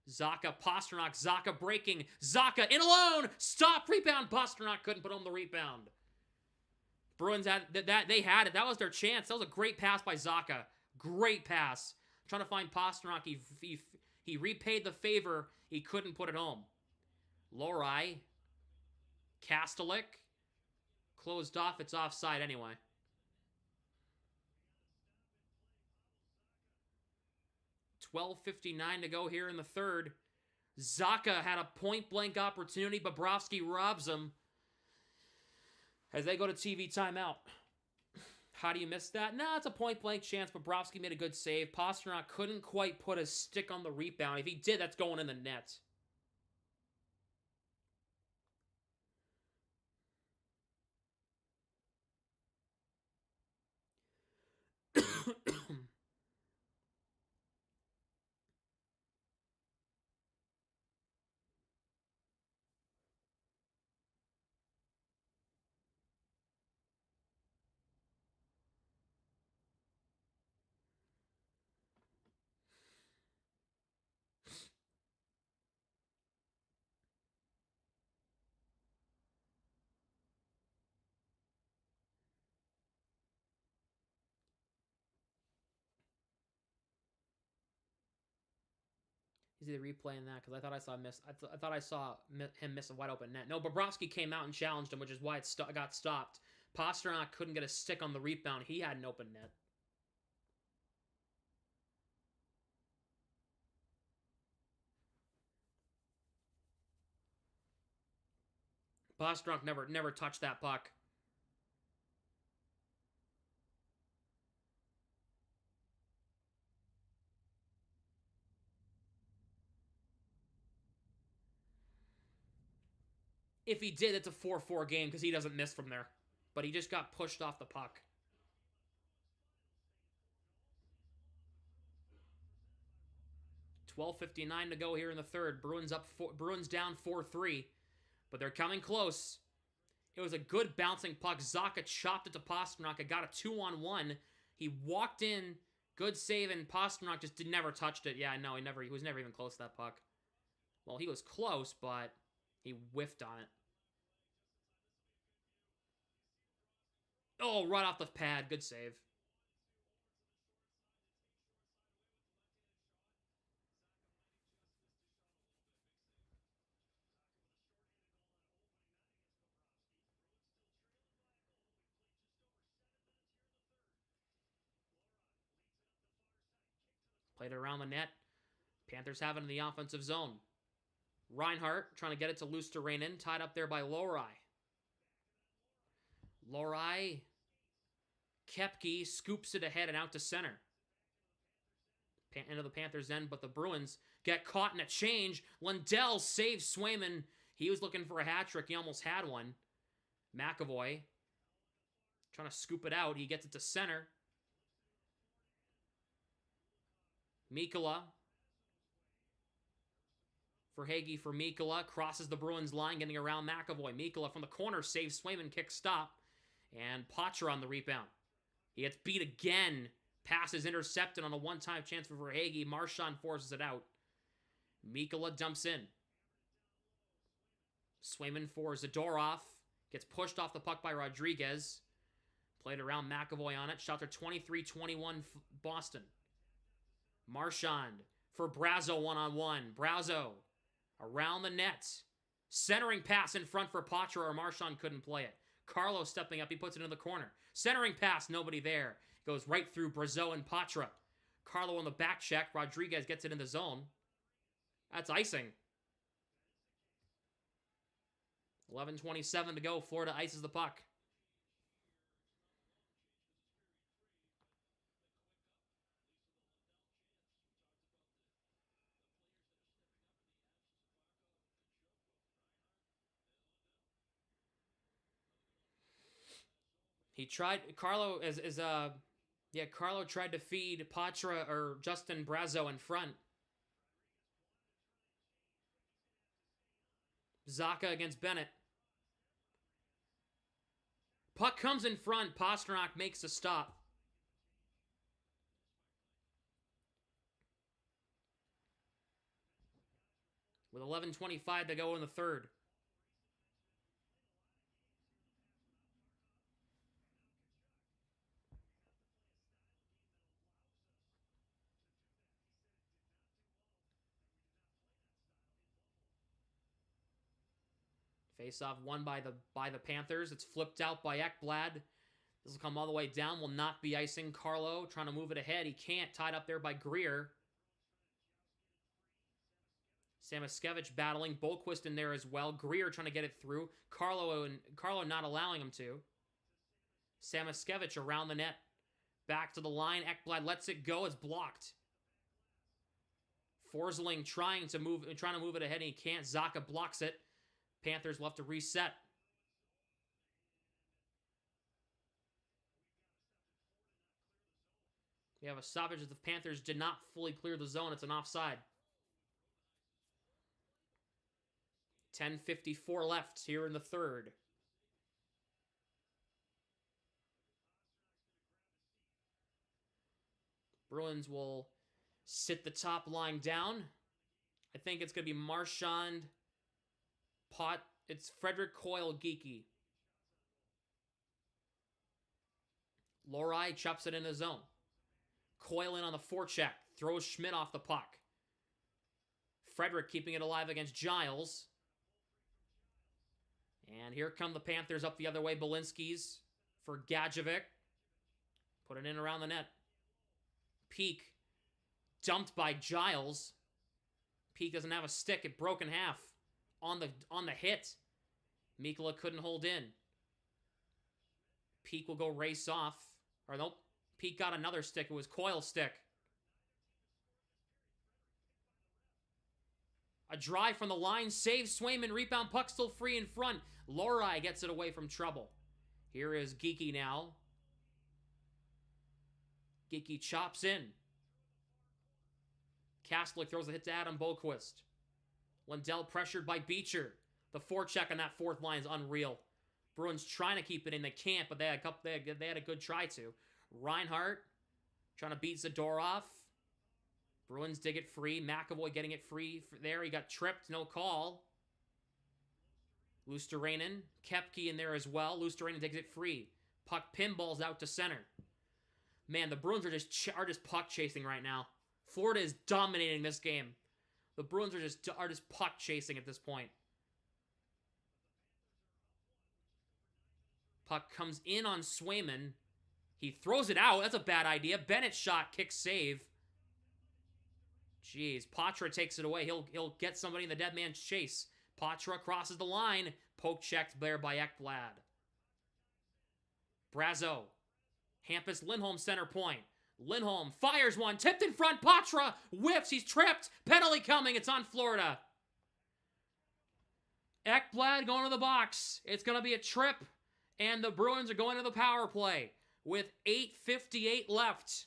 Zacha, Pasternak, Zacha breaking. Zacha in alone. Stop, rebound. Pasternak couldn't put home the rebound. Bruins had that. They had it. That was their chance. That was a great pass by Zacha. Great pass. Trying to find Pasternak. He repaid the favor. He couldn't put it home. Lohrei. Castlewick. Closed off. It's offside anyway. $12:59 to go here in the third. Zacha had a point-blank opportunity. Bobrovsky robs him as they go to TV timeout. How do you miss that? Nah, it's a point-blank chance. Bobrovsky made a good save. Pasternak couldn't quite put his stick on the rebound. If he did, that's going in the net. He's either replaying that because I thought I saw him miss a wide open net. No, Bobrovsky came out and challenged him, which is why it got stopped. Pasternak couldn't get a stick on the rebound. He had an open net. Pasternak never touched that puck. If he did, it's a 4-4 game because he doesn't miss from there. But he just got pushed off the puck. $12:59 to go here in the third. Bruins down 4-3, but they're coming close. It was a good bouncing puck. Zacha chopped it to Pastrnak. It got a 2-on-1. He walked in, good save, and Pastrnak just never touched it. Yeah, no, he was never even close to that puck. Well, he was close, but he whiffed on it. Oh, right off the pad. Good save. Played it around the net. Panthers have it in the offensive zone. Reinhart trying to get it to Luosterainen. Tied up there by Lohrei. Lohrei. Koepke scoops it ahead and out to center. Into the Panthers' end, but the Bruins get caught in a change. Lundell saves Swayman. He was looking for a hat trick. He almost had one. McAvoy trying to scoop it out. He gets it to center. Mikkola. Verhaeghe for Mikkola. Crosses the Bruins line, getting around McAvoy. Mikkola from the corner saves Swayman. Kick stop. And Poitras on the rebound. He gets beat again. Pass is intercepted on a one-time chance for Verhaeghe. Marchand forces it out. Mikkola dumps in. Swayman for Zadorov. Gets pushed off the puck by Rodriguez. Played around McAvoy on it. Shot there 23-21 Boston. Marchand for Brazo one-on-one. Brazo around the net. Centering pass in front for Poitras, or Marchand couldn't play it. Carlo stepping up. He puts it in the corner. Centering pass. Nobody there. Goes right through Brazo and Poitras. Carlo on the back check. Rodriguez gets it in the zone. That's icing. 11:27 to go. Florida ices the puck. He tried, Carlo Carlo tried to feed Poitras or Justin Brazo in front. Zacha against Bennett. Puck comes in front. Pastrnak makes a stop. With 11:25 to go in the third. Face-off won by the Panthers. It's flipped out by Ekblad. This will come all the way down. Will not be icing. Carlo trying to move it ahead. He can't. Tied up there by Greer. Samoskevich battling. Bolquist in there as well. Greer trying to get it through. Carlo not allowing him to. Samoskevich around the net. Back to the line. Ekblad lets it go. It's blocked. Forsling trying to move it ahead, and he can't. Zacha blocks it. Panthers will have to reset. We have a stoppage as the Panthers did not fully clear the zone. It's an offside. 10:54 left here in the third. Bruins will sit the top line down. I think it's going to be Marchand, it's Frederick Coyle, Geeky. Lohrei chops it in the zone. Coyle in on the forecheck. Throws Schmidt off the puck. Frederick keeping it alive against Giles. And here come the Panthers up the other way. Belinsky's for Gadjevic. Put it in around the net. Peak. Dumped by Giles. Peak doesn't have a stick. It broke in half. On the hit. Mikkola couldn't hold in. Peak will go race off. Or nope. Peak got another stick. It was Coyle's stick. A drive from the line, saves Swayman, rebound, puck still free in front. Lorai gets it away from trouble. Here is Geeky now. Geeky chops in. Kastlik throws a hit to Adam Boquist. Lundell pressured by Beecher. The forecheck on that fourth line is unreal. Bruins trying to keep it in. They can't, but they had a good try to. Reinhart trying to beat Zadorov. Bruins dig it free. McAvoy getting it free there. He got tripped. No call. Luosterainen. Kepke in there as well. Luosterainen digs it free. Puck pinballs out to center. Man, the Bruins are just puck chasing right now. Florida is dominating this game. The Bruins are just puck chasing at this point. Puck comes in on Swayman. He throws it out. That's a bad idea. Bennett shot, kick save. Jeez, Patra takes it away. He'll get somebody in the dead man's chase. Patra crosses the line. Poke checked there by Ekblad. Brazo. Hampus Lindholm center point. Lindholm fires one. Tipped in front. Patra whiffs. He's tripped. Penalty coming. It's on Florida. Ekblad going to the box. It's going to be a trip. And the Bruins are going to the power play with 8:58 left.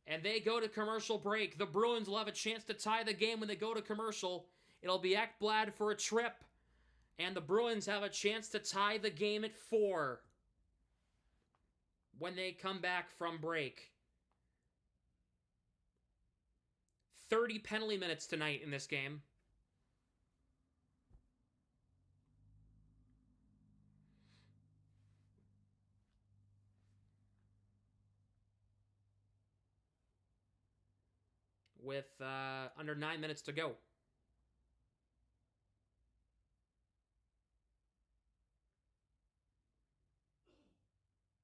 And they go to commercial break. The Bruins will have a chance to tie the game when they go to commercial. It'll be Ekblad for a trip. And the Bruins have a chance to tie the game at 4 when they come back from break. 30 penalty minutes tonight in this game. With under 9 minutes to go.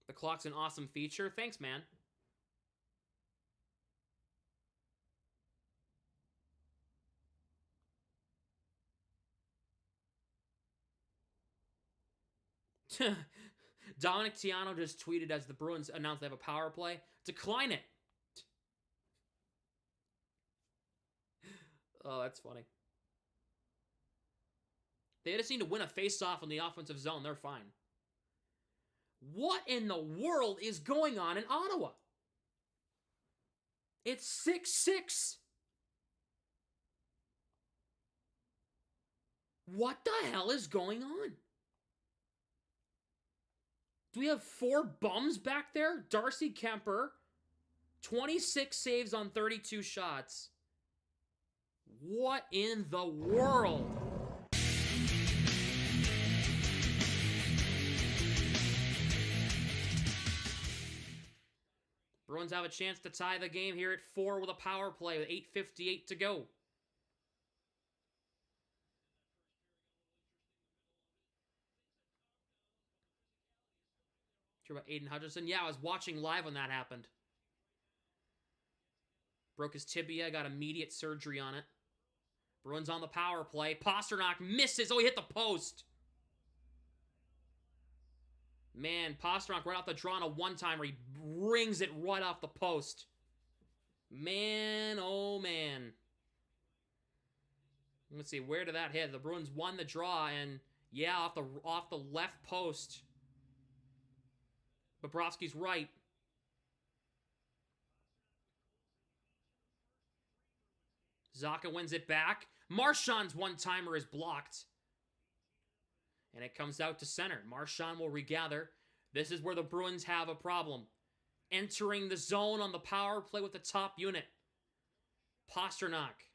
The clock's an awesome feature. Thanks, man. Dominic Tiano just tweeted as the Bruins announced they have a power play. Decline it. Oh, that's funny. They just need to win a face-off in the offensive zone. They're fine. What in the world is going on in Ottawa? It's 6-6. What the hell is going on? Do we have 4 bums back there? Darcy Kemper, 26 saves on 32 shots. What in the world? Bruins have a chance to tie the game here at 4 with a power play with 8:58 to go. Sure about Aiden Hutchinson? Yeah, I was watching live when that happened. Broke his tibia, got immediate surgery on it. Bruins on the power play. Pasternak misses. Oh, he hit the post. Man, Pasternak right off the draw on a one-timer. He rings it right off the post. Man, oh man. Let's see, where did that hit? The Bruins won the draw, and yeah, off the left post. Bobrovsky's right. Zacha wins it back. Marchand's one-timer is blocked. And it comes out to center. Marchand will regather. This is where the Bruins have a problem. Entering the zone on the power play with the top unit. Pasternak.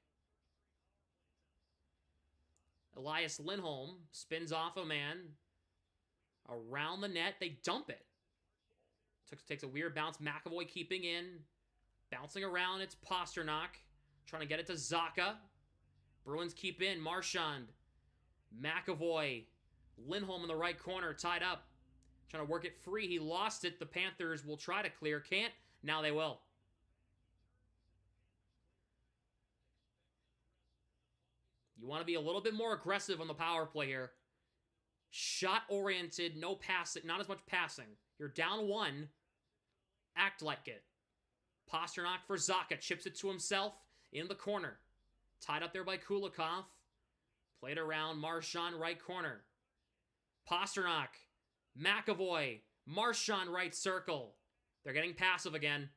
Elias Lindholm spins off a man. Around the net, they dump it. Takes a weird bounce. McAvoy keeping in. Bouncing around, it's Pasternak. Trying to get it to Zacha. Bruins keep in. Marchand. McAvoy. Lindholm in the right corner, tied up. Trying to work it free. He lost it. The Panthers will try to clear. Can't. Now they will. You want to be a little bit more aggressive on the power play here. Shot-oriented, no passing, not as much passing. You're down 1. Act like it. Pasternak for Zacha. Chips it to himself in the corner. Tied up there by Kulikov. Played around. Marchand, right corner. Pasternak. McAvoy. Marchand, right circle. They're getting passive again.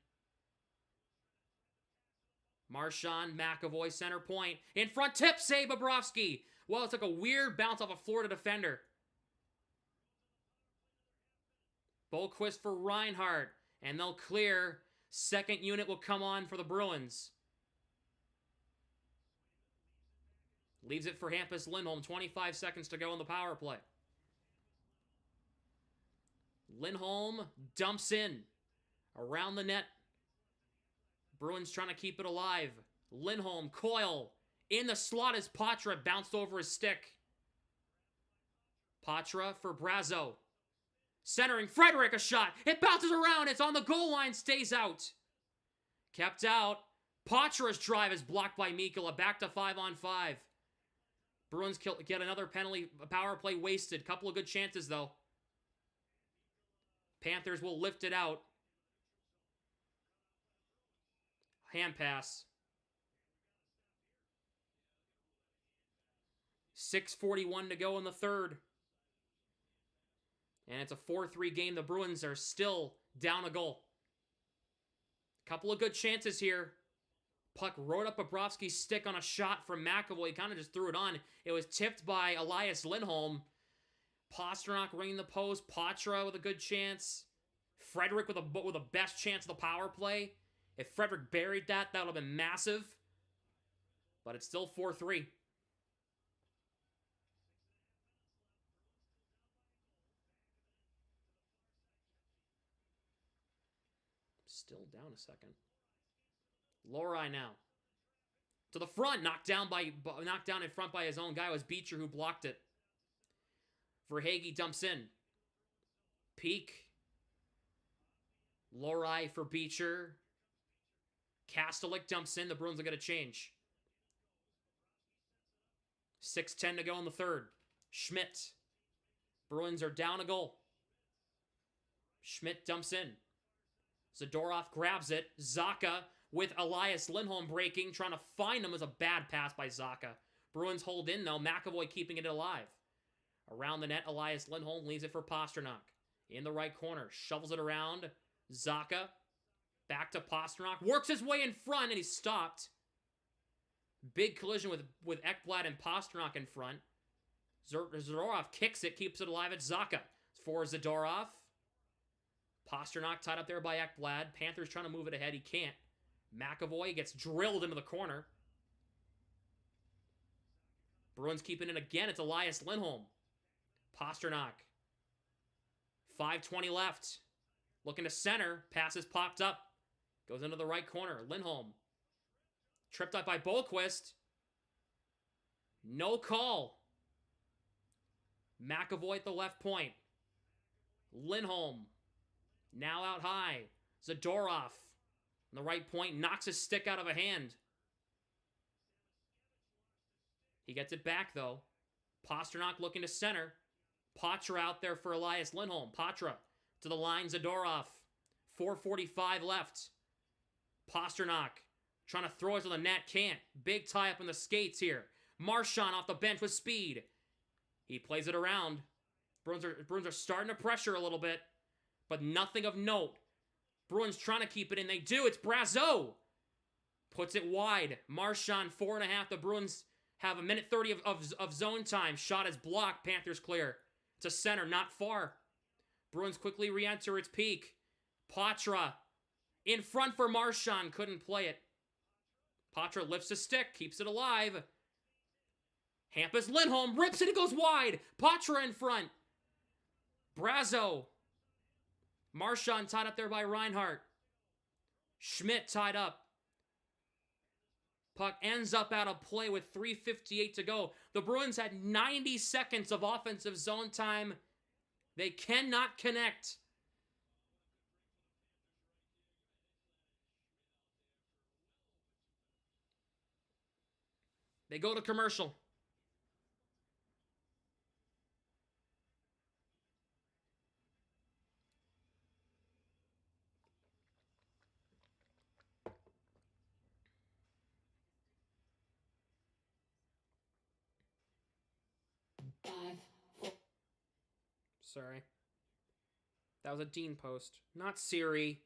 Marchand, McAvoy, center point. In front, tip, save, Bobrovsky. Well, it took a weird bounce off a Florida defender. Boquist for Reinhart. And they'll clear. Second unit will come on for the Bruins. Leaves it for Hampus Lindholm. 25 seconds to go on the power play. Lindholm dumps in. Around the net. Bruins trying to keep it alive. Lindholm, Coyle. In the slot is Patra. Bounced over his stick. Patra for Brazo. Centering Frederick, a shot. It bounces around. It's on the goal line. Stays out. Kept out. Patra's drive is blocked by Mikkola. Back to 5-on-5. Bruins get another penalty. Power play wasted. Couple of good chances, though. Panthers will lift it out. Hand pass. 6:41 to go in the third. And it's a 4-3 game. The Bruins are still down a goal. Couple of good chances here. Puck rode up Bobrovsky's stick on a shot from McAvoy. He kind of just threw it on. It was tipped by Elias Lindholm. Pasternak ringing the post. Patra with a good chance. Frederick with the best chance of the power play. If Frederick buried that, that would have been massive. But it's still 4-3. Still down a second. Lori now. To the front. Knocked down in front by his own guy. It was Beecher who blocked it. Verhaeghe dumps in. Peak. Lori for Beecher. Kastelik dumps in. The Bruins will get a change. 6:10 to go in the third. Schmidt. Bruins are down a goal. Schmidt dumps in. Zadorov grabs it. Zacha with Elias Lindholm breaking, trying to find him. As a bad pass by Zacha. Bruins hold in, though. McAvoy keeping it alive. Around the net, Elias Lindholm leaves it for Pasternak. In the right corner. Shovels it around. Zacha. Back to Pasternak. Works his way in front, and he's stopped. Big collision with Ekblad and Pasternak in front. Zadorov kicks it, keeps it alive at Zacha. For Zadorov. Pasternak tied up there by Ekblad. Panthers trying to move it ahead. He can't. McAvoy gets drilled into the corner. Bruins keeping it again. It's Elias Lindholm. Pasternak. 5:20 left. Looking to center. Passes popped up. Goes into the right corner. Lindholm. Tripped up by Boquist. No call. McAvoy at the left point. Lindholm. Now out high. Zadorov. On the right point. Knocks his stick out of a hand. He gets it back, though. Pasternak looking to center. Patra out there for Elias Lindholm. Patra to the line. Zadorov. 4:45 left. Pasternak trying to throw it to the net. Can't. Big tie up in the skates here. Marchand off the bench with speed. He plays it around. Bruins are starting to pressure a little bit, but nothing of note. Bruins trying to keep it in. They do. It's Brazo. Puts it wide. Marchand, 4.5. The Bruins have 1:30 of zone time. Shot is blocked. Panthers clear. To center, not far. Bruins quickly re-enter its peak. Patra in front for Marchand. Couldn't play it. Patra lifts a stick. Keeps it alive. Hampus Lindholm rips it. It goes wide. Patra in front. Brazo. Marchand tied up there by Reinhart. Schmidt tied up. Puck ends up out of play with 3:58 to go. The Bruins had 90 seconds of offensive zone time. They cannot connect. They go to commercial. Sorry. That was a Dean post, not Siri.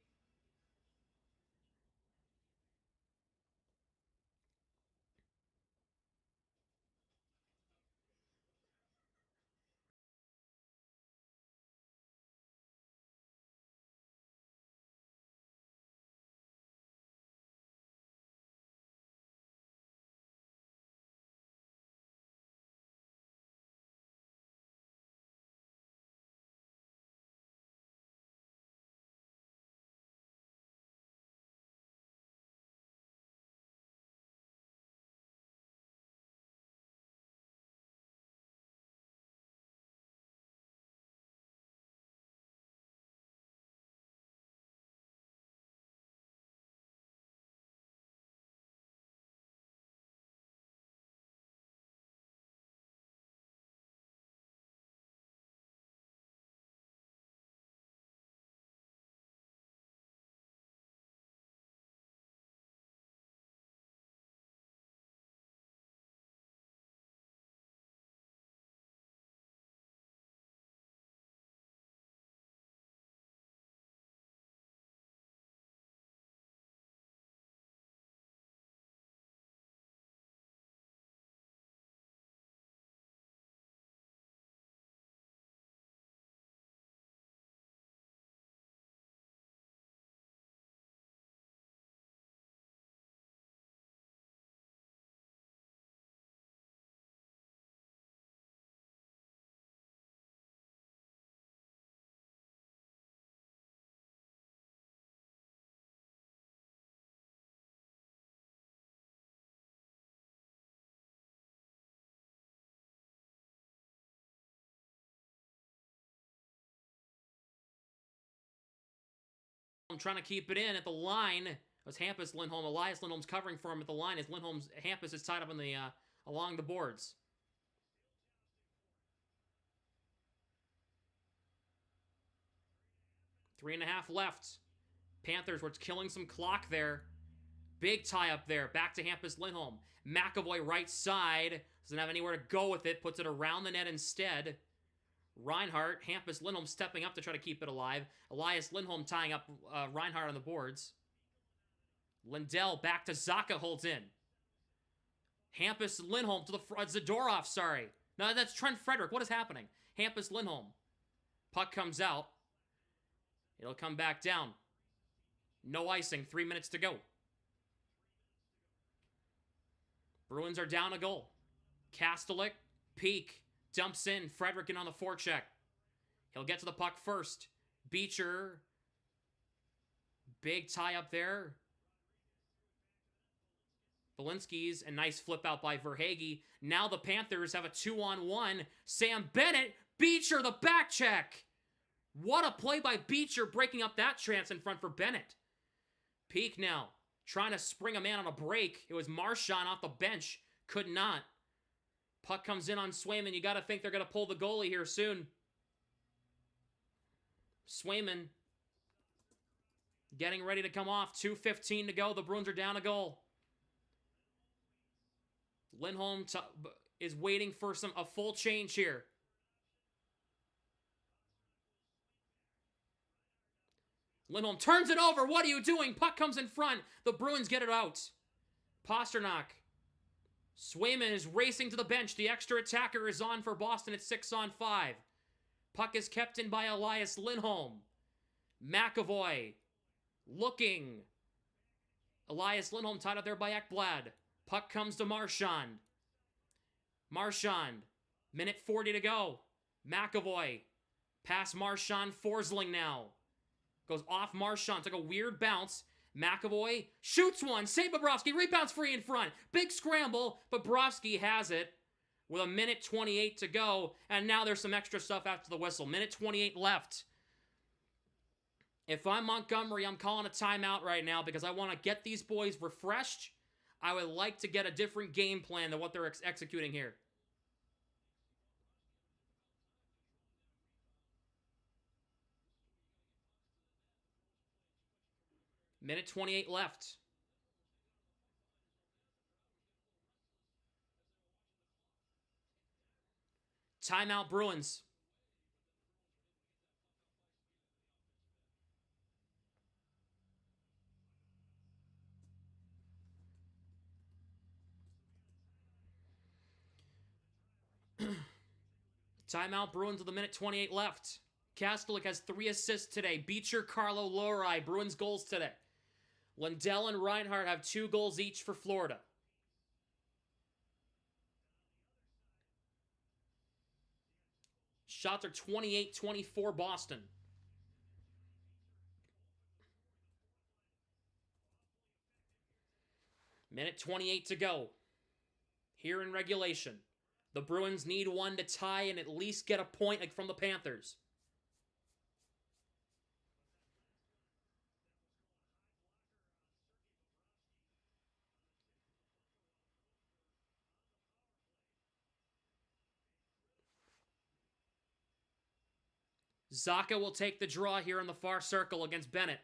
I'm trying to keep it in at the line. It was Hampus Lindholm. Elias Lindholm's covering for him at the line as Hampus is tied up in the along the boards. Three and a half left. Panthers were killing some clock there. Big tie up there. Back to Hampus Lindholm. McAvoy right side. Doesn't have anywhere to go with it. Puts it around the net instead. Reinhart, Hampus Lindholm stepping up to try to keep it alive. Elias Lindholm tying up Reinhart on the boards. Lindell back to Zacha, holds in. Hampus Lindholm to the front. Zadorov, sorry. No, that's Trent Frederick. What is happening? Hampus Lindholm. Puck comes out. It'll come back down. No icing. 3 minutes to go. Bruins are down a goal. Kastelik, Peak. Dumps in, Frederick in on the forecheck. He'll get to the puck first. Beecher. Big tie up there. Valinsky's a nice flip out by Verhaeghe. Now the Panthers have a 2-on-1. Sam Bennett, Beecher, the back check. What a play by Beecher, breaking up that chance in front for Bennett. Peak now, trying to spring a man on a break. It was Marchand off the bench. Could not. Puck comes in on Swayman. You got to think they're going to pull the goalie here soon. Swayman getting ready to come off. 2:15 to go. The Bruins are down a goal. Lindholm is waiting for a full change here. Lindholm turns it over. What are you doing? Puck comes in front. The Bruins get it out. Pasternak. Swayman is racing to the bench. The extra attacker is on for Boston at 6-on-5. Puck is kept in by Elias Lindholm. McAvoy looking. Elias Lindholm tied up there by Ekblad. Puck comes to Marchand. Marchand. Minute 40 to go. McAvoy. Past Marchand. Forsling now. Goes off Marchand. Took a weird bounce. McAvoy shoots one. Save Bobrovsky. Rebounds free in front. Big scramble. Bobrovsky has it with a minute 28 to go. And now there's some extra stuff after the whistle. Minute 28 left. If I'm Montgomery, I'm calling a timeout right now because I want to get these boys refreshed. I would like to get a different game plan than what they're executing here. Minute 28 left. Timeout, Bruins. Timeout, Bruins with a minute 28 left. Kastelik has 3 assists today. Beecher, Carlo, Lohrei, Bruins goals today. Lindell and Reinhart have 2 goals each for Florida. Shots are 28-24 Boston. Minute 28 to go. Here in regulation. The Bruins need one to tie and at least get a point like from the Panthers. Zacha will take the draw here in the far circle against Bennett.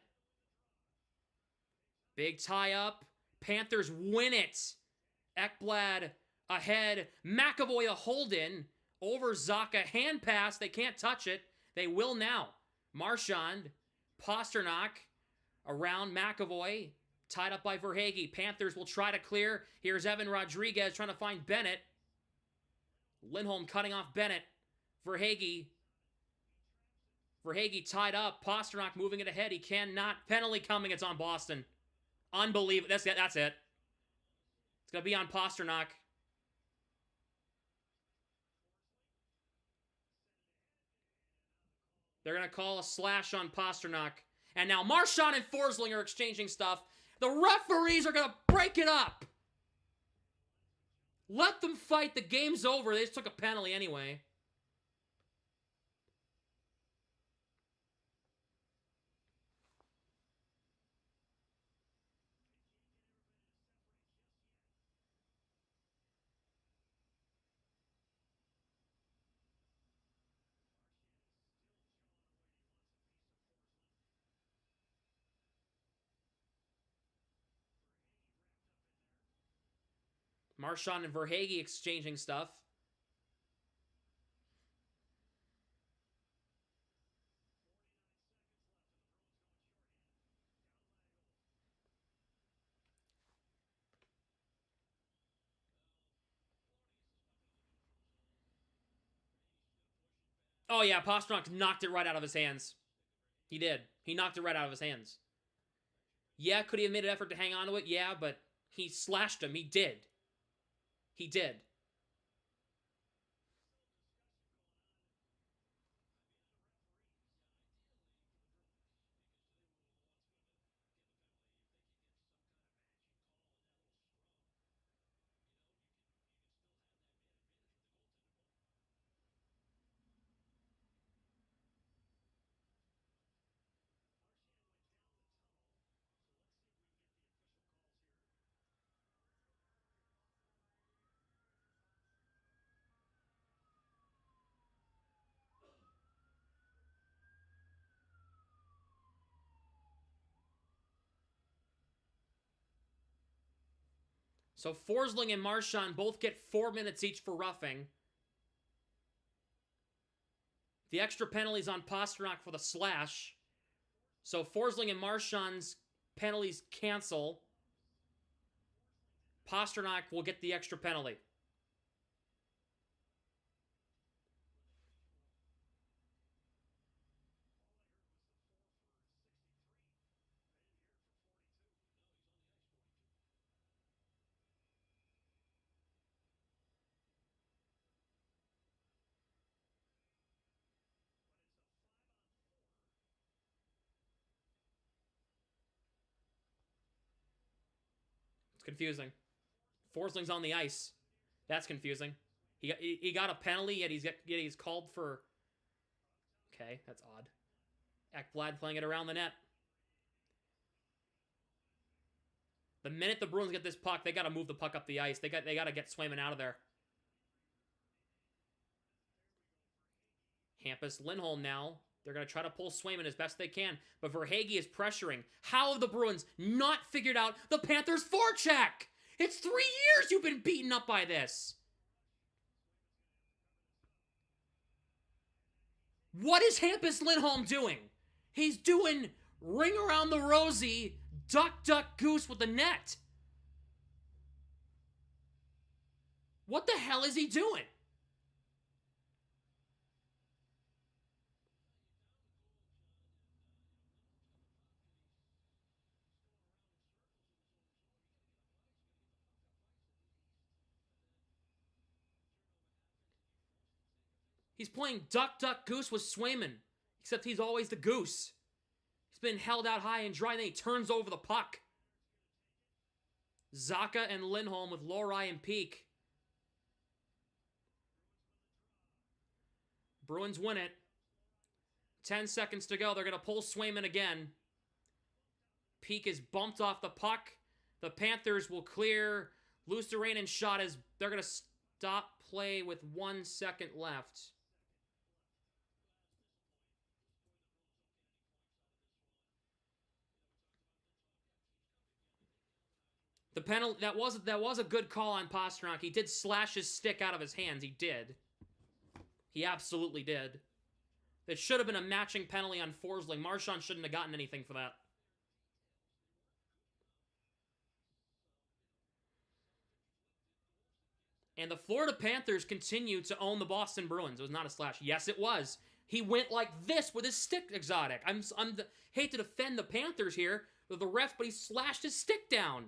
Big tie up. Panthers win it. Ekblad ahead. McAvoy a hold-in over Zacha. Hand pass. They can't touch it. They will now. Marchand. Pasternak around McAvoy. Tied up by Verhaeghe. Panthers will try to clear. Here's Evan Rodriguez trying to find Bennett. Lindholm cutting off Bennett. Verhaeghe tied up. Pasternak moving it ahead. He cannot. Penalty coming. It's on Boston. Unbelievable. That's it. That's it. It's going to be on Pasternak. They're going to call a slash on Pasternak. And now Marchand and Forsling are exchanging stuff. The referees are going to break it up. Let them fight. The game's over. They just took a penalty anyway. Marchand and Verhaeghe exchanging stuff. Oh yeah, Pasternak knocked it right out of his hands. He did. He knocked it right out of his hands. Yeah, could he have made an effort to hang on to it? Yeah, but he slashed him. He did. He did. So Forsling and Marchand both get 4 minutes each for roughing. The extra penalties on Pasternak for the slash. So Forsling and Marchand's penalties cancel. Pasternak will get the extra penalty. Confusing. Forsling's on the ice. That's confusing. He got a penalty, yet he's called for. Okay, that's odd. Ekblad playing it around the net. The minute the Bruins get this puck, they got to move the puck up the ice. They got to get Swayman out of there. Hampus Lindholm now. They're going to try to pull Swayman as best they can, but Verhaeghe is pressuring. How have the Bruins not figured out the Panthers' forecheck? It's 3 years you've been beaten up by this. What is Hampus Lindholm doing? He's doing ring around the rosy, duck, duck, goose with the net. What the hell is he doing? He's playing duck, duck, goose with Swayman, except he's always the goose. He's been held out high and dry, and then he turns over the puck. Zacha and Lindholm with Lohrei and Peak. Bruins win it. 10 seconds to go. They're going to pull Swayman again. Peak is bumped off the puck. The Panthers will clear. Luostarinen shot is... They're going to stop play with 1 second left. The penalty... That was a good call on Pastrnak. He did slash his stick out of his hands. He did. He absolutely did. It should have been a matching penalty on Forsling. Marchand shouldn't have gotten anything for that. And the Florida Panthers continue to own the Boston Bruins. It was not a slash. Yes, it was. He went like this with his stick, Exotic. Hate to defend the Panthers here, the ref, but he slashed his stick down.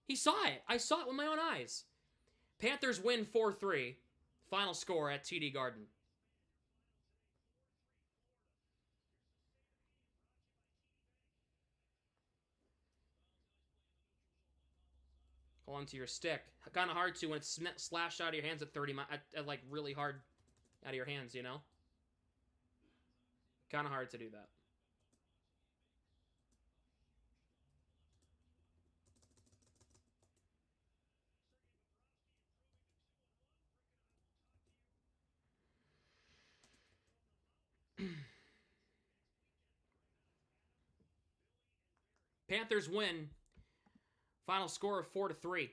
He saw it. I saw it with my own eyes. Panthers win 4-3. Final score at TD Garden. Hold on to your stick. Kind of hard to when it's slashed out of your hands at 30 at like really hard out of your hands, you know? Kind of hard to do that. Panthers win. Final score of 4-3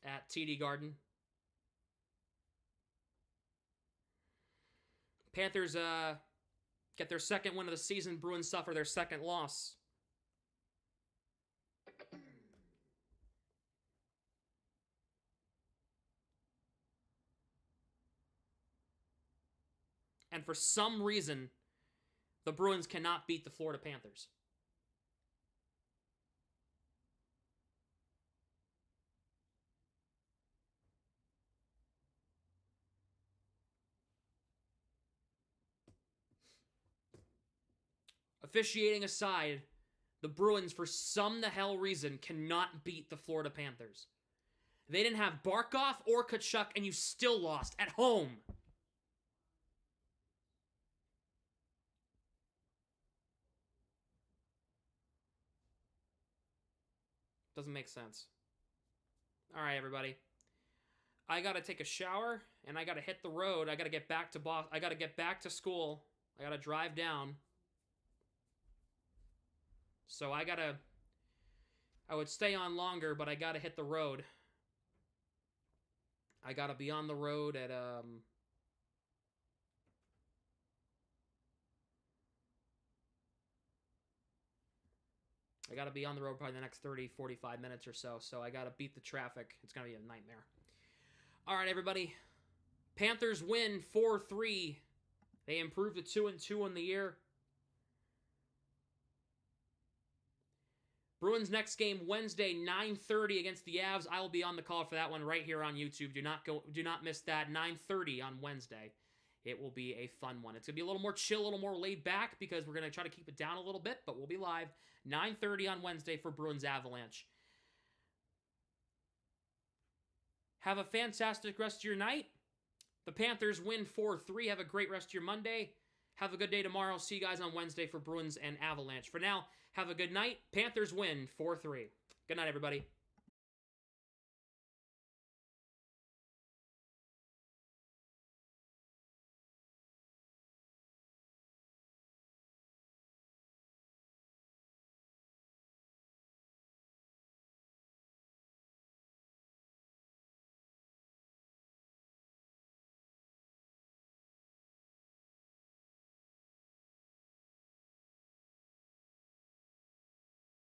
at TD Garden. Panthers get their second win of the season. Bruins suffer their second loss. And for some reason, the Bruins cannot beat the Florida Panthers. Officiating aside, the Bruins, for some the hell reason, cannot beat the Florida Panthers. They didn't have Barkov or Tkachuk, and you still lost at home. Doesn't make sense. All right, everybody. I gotta take a shower, and I gotta hit the road. I gotta get back to I gotta get back to school. I gotta drive down. So I would stay on longer, but I gotta hit the road. I gotta be on the road at, I gotta be on the road probably the next 30, 45 minutes or so. So I gotta beat the traffic. It's gonna be a nightmare. All right, everybody. Panthers win 4-3. They improved to 2-2 in the year. Bruins next game Wednesday, 9:30 against the Avs. I will be on the call for that one right here on YouTube. Do not miss that. 9:30 on Wednesday. It will be a fun one. It's gonna be a little more chill, a little more laid back because we're gonna try to keep it down a little bit, but we'll be live 9:30 on Wednesday for Bruins Avalanche. Have a fantastic rest of your night. The Panthers win 4-3. Have a great rest of your Monday. Have a good day tomorrow. See you guys on Wednesday for Bruins and Avalanche. For now, have a good night. Panthers win 4-3. Good night, everybody.